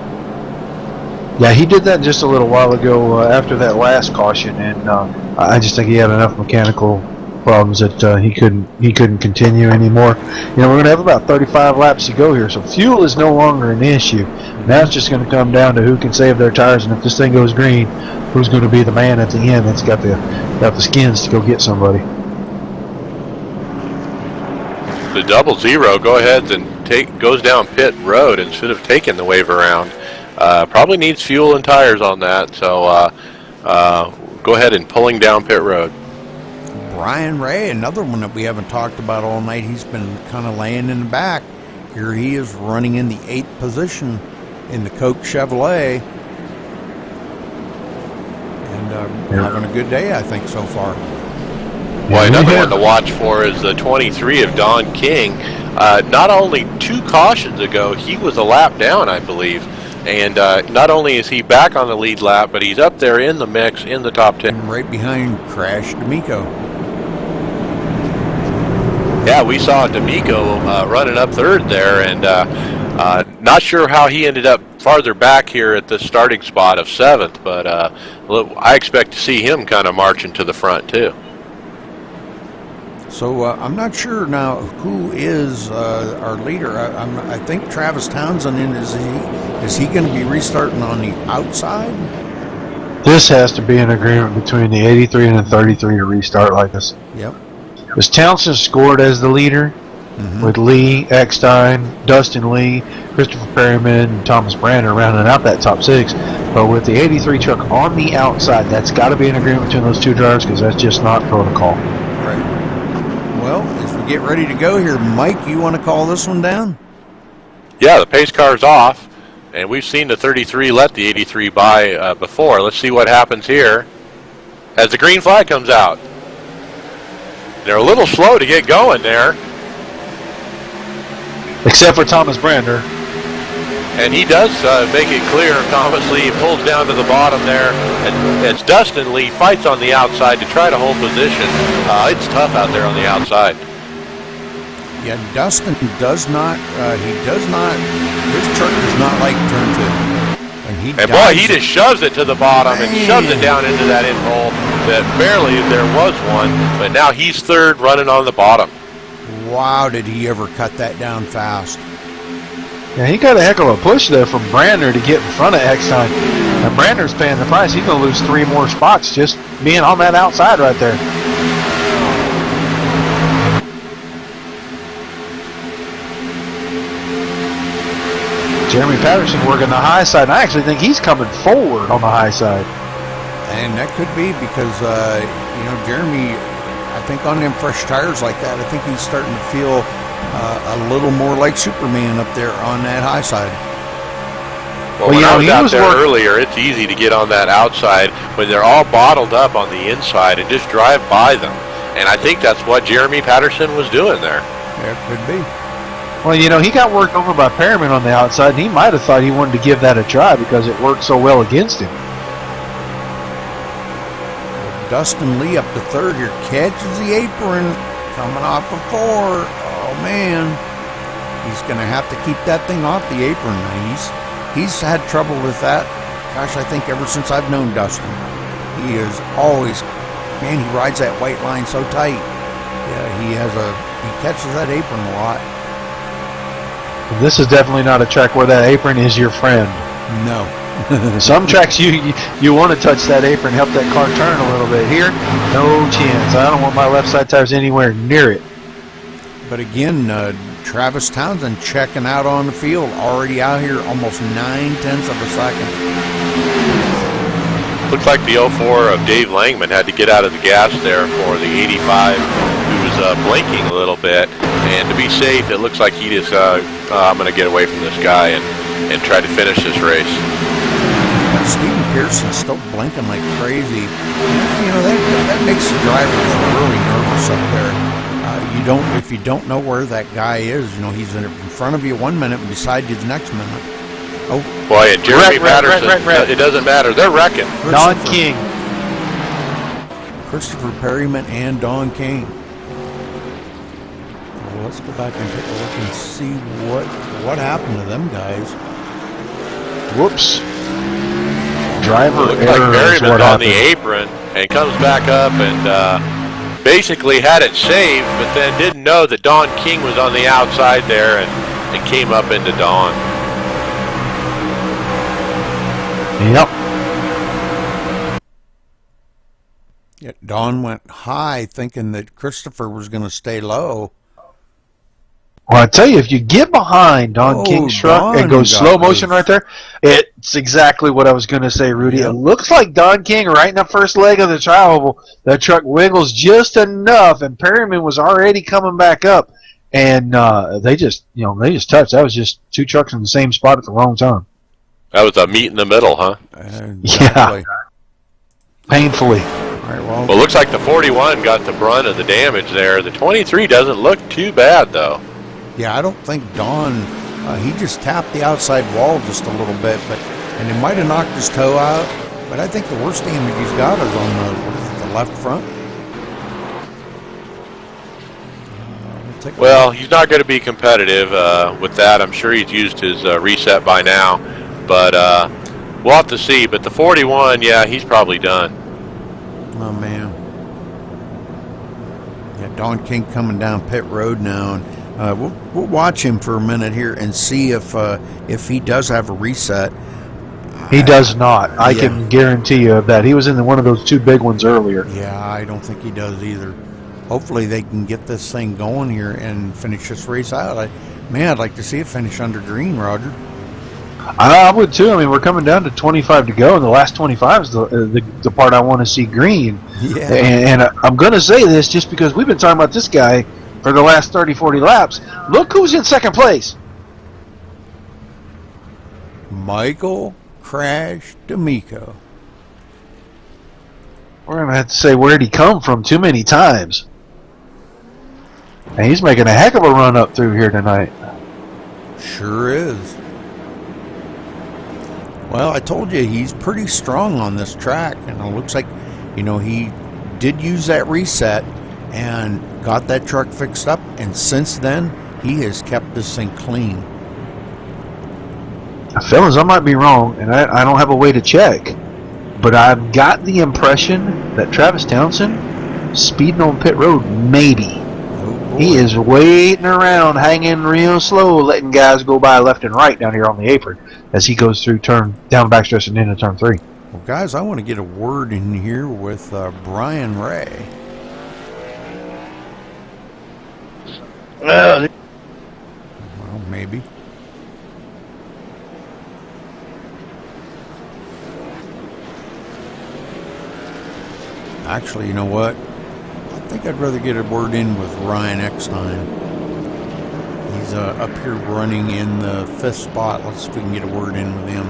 Yeah, he did that just a little while ago after that last caution, and I just think he had enough mechanical problems that he couldn't continue anymore. We're going to have about 35 laps to go here, so fuel is no longer an issue. Now it's just going to come down to who can save their tires, and if this thing goes green, who's going to be the man at the end that's got the skins to go get somebody. The 00 go ahead and goes down pit road instead of taking the wave around. Probably needs fuel and tires on that, so go ahead and pulling down pit road. Brian Ray, another one that we haven't talked about all night. He's been kind of laying in the back. Here he is running in the 8th position in the Coke Chevrolet. And having a good day, I think, so far. Well, another one to watch for is the 23 of Don King. Not only 2 cautions ago, he was a lap down, I believe. And not only is he back on the lead lap, but he's up there in the mix in the top 10. And right behind Crash D'Amico. Yeah, we saw D'Amico running up 3rd there, and not sure how he ended up farther back here at the starting spot of 7th, but I expect to see him kind of marching to the front too. So I'm not sure now who is our leader. I think Travis Townsend is he going to be restarting on the outside? This has to be an agreement between the 83 and the 33 to restart like this. Yep. was Townsend scored as the leader with Lee, Eckstein, Dustin Lee, Christopher Perryman, and Thomas Brander rounding out that top 6. But with the 83 truck on the outside, that's got to be an agreement between those two drivers because that's just not protocol. Right. Well, as we get ready to go here, Mike, you want to call this one down? Yeah, the pace car's off, and we've seen the 33 let the 83 by before. Let's see what happens here as the green flag comes out. They're a little slow to get going there. Except for Thomas Brander. And he does make it clear, Thomas Lee pulls down to the bottom there, and as Dustin Lee fights on the outside to try to hold position. It's tough out there on the outside. Yeah, Dustin does not, his truck does not like turn 2. And boy, he just shoves it to the bottom and shoves it down into that in hole that barely there was one, but now he's third running on the bottom. Wow, did he ever cut that down fast. Yeah, he got a heck of a push there from Brander to get in front of Eckstein. And Brander's paying the price. He's going to lose 3 more spots just being on that outside right there. Jeremy Patterson working the high side. And I actually think he's coming forward on the high side. And that could be because, Jeremy, I think on them fresh tires like that, I think he's starting to feel a little more like Superman up there on that high side. Well, when I was out there earlier, it's easy to get on that outside when they're all bottled up on the inside and just drive by them. And I think that's what Jeremy Patterson was doing there. There could be. Well, he got worked over by Perryman on the outside, and he might have thought he wanted to give that a try because it worked so well against him. Dustin Lee up to third here, catches the apron, coming off of 4. Oh man, he's going to have to keep that thing off the apron. He's had trouble with that. Gosh, I think ever since I've known Dustin, he is always, man, he rides that white line so tight. Yeah, he catches that apron a lot. This is definitely not a track where that apron is your friend. No. Some tracks you want to touch that apron, help that car turn a little bit. Here, no chance. I don't want my left side tires anywhere near it. But again, Travis Townsend checking out on the field, already out here almost 9/10 of a second. Looks like the 04 of Dave Langman had to get out of the gas there for the 85, who was blinking a little bit. And to be safe, it looks like he just, I'm going to get away from this guy and try to finish this race. Stephen Pearson's still blinking like crazy. That makes the drivers really nervous up there. If you don't know where that guy is, he's in front of you 1 minute and beside you the next minute. Oh, boy, and Jeremy Patterson, it doesn't matter. They're wrecking. Don King. Christopher Perryman and Don King. Well, let's go back and take a look and see what happened to them guys. Whoops. Driver looked like Perryman's on the apron and comes back up and basically had it saved, but then didn't know that Don King was on the outside there and came up into Don. Yep. Yeah, Don went high thinking that Christopher was going to stay low. Well, I tell you, if you get behind Don King's truck and go slow motion right there, it's exactly what I was going to say, Rudy. Yep. It looks like Don King right in the first leg of the travel, that truck wiggles just enough, and Perryman was already coming back up, and they just touched. That was just 2 trucks in the same spot at the wrong time. That was a meet in the middle, huh? Exactly. Yeah. Painfully. All right, well, it looks like the 41 got the brunt of the damage there. The 23 doesn't look too bad, though. Yeah, I don't think Don, he just tapped the outside wall just a little bit, and it might have knocked his toe out, but I think the worst damage he's got is on the left front. Well, he's not going to be competitive with that. I'm sure he's used his reset by now, but we'll have to see. But the 41, yeah, he's probably done. Oh, man. Yeah, Don King coming down pit road now, and we'll watch him for a minute here and see if he does have a reset. He does not. I can guarantee you of that. He was in one of those 2 big ones earlier. Yeah, I don't think he does either. hopefully they can get this thing going here and finish this race out. I'd like to see it finish under green, Roger. I would too. I mean, we're coming down to 25 to go, and the last 25 is the part I want to see green. Yeah. And I'm going to say this just because we've been talking about this guy for the last 30, 40 laps. Look who's in second place. Michael Crash D'Amico. We're going to have to say, where'd he come from too many times. And he's making a heck of a run up through here tonight. Sure is. Well, I told you he's pretty strong on this track, and it looks like, he did use that reset and got that truck fixed up, and since then, he has kept this thing clean. Fellas, I might be wrong, and I don't have a way to check, but I've got the impression that Travis Townsend speeding on pit road, maybe. He is waiting around, hanging real slow, letting guys go by left and right down here on the apron as he goes through down the backstretch and into turn 3. Well, guys, I want to get a word in here with Brian Ray. Well, maybe. Actually, you know what? I think I'd rather get a word in with Ryan Eckstein. He's up here running in the 5th spot. Let's see if we can get a word in with him.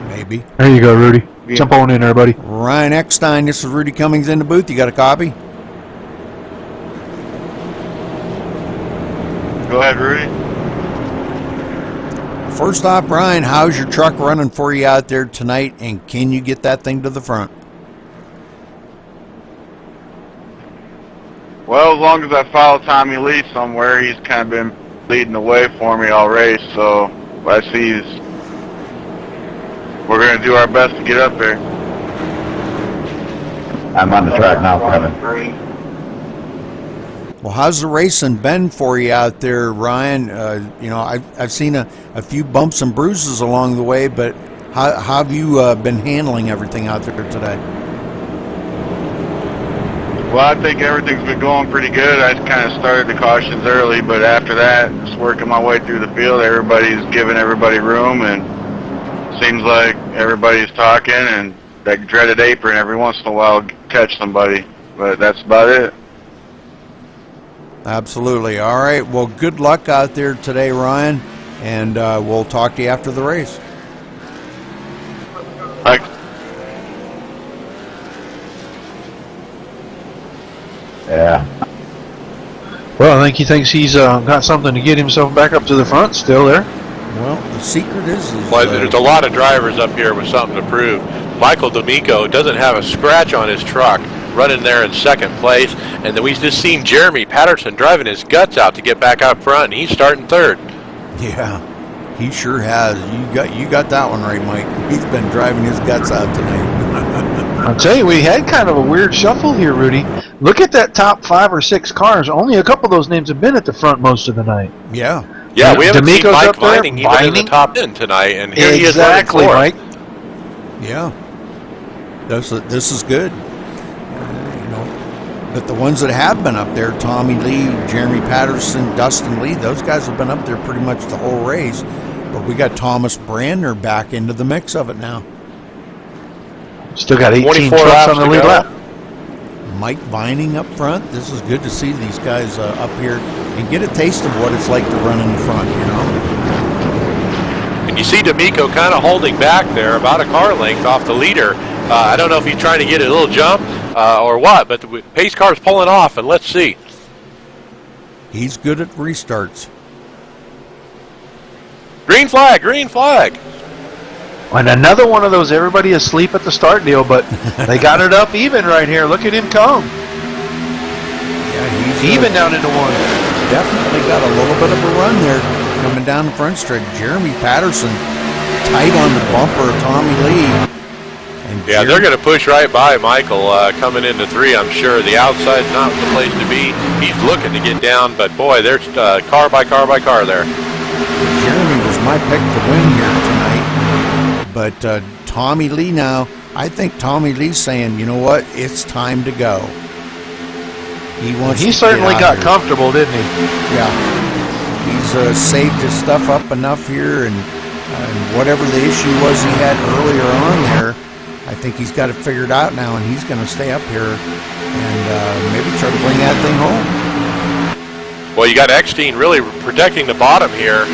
Maybe. There you go, Rudy. Yeah. Jump on in, everybody. Ryan Eckstein, this is Rudy Cummings in the booth. You got a copy? Go ahead, Rudy. First off, Brian, how's your truck running for you out there tonight, and can you get that thing to the front? Well, as long as I follow Tommy Lee somewhere, he's kind of been leading the way for me all race, so what I see is we're going to do our best to get up there. I'm on the track now, Kevin. Well, how's the racing been for you out there, Ryan? I've seen a few bumps and bruises along the way, but how have you been handling everything out there today? Well, I think everything's been going pretty good. I kind of started the cautions early, but after that, just working my way through the field, everybody's giving everybody room, and seems like everybody's talking, and that dreaded apron every once in a while catch somebody, but that's about it. Absolutely. All right. Well, good luck out there today, Ryan, and we'll talk to you after the race. Thanks. Yeah. Well, I think he thinks he's got something to get himself back up to the front still there. Well, the secret is well, there's a lot of drivers up here with something to prove. Michael D'Amico doesn't have a scratch on his truck, running there in second place, and then we just seen Jeremy Patterson driving his guts out to get back up front, and he's starting third. Yeah, he sure has. You got that one right, Mike. He's been driving his guts out tonight. I'll tell you, we had kind of a weird shuffle here, Rudy. Look at that top 5 or 6 cars. Only a couple of those names have been at the front most of the night. Yeah. Yeah, we haven't D'Amico's seen Mike up there, Vining even in the top 10 tonight, and here exactly, he is Mike. Yeah. This is good. But the ones that have been up there, Tommy Lee, Jeremy Patterson, Dustin Lee, those guys have been up there pretty much the whole race. But we got Thomas Brandner back into the mix of it now. Still got 18 trucks on the lead lap. Mike Vining up front. This is good to see these guys up here and get a taste of what it's like to run in the front, And you see D'Amico kind of holding back there, about a car length off the leader. I don't know if he's trying to get a little jump or what, but the pace car's pulling off, and let's see. He's good at restarts. Green flag, green flag. And another one of those everybody asleep at the start deal, but they got it up even right here. Look at him come. Yeah, he's even down into 1. Definitely got a little bit of a run there coming down the front stretch. Jeremy Patterson tight on the bumper of Tommy Lee. And yeah, they're going to push right by Michael coming into 3, I'm sure. The outside's not the place to be. He's looking to get down, but boy, there's car by car by car there. Jeremy was my pick to win here tonight. But Tommy Lee now I think Tommy Lee's saying, you know what, it's time to go. He wants. He to certainly get got out here. comfortable, didn't he? Yeah. He's saved his stuff up enough here, and whatever the issue was he had earlier on there, I think he's got it figured out now, and he's going to stay up here and maybe try to bring that thing home. Well, you got Eckstein really protecting the bottom here.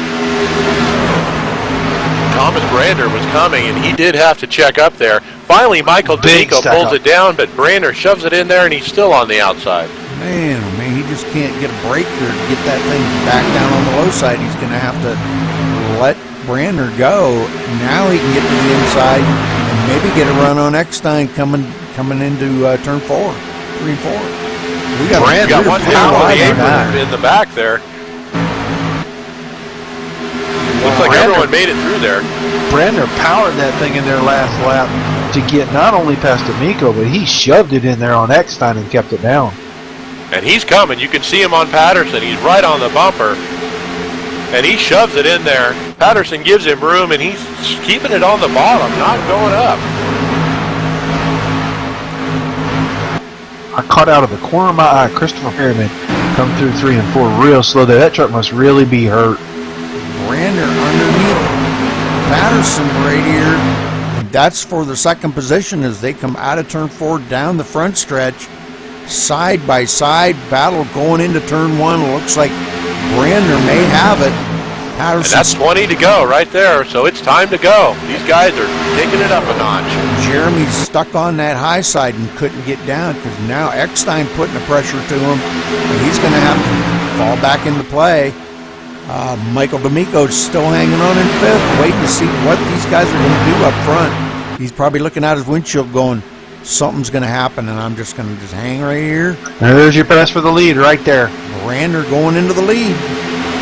Thomas Brander was coming, and he did have to check up there. Finally, Michael D'Amico pulls it down, but Brander shoves it in there, and he's still on the outside. Man, oh man, he just can't get a break there to get that thing back down on the low side. He's going to have to let Brander go. Now he can get to the inside and maybe get a run on Eckstein coming into turn 3 and 4. We got one down on the apron in the back there. Looks like everyone made it through there. Brander powered that thing in their last lap to get not only past D'Amico, but he shoved it in there on Eckstein and kept it down. And he's coming. You can see him on Patterson. He's right on the bumper. And he shoves it in there. Patterson gives him room, and he's keeping it on the bottom, not going up. I caught out of the corner of my eye Christopher Harriman come through 3 and 4 real slow there. That truck must really be hurt. Brander underneath Patterson right here. And that's for the second position as they come out of turn 4 down the front stretch. Side by side battle going into turn 1. Looks like Brander may have it. Patterson. And that's 20 to go right there, so it's time to go. These guys are taking it up a notch. Jeremy's stuck on that high side and couldn't get down because now Eckstein putting the pressure to him, and he's going to have to fall back into play. Michael D'Amico's still hanging on in 5th, waiting to see what these guys are going to do up front. He's probably looking out his windshield going, something's going to happen, and I'm just going to hang right here. There's your pass for the lead right there. Brander going into the lead.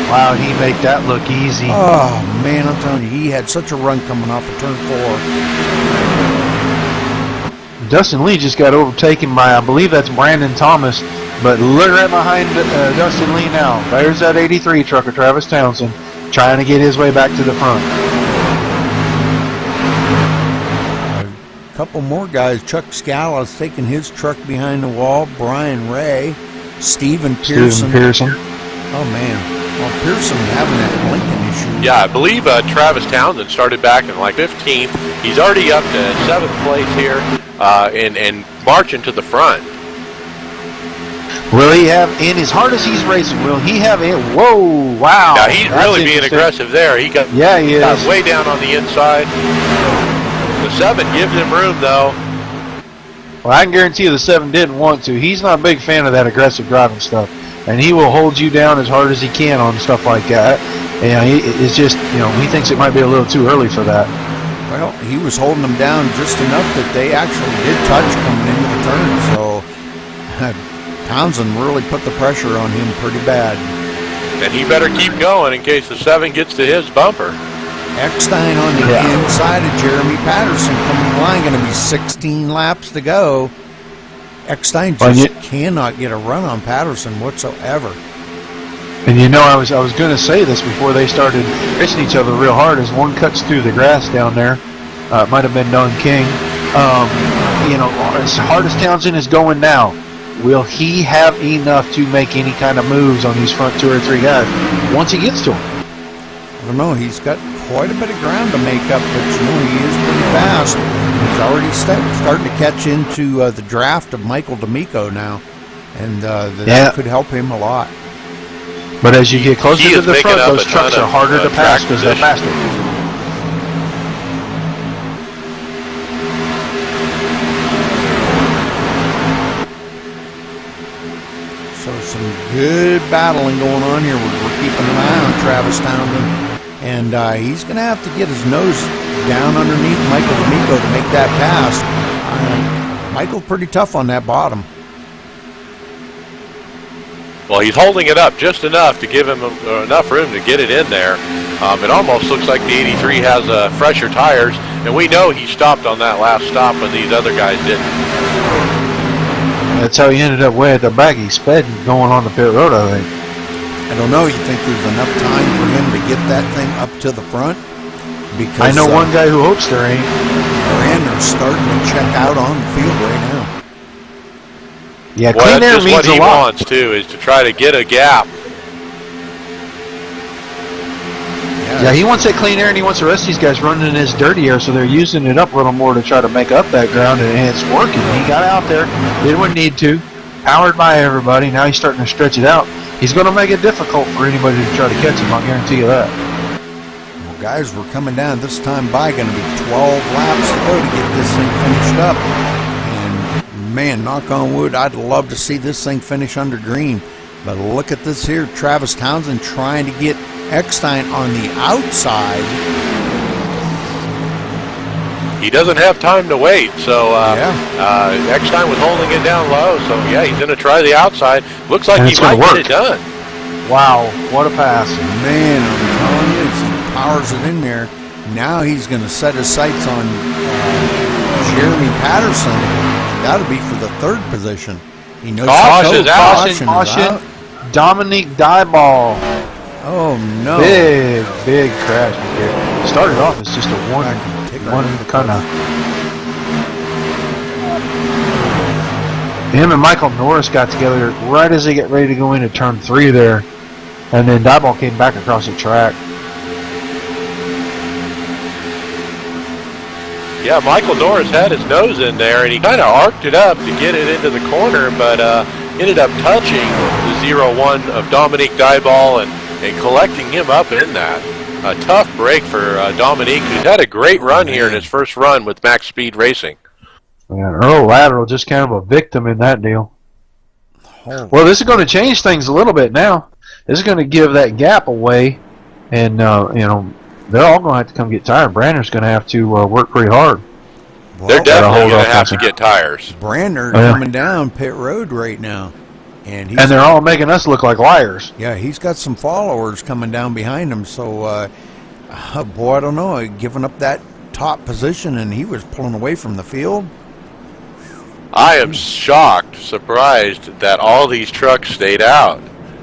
Wow, he made that look easy. Oh, man, I'm telling you, he had such a run coming off of turn 4. Dustin Lee just got overtaken by, I believe that's Brandon Thomas, but look right behind Dustin Lee now. There's that 83 trucker, Travis Townsend, trying to get his way back to the front. A couple more guys. Chuck Scala's taking his truck behind the wall. Brian Ray, Stephen Pearson. Oh, man. Well, Pearson having that blinking issue. Yeah, I believe Travis Townsend started back in like 15th. He's already up to 7th place here and marching to the front. Will he have, in as hard as he's racing, will he have it? Whoa, wow. Yeah, he's really being aggressive there. He got, he is. Got way down on the inside. The 7 gives him room, though. Well, I can guarantee you the 7 didn't want to. He's not a big fan of that aggressive driving stuff. And he will hold you down as hard as he can on stuff like that. And it's just, he thinks it might be a little too early for that. Well, he was holding them down just enough that they actually did touch coming into the turn. So Townsend really put the pressure on him pretty bad. And he better keep going in case the 7 gets to his bumper. Eckstein on the inside of Jeremy Patterson coming the line. Going to be 16 laps to go. Eckstein just cannot get a run on Patterson whatsoever. And I was going to say this before they started racing each other real hard. As one cuts through the grass down there, it might have been Don King. As hard as Townsend is going now, will he have enough to make any kind of moves on these front 2 or 3 guys once he gets to them? I don't know. He's got quite a bit of ground to make up, but he is pretty fast. He's already starting to catch into the draft of Michael D'Amico now, and that could help him a lot. But as you get closer to the front, those trucks are harder to pass because they're faster. So some good battling going on here. We're keeping an eye on Travis Townsend. And he's going to have to get his nose down underneath Michael D'Amico to make that pass. Michael's pretty tough on that bottom. Well, he's holding it up just enough to give him enough room to get it in there. It almost looks like the 83 has fresher tires, and we know he stopped on that last stop when these other guys didn't. That's how he ended up way at the back. He sped going on the pit road, I think. I don't know. You think there's enough time for him to get that thing up to the front? Because I know one guy who hopes there ain't. Brandner's starting to check out on the field right now. Yeah, Well, clean air that's just means what he a lot. wants too, is to try to get a gap. Yeah, he wants that clean air, and he wants the rest of these guys running in his dirty air, so they're using it up a little more to try to make up that ground, and it's working. He got out there, didn't need to, powered by everybody. Now he's starting to stretch it out. He's going to make it difficult for anybody to try to catch him, I'll guarantee you that. Well, guys, we're coming down this time by, going to be 12 laps to go to get this thing finished up. And man, knock on wood, I'd love to see this thing finish under green. But look at this here, Travis Townsend trying to get Eckstein on the outside. He doesn't have time to wait, so Eckstein was holding it down low, so yeah, he's going to try the outside. Looks like he might get it done. Wow, what a pass. Man, I'm telling you, he powers it in there. Now he's going to set his sights on Jeremy Patterson. That'll be for the third position. He knows Caution. out. Dominique Dieball. Oh no! Big crash here. Started off as just a one kind of. Him and Michael Norris got together right as they get ready to go into turn 3 there, and then Dieball came back across the track. Yeah, Michael Norris had his nose in there, and he kind of arced it up to get it into the corner, but ended up touching the 0-1 of Dominique Dieball and collecting him up in that. A tough break for Dominique, who's had a great run here in his first run with Max Speed Racing. Man, Earl Lateral just kind of a victim in that deal. Well, this is going to change things a little bit now. This is going to give that gap away, and they're all going to have to come get tired. Brandner's going to have to work pretty hard. Well, they're definitely going to have to get tires. Brandner coming down pit road right now. And they're all making us look like liars. Yeah, he's got some followers coming down behind him. So, boy, I don't know. Giving up that top position, and he was pulling away from the field. I am shocked, surprised that all these trucks stayed out.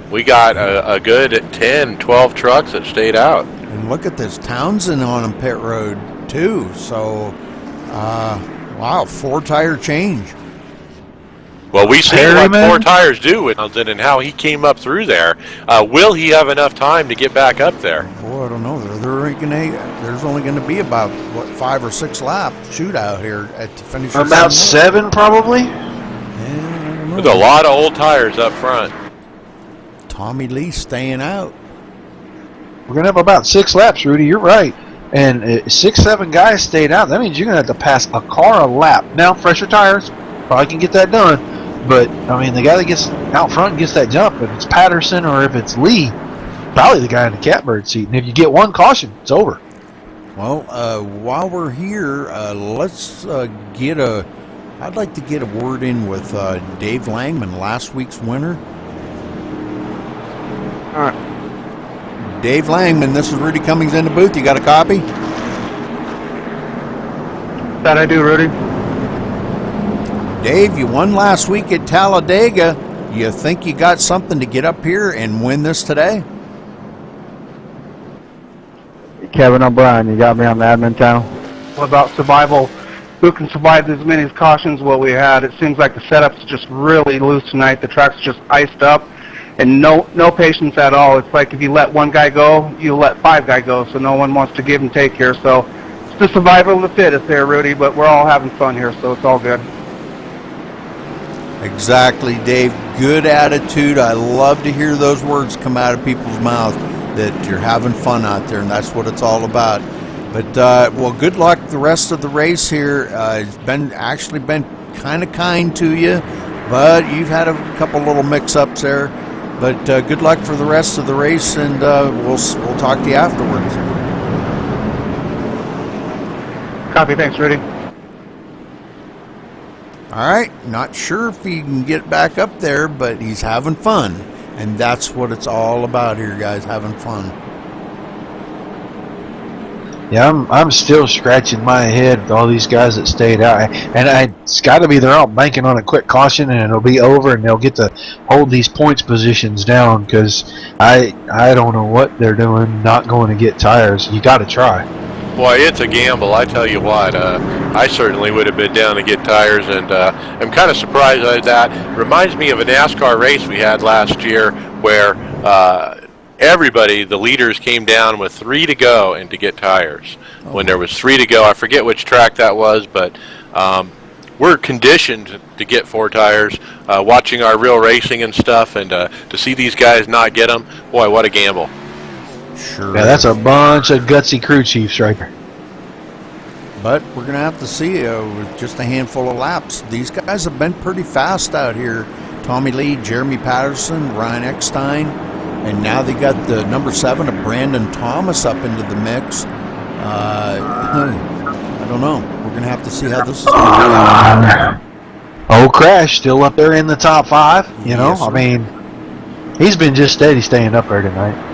We got a good 10, 12 trucks that stayed out. And look at this, Townsend on pit road, too. So, wow, 4-tire change. Well, we see what 4 tires do with Townsend and how he came up through there. Will he have enough time to get back up there? Boy, I don't know. There's only going to be about, 5 or 6 lap shootout here at the finish. About 7, probably? Yeah, I don't know. There's a lot of old tires up front. Tommy Lee staying out. We're going to have about 6 laps, Rudy. You're right. And 6, 7 guys stayed out. That means you're going to have to pass a car a lap. Now, fresher tires, probably can get that done. But, I mean, the guy that gets out front and gets that jump, if it's Patterson or if it's Lee, probably the guy in the catbird seat. And if you get one caution, it's over. Well, while we're here, let's I'd like to get a word in with Dave Langman, last week's winner. All right. Dave Langman, this is Rudy Cummings in the booth. You got a copy? That I do, Rudy. Dave, you won last week at Talladega. You think you got something to get up here and win this today? Kevin O'Brien, you got me on the admin channel. What about survival? Who can survive as many cautions what we had? It seems like the setup's just really loose tonight. The track's just iced up, and no patience at all. It's like if you let one guy go, you let 5 guys go, so no one wants to give and take here. So it's the survival of the fittest there, Rudy, but we're all having fun here, so it's all good. Exactly, Dave. Good attitude. I love to hear those words come out of people's mouths, that you're having fun out there, and that's what it's all about. But, well, good luck the rest of the race here. It's been kind of kind to you, but you've had a couple little mix-ups there. But good luck for the rest of the race, and we'll talk to you afterwards. Copy. Thanks, Rudy. All right, not sure if he can get back up there, but he's having fun. And that's what it's all about here, guys, having fun. Yeah, I'm still scratching my head with all these guys that stayed out. And it's got to be they're all banking on a quick caution, and it'll be over, and they'll get to hold these points positions down, because I don't know what they're doing not going to get tires. You got to try. Boy, it's a gamble, I tell you what. I certainly would have been down to get tires, and I'm kind of surprised at that. Reminds me of a NASCAR race we had last year where everybody, the leaders, came down with 3 to go and to get tires. When there was 3 to go, I forget which track that was, but we're conditioned to get 4 tires, watching our real racing and stuff, and to see these guys not get them, boy, what a gamble. Sure. Yeah, that's a bunch of gutsy crew chiefs right there. But we're going to have to see with just a handful of laps. These guys have been pretty fast out here. Tommy Lee, Jeremy Patterson, Ryan Eckstein, and now they got the number 7 of Brandon Thomas up into the mix. I don't know. We're going to have to see how this is going to go. Old Crash still up there in the top 5. You know, Yes, sir. I mean, he's been just steady staying up there tonight.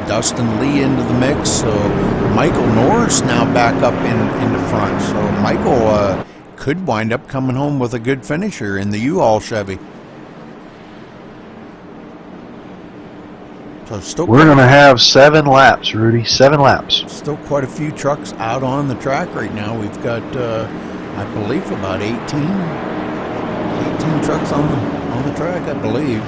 Dustin Lee into the mix, so Michael Norris now back up in the front. So Michael could wind up coming home with a good finisher in the U-Haul Chevy. So still We're going to have 7 laps, Rudy. 7 laps. Still quite a few trucks out on the track right now. We've got, I believe, about 18 trucks on the track, I believe.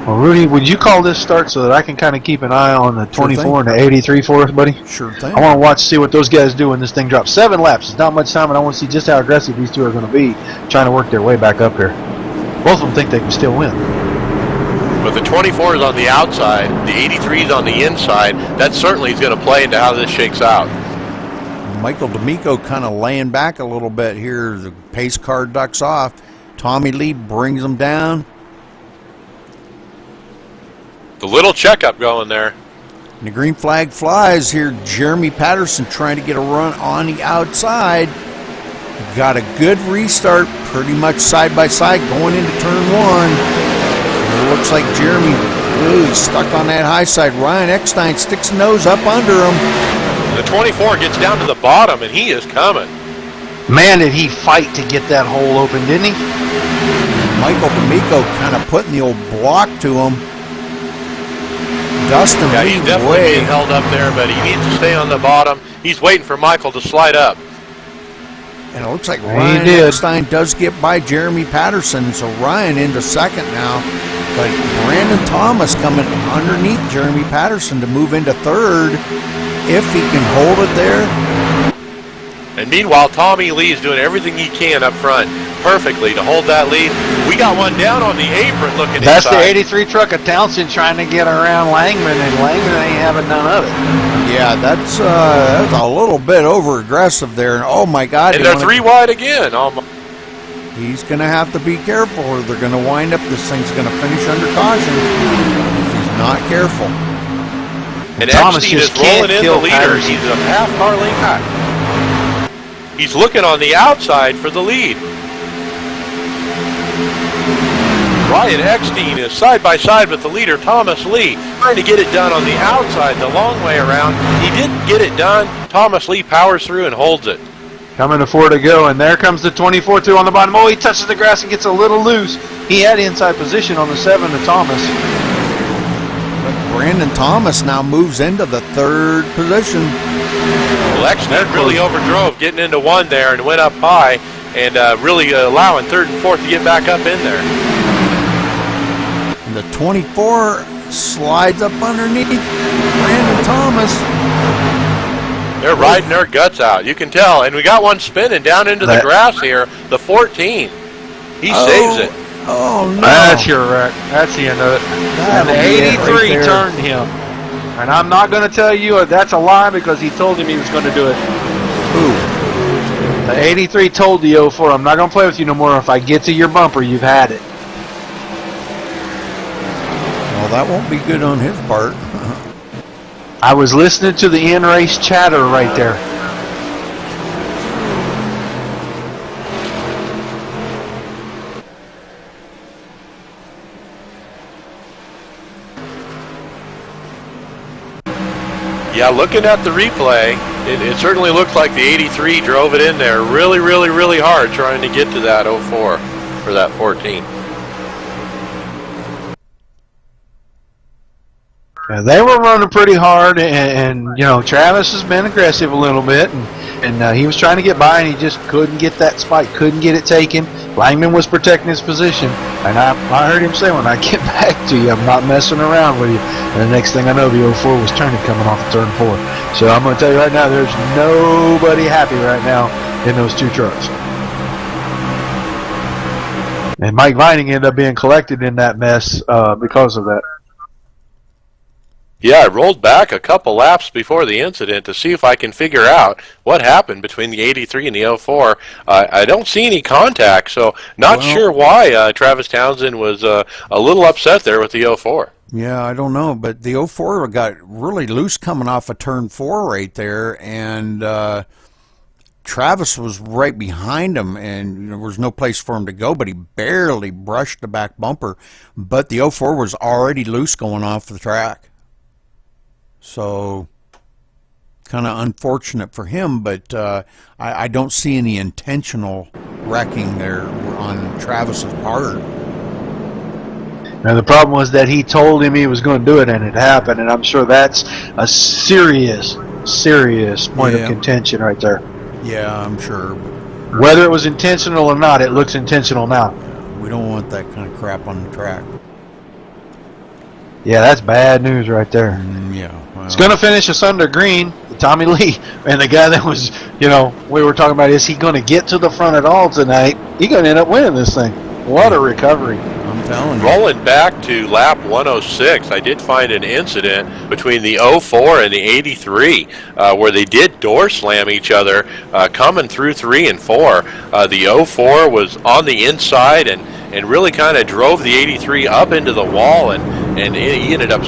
Well, Rudy, would you call this start so that I can kind of keep an eye on the 24 and the 83 for us, buddy? Sure thing. I want to watch, see what those guys do when this thing drops. 7 laps. It's not much time, and I want to see just how aggressive these two are going to be trying to work their way back up here. Both of them think they can still win. But the 24 is on the outside, the 83 is on the inside. That certainly is going to play into how this shakes out. Michael D'Amico kind of laying back a little bit here. The pace car ducks off. Tommy Lee brings him down. The little checkup going there. And the green flag flies here. Jeremy Patterson trying to get a run on the outside. Got a good restart, pretty much side by side going into turn 1. It looks like Jeremy, he's stuck on that high side. Ryan Eckstein sticks a nose up under him. The 24 gets down to the bottom, and he is coming. Man, did he fight to get that hole open, didn't he? Michael D'Amico kind of putting the old block to him. Dustin Yeah, Lee he's definitely way. being held up there, but he needs to stay on the bottom. He's waiting for Michael to slide up. And it looks like He Ryan did. Eckstein does get by Jeremy Patterson, so Ryan into second now. But Brandon Thomas coming underneath Jeremy Patterson to move into third if he can hold it there. And meanwhile, Tommy Lee is doing everything he can up front perfectly to hold that lead. We got one down on the apron looking That's inside. the 83 truck of Townsend trying to get around Langman, and Langman ain't having none of it. Yeah, that's a little bit over aggressive there. And oh my God! And they're 3 wide again. He's going to have to be careful, or they're going to wind up. This thing's going to finish under caution if he's not careful. And Thomas Epstein just is rolling can't in the kill leader. Patterson. He's a half car length high. He's looking on the outside for the lead. Ryan Eckstein is side by side with the leader, Thomas Lee, trying to get it done on the outside the long way around. He didn't get it done. Thomas Lee powers through and holds it. Coming to 4 to go, and there comes the 24-2 on the bottom. Oh, he touches the grass and gets a little loose. He had inside position on the 7 to Thomas. But Brandon Thomas now moves into the third position. Well, Eckstein really overdrove getting into 1 there and went up high and really allowing 3rd and 4th to get back up in there. And the 24 slides up underneath Brandon Thomas. They're riding their guts out. You can tell. And we got one spinning down into the grass here. The 14. He saves it. Oh, no. That's your wreck. That's the end of it. And the 83 turned him. And I'm not going to tell you that's a lie because he told him he was going to do it. Who? The 83 told the 04, I'm not going to play with you no more. If I get to your bumper, you've had it. Well, that won't be good on his part. I was listening to the in-race chatter right there. Yeah, looking at the replay, it certainly looked like the 83 drove it in there really, really, really hard trying to get to that 04 or that 14. They were running pretty hard, and you know, Travis has been aggressive a little bit, and he was trying to get by, and he just couldn't get that spike, couldn't get it taken. Langman was protecting his position, and I heard him say, when I get back to you, I'm not messing around with you. And the next thing I know, the 04 was turning coming off of turn 4. So I'm going to tell you right now, there's nobody happy right now in those two trucks. And Mike Vining ended up being collected in that mess because of that. Yeah, I rolled back a couple laps before the incident to see if I can figure out what happened between the 83 and the 04. I don't see any contact, so not sure why Travis Townsend was a little upset there with the 04. Yeah, I don't know, but the 04 got really loose coming off of turn 4 right there, and Travis was right behind him, and there was no place for him to go, but he barely brushed the back bumper. But the 04 was already loose going off the track. So, kind of unfortunate for him, but I don't see any intentional wrecking there on Travis's part. Now the problem was that he told him he was going to do it, and it happened, and I'm sure that's a serious point of contention right there. Yeah, I'm sure. Whether it was intentional or not, it looks intentional now. We don't want that kind of crap on the track. Yeah, that's bad news right there. Yeah. Well, it's going to finish us under green, Tommy Lee, and the guy that was, you know, we were talking about, is he going to get to the front at all tonight? He's going to end up winning this thing. What a recovery. I'm telling you. Rolling back to lap 106, I did find an incident between the 04 and the 83 where they did door slam each other coming through 3 and 4. The 04 was on the inside and really kind of drove the 83 up into the wall, and he ended up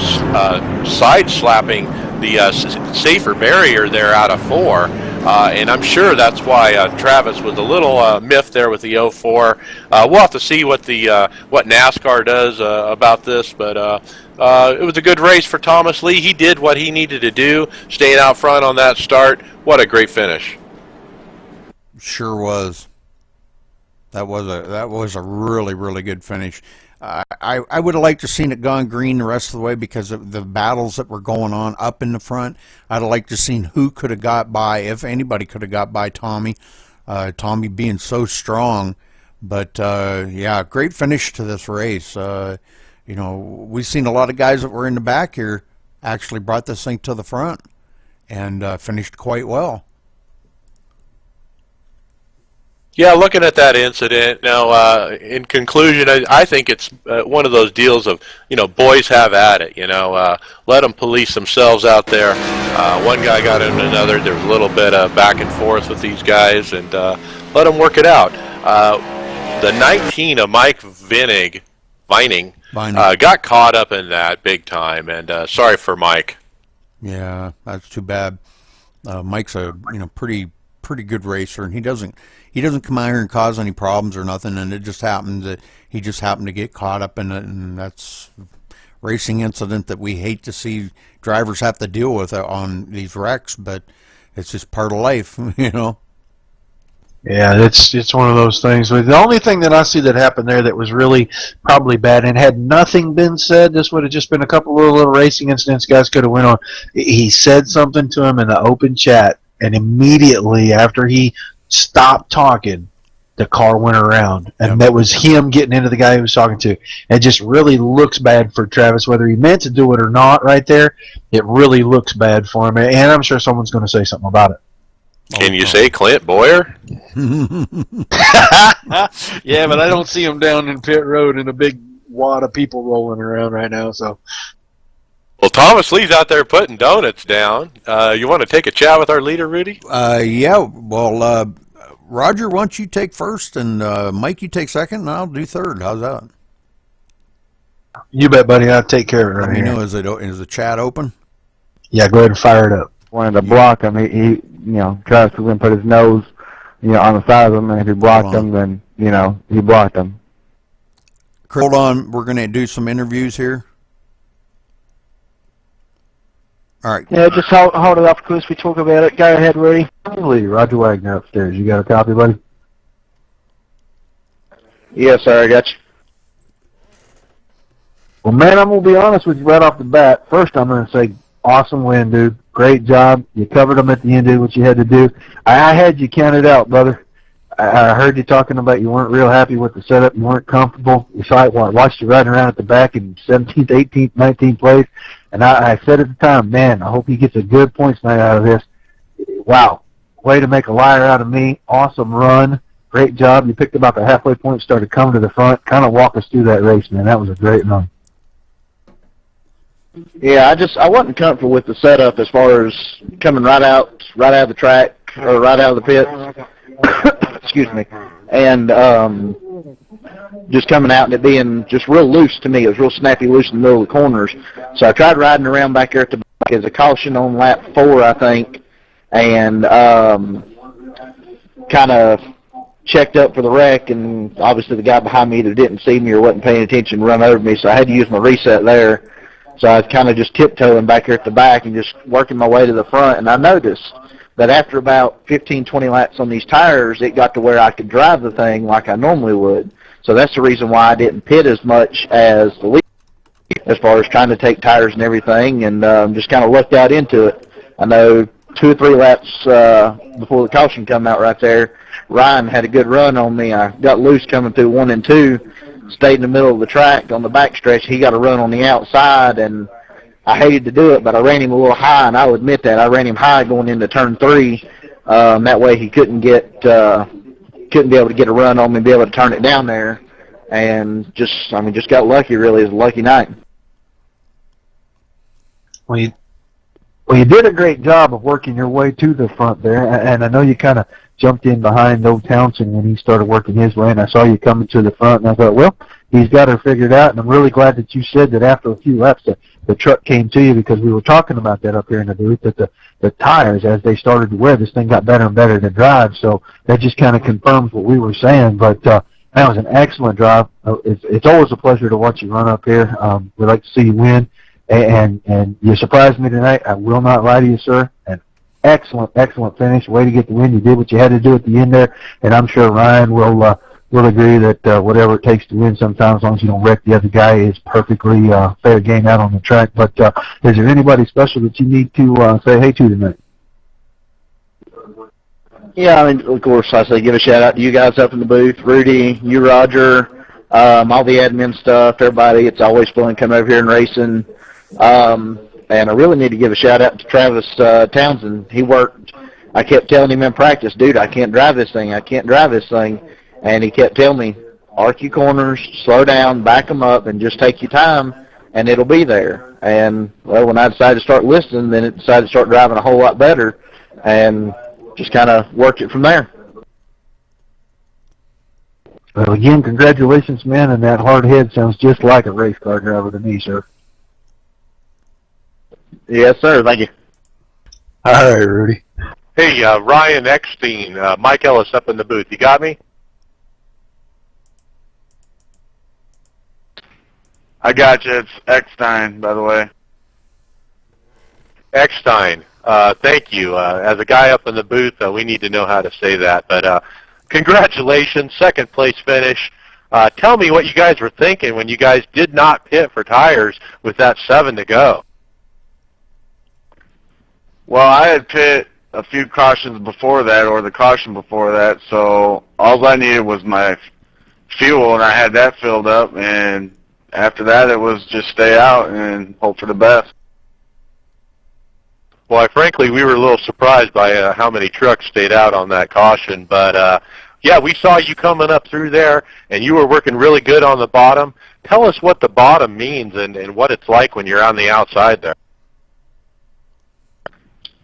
side slapping the safer barrier there out of 4. And I'm sure that's why Travis was a little miffed there with the 04. We'll have to see what NASCAR does about this, but it was a good race for Thomas Lee. He did what he needed to do, staying out front on that start. What a great finish! Sure was. That was a really good finish. I would have liked to have seen it gone green the rest of the way because of the battles that were going on up in the front. I'd have liked to have seen who could have got by, if anybody could have got by Tommy. Tommy being so strong. But, yeah, great finish to this race. You know, we've seen a lot of guys that were in the back here actually brought this thing to the front and finished quite well. Yeah, looking at that incident now, in conclusion, I think it's one of those deals of, you know, boys have at it, you know, let them police themselves out there. One guy got into another. There was a little bit of back and forth with these guys, and let them work it out. The 19 of Mike Vining got caught up in that big time, and sorry for Mike. Yeah, that's too bad. Mike's a pretty good racer, and he doesn't come out here and cause any problems or nothing, and it just happened that he just happened to get caught up in it, and that's a racing incident that we hate to see drivers have to deal with on these wrecks, but it's just part of life, you know. Yeah, it's one of those things. The only thing that I see that happened there that was really probably bad, and had nothing been said, this would have just been a couple of little racing incidents guys could have went on. He said something to him in the open chat, and immediately after he stopped talking, the car went around, and that was him getting into the guy he was talking to. It just really looks bad for Travis, whether he meant to do it or not. Right there, it really looks bad for him, and I'm sure someone's going to say something about it. Can you say Clint Boyer? Yeah, but I don't see him down in pit road in a big wad of people rolling around right now. So, well, Thomas Lee's out there putting donuts down. You want to take a chat with our leader, Rudy? Yeah. Well, Roger, why don't you take first, and Mike, you take second, and I'll do third. How's that? You bet, buddy. I'll take care of it right here. You know, is the chat open? Yeah, go ahead and fire it up. Wanted to block him. He Travis was going to put his nose, on the side of him, and if he blocked him, then, he blocked him. Hold on. We're going to do some interviews here. All right. Yeah, just hold it up, Chris. We talk about it. Go ahead, Rudy. Roger Wagner upstairs. You got a copy, buddy? Yes, sir. I got you. Well, man, I'm going to be honest with you right off the bat. First, I'm going to say awesome win, dude. Great job. You covered them at the end, did what you had to do. I had you counted out, brother. I heard you talking about you weren't real happy with the setup. You weren't comfortable. I watched you riding around at the back in 17th, 18th, 19th place. And I said at the time, man, I hope he gets a good points night out of this. Wow. Way to make a liar out of me. Awesome run. Great job. You picked about the halfway point, started coming to the front. Kind of walk us through that race, man. That was a great run. Yeah, I wasn't comfortable with the setup as far as coming right out of the track or right out of the pits. Excuse me. And just coming out and it being just real loose to me. It was real snappy loose in the middle of the corners. So I tried riding around back there at the back as a caution on lap 4, I think, and kind of checked up for the wreck, and obviously the guy behind me either didn't see me or wasn't paying attention run over me, so I had to use my reset there. So I was kind of just tiptoeing back here at the back and just working my way to the front, and I noticed that after about 15, 20 laps on these tires, it got to where I could drive the thing like I normally would. So that's the reason why I didn't pit as much as the lead as far as trying to take tires and everything, and just kind of lucked out into it. I know 2 or 3 laps before the caution come out right there, Ryan had a good run on me. I got loose coming through 1 and 2, stayed in the middle of the track on the back stretch. He got a run on the outside, and I hated to do it, but I ran him a little high, and I'll admit that. I ran him high going into turn 3. That way he couldn't be able to get a run on me and be able to turn it down there. And just got lucky, really. It was a lucky night. Well, you did a great job of working your way to the front there, and I know you kind of jumped in behind old Townsend when he started working his way, and I saw you coming to the front, and I thought, well, he's got her figured out, and I'm really glad that you said that after a few laps the truck came to you, because we were talking about that up here in the booth, that the tires, as they started to wear, this thing got better and better to drive, so that just kind of confirms what we were saying, but that was an excellent drive. It's always a pleasure to watch you run up here. We like to see you win. And you surprised me tonight. I will not lie to you, sir. An excellent finish. Way to get the win. You did what you had to do at the end there, and I'm sure Ryan will agree that whatever it takes to win sometimes, as long as you don't wreck the other guy, is perfectly fair game out on the track. But is there anybody special that you need to say hey to tonight? Yeah, I mean, of course, I say give a shout-out to you guys up in the booth, Rudy, you, Roger, all the admin stuff, everybody. It's always fun coming over here and racing. And I really need to give a shout-out to Travis Townsend. He worked. I kept telling him in practice, dude, I can't drive this thing. I can't drive this thing. And he kept telling me, arc your corners, slow down, back them up, and just take your time, and it'll be there. And, well, when I decided to start listening, then it decided to start driving a whole lot better, and just kind of worked it from there. Well, again, congratulations, man, and that hard head sounds just like a race car driver to me, sir. Yes, sir. Thank you. All right, Rudy. Hey, Ryan Eckstein, Mike Ellis up in the booth. You got me? I got you. It's Eckstein, by the way. Eckstein, thank you. As a guy up in the booth, we need to know how to say that. But congratulations, second place finish. Tell me what you guys were thinking when you guys did not pit for tires with that 7 to go. Well, I had pit a few cautions before that, or the caution before that, so all I needed was my fuel, and I had that filled up, and after that it was just stay out and hope for the best. Well, frankly, we were a little surprised by how many trucks stayed out on that caution, but yeah, we saw you coming up through there, and you were working really good on the bottom. Tell us what the bottom means and what it's like when you're on the outside there.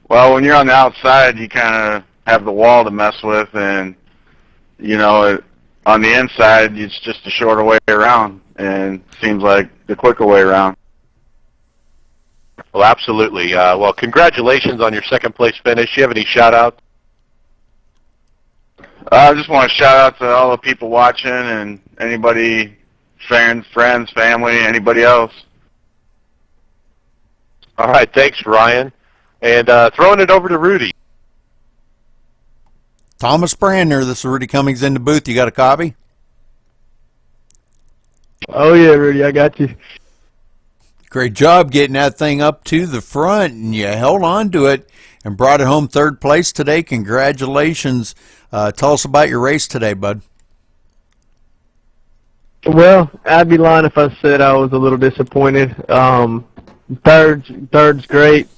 Well, when you're on the outside, you kind of have the wall to mess with, and, you know, on the inside, it's just a shorter way around, and seems like the quicker way around. Well, absolutely. Well, congratulations on your second place finish. Do you have any shout-outs? I just want to shout out to all the people watching and anybody, friends, family, anybody else. All right, thanks, Ryan. And throwing it over to Rudy. Thomas Brandner, this is Rudy Cummings in the booth. You got a copy? Oh, yeah, Rudy, I got you. Great job getting that thing up to the front, and you held on to it and brought it home third place today. Congratulations. Tell us about your race today, bud. Well, I'd be lying if I said I was a little disappointed. Third's great.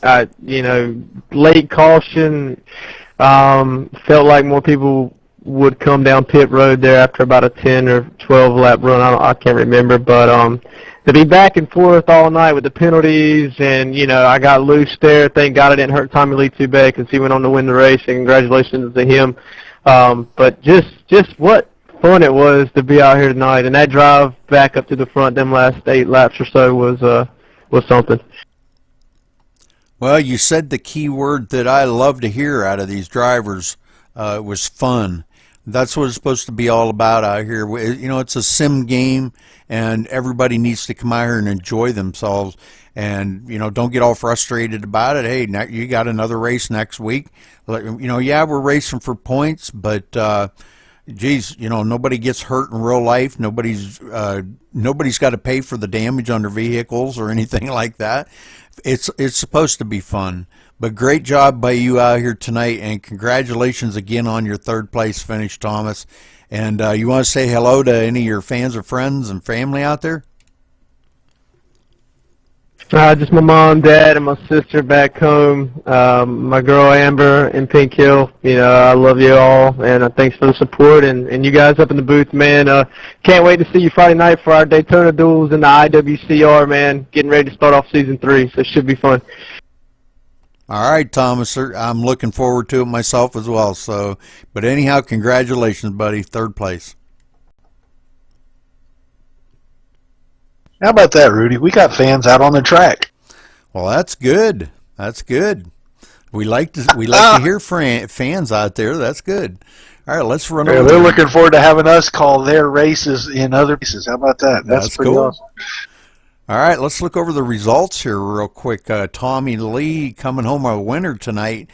Late caution. Felt like more people would come down pit road there after about a 10 or 12 lap run. I can't remember, but to be back and forth all night with the penalties, and I got loose there. Thank God I didn't hurt Tommy Lee too bad because he went on to win the race. And congratulations to him. But just what fun it was to be out here tonight, and that drive back up to the front, them last 8 laps or so was something. Well, you said the key word that I love to hear out of these drivers. Was fun. That's what it's supposed to be all about out here. It's a sim game, and everybody needs to come out here and enjoy themselves. And don't get all frustrated about it. Hey, you got another race next week. Yeah, we're racing for points, but geez, nobody gets hurt in real life. Nobody's got to pay for the damage on their vehicles or anything like that. It's supposed to be fun. But great job by you out here tonight, and congratulations again on your third place finish, Thomas. And you want to say hello to any of your fans or friends and family out there? Just my mom, dad, and my sister back home. My girl Amber in Pink Hill. I love you all, and thanks for the support. And you guys up in the booth, man. Can't wait to see you Friday night for our Daytona duels in the IWCR, man. Getting ready to start off season 3, so it should be fun. All right, Thomas, sir. I'm looking forward to it myself as well. But anyhow, congratulations, buddy. Third place. How about that, Rudy? We got fans out on the track. Well, that's good. That's good. We like to hear fans out there. That's good. All right, let's run over. They're looking forward to having us call their races in other races. How about that? That's pretty cool. Awesome. All right, let's look over the results here real quick. Tommy Lee coming home a winner tonight.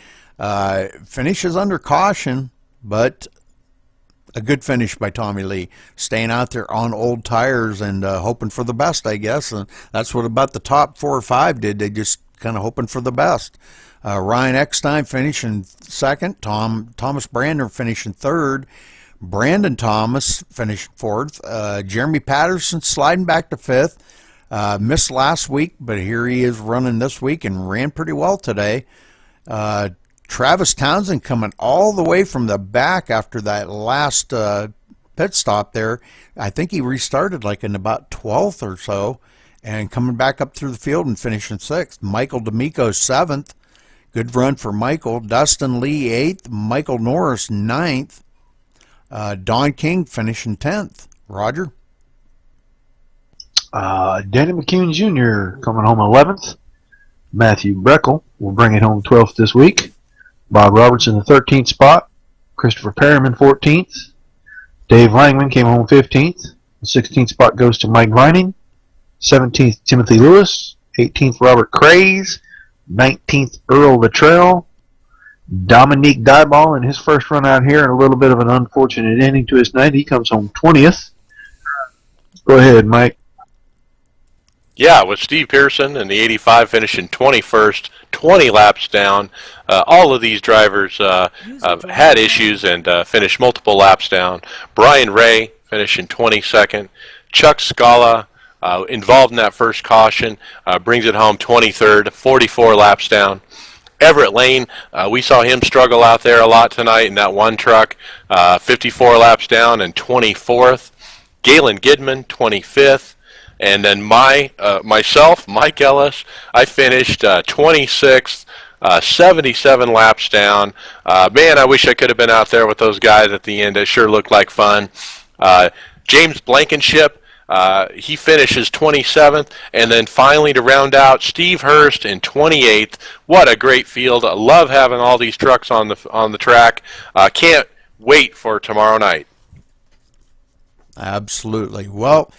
Finishes under caution, but a good finish by Tommy Lee. Staying out there on old tires and hoping for the best, I guess. And that's what about the top 4 or 5 did. They just kind of hoping for the best. Ryan Eckstein finishing second. Thomas Brander finishing third. Brandon Thomas finishing fourth. Jeremy Patterson sliding back to fifth. Missed last week, but here he is running this week and ran pretty well today. Travis Townsend coming all the way from the back after that last pit stop there. I think he restarted like in about 12th or so and coming back up through the field and finishing 6th. Michael D'Amico 7th. Good run for Michael. Dustin Lee 8th. Michael Norris 9th. Don King finishing 10th. Roger? Danny McCune Jr. coming home 11th. Matthew Breckel will bring it home 12th this week. Bob Roberts in the 13th spot. Christopher Perryman 14th. Dave Langman came home 15th. The 16th spot goes to Mike Vining. 17th Timothy Lewis. 18th Robert Craze. 19th Earl Luttrell. Dominique Dyball in his first run out here, and a little bit of an unfortunate ending to his night. He comes home 20th. Go ahead, Mike. Yeah, with Steve Pearson in the 85 finishing 21st, 20 laps down. All of these drivers have had issues and finished multiple laps down. Brian Ray finishing 22nd. Chuck Scala involved in that first caution, brings it home 23rd, 44 laps down. Everett Lane, we saw him struggle out there a lot tonight in that one truck, 54 laps down and 24th. Galen Gidman, 25th. And then myself, Mike Ellis, I finished 26th, 77 laps down. Man, I wish I could have been out there with those guys at the end. It sure looked like fun. James Blankenship, he finishes 27th. And then finally to round out, Steve Hurst in 28th. What a great field. I love having all these trucks on the track. Can't wait for tomorrow night. Absolutely. Well,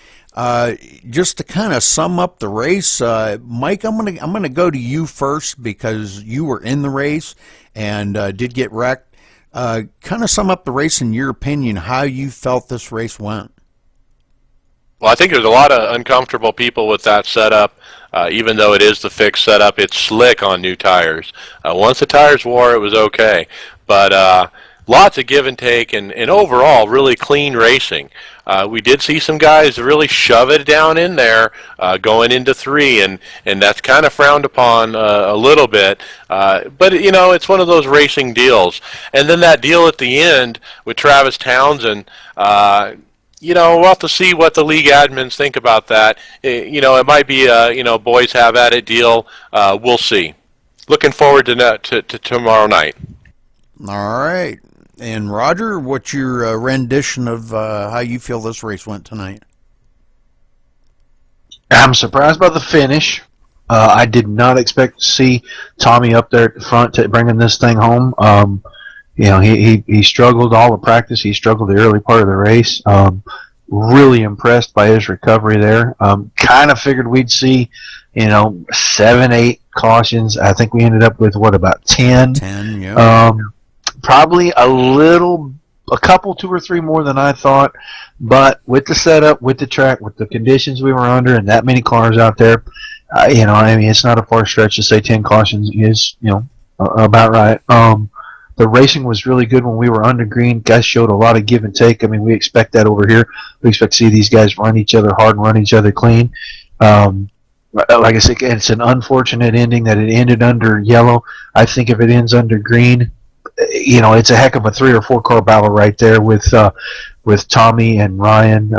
just to kind of sum up the race, Mike, I'm gonna go to you first because you were in the race and did get wrecked. Kind of sum up the race in your opinion, how you felt this race went. Well, I think there's a lot of uncomfortable people with that setup. Even though it is the fixed setup, it's slick on new tires. Once the tires wore, it was okay. But lots of give and take, and overall, really clean racing. We did see some guys really shove it down in there going into 3, and that's kind of frowned upon a little bit. But, you know, it's one of those racing deals. And then that deal at the end with Travis Townsend, you know, we'll have to see what the league admins think about that. You know, it might be a, you know, boys have at it deal. We'll see. Looking forward to tomorrow night. All right. And Roger, what's your rendition of how you feel this race went tonight? I'm surprised by the finish. I did not expect to see Tommy up there at the front bringing this thing home. You know, he struggled all the practice. He struggled the early part of the race. Really impressed by his recovery there. Kind of figured we'd see, you know, 7, 8 cautions. I think we ended up with, what, about 10? 10, yeah. Probably a couple, 2 or 3 more than I thought. But with the setup, with the track, with the conditions we were under, and that many cars out there, you know, I mean, it's not a far stretch to say 10 cautions is, you know, about right. The racing was really good when we were under green. Guys showed a lot of give and take. I mean, we expect that over here. We expect to see these guys run each other hard and run each other clean. Like I said, it's an unfortunate ending that it ended under yellow. I think if it ends under green, you know, it's a heck of a 3 or 4 car battle right there with Tommy and Ryan.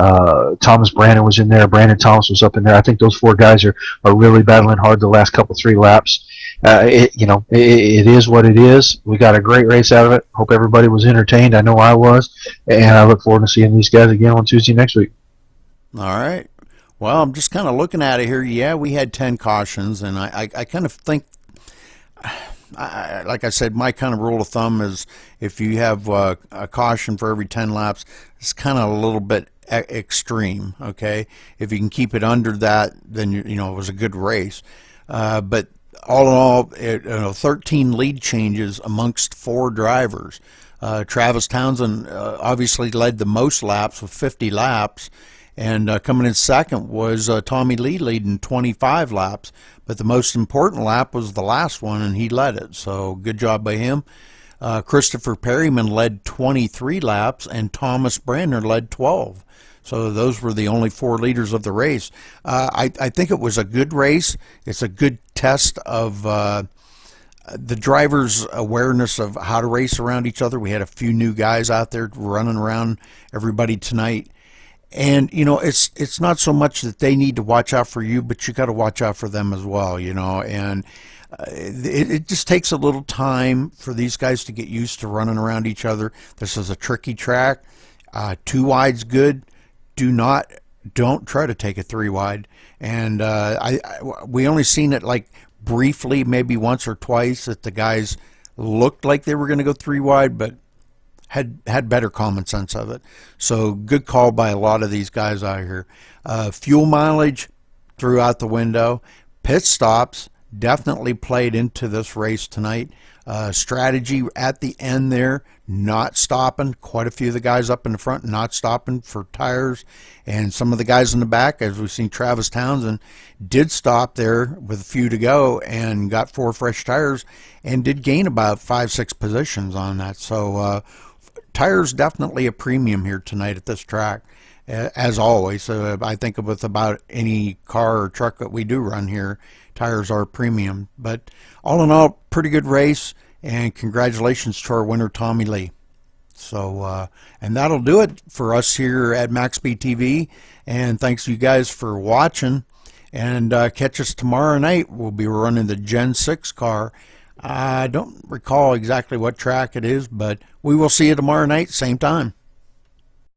Thomas Brandon was in there. Brandon Thomas was up in there. I think those 4 guys are really battling hard the last couple 3 laps. You know, it is what it is. We got a great race out of it. Hope everybody was entertained. I know I was, and I look forward to seeing these guys again on Tuesday next week. All right. Well, I'm just kind of looking at it here. Yeah, we had 10 cautions, and I kind of think, like I said, my kind of rule of thumb is if you have a caution for every 10 laps, it's kind of a little bit extreme. Okay, if you can keep it under that, then you know it was a good race. But all in all, 13 lead changes amongst 4 drivers. Travis Townsend obviously led the most laps with 50 laps, and coming in second was Tommy Lee leading 25 laps. But the most important lap was the last one, and he led it. So good job by him. Christopher Perryman led 23 laps, and Thomas Brandner led 12. So those were the only 4 leaders of the race. I think it was a good race. It's a good test of the drivers' awareness of how to race around each other. We had a few new guys out there running around everybody tonight. And, you know, it's not so much that they need to watch out for you, but you got to watch out for them as well, you know. And it just takes a little time for these guys to get used to running around each other. This is a tricky track. 2 wide's good. Don't try to take a 3 wide. And we only seen it like briefly, maybe once or twice, that the guys looked like they were going to go 3 wide, but had better common sense of it. So good call by a lot of these guys out here. Fuel mileage threw out the window. Pit stops definitely played into this race tonight. Strategy at the end there, not stopping. Quite a few of the guys up in the front not stopping for tires, and some of the guys in the back, as we've seen Travis Townsend, did stop there with a few to go and got 4 fresh tires and did gain about 5-6 positions on that. So tires definitely a premium here tonight at this track, as always. I think with about any car or truck that we do run here, tires are a premium. But all in all, pretty good race, and congratulations to our winner, Tommy Lee. So, and that'll do it for us here at MaxSpeedTV, and thanks you guys for watching, and catch us tomorrow night. We'll be running the Gen 6 car. I don't recall exactly what track it is, but we will see you tomorrow night, same time.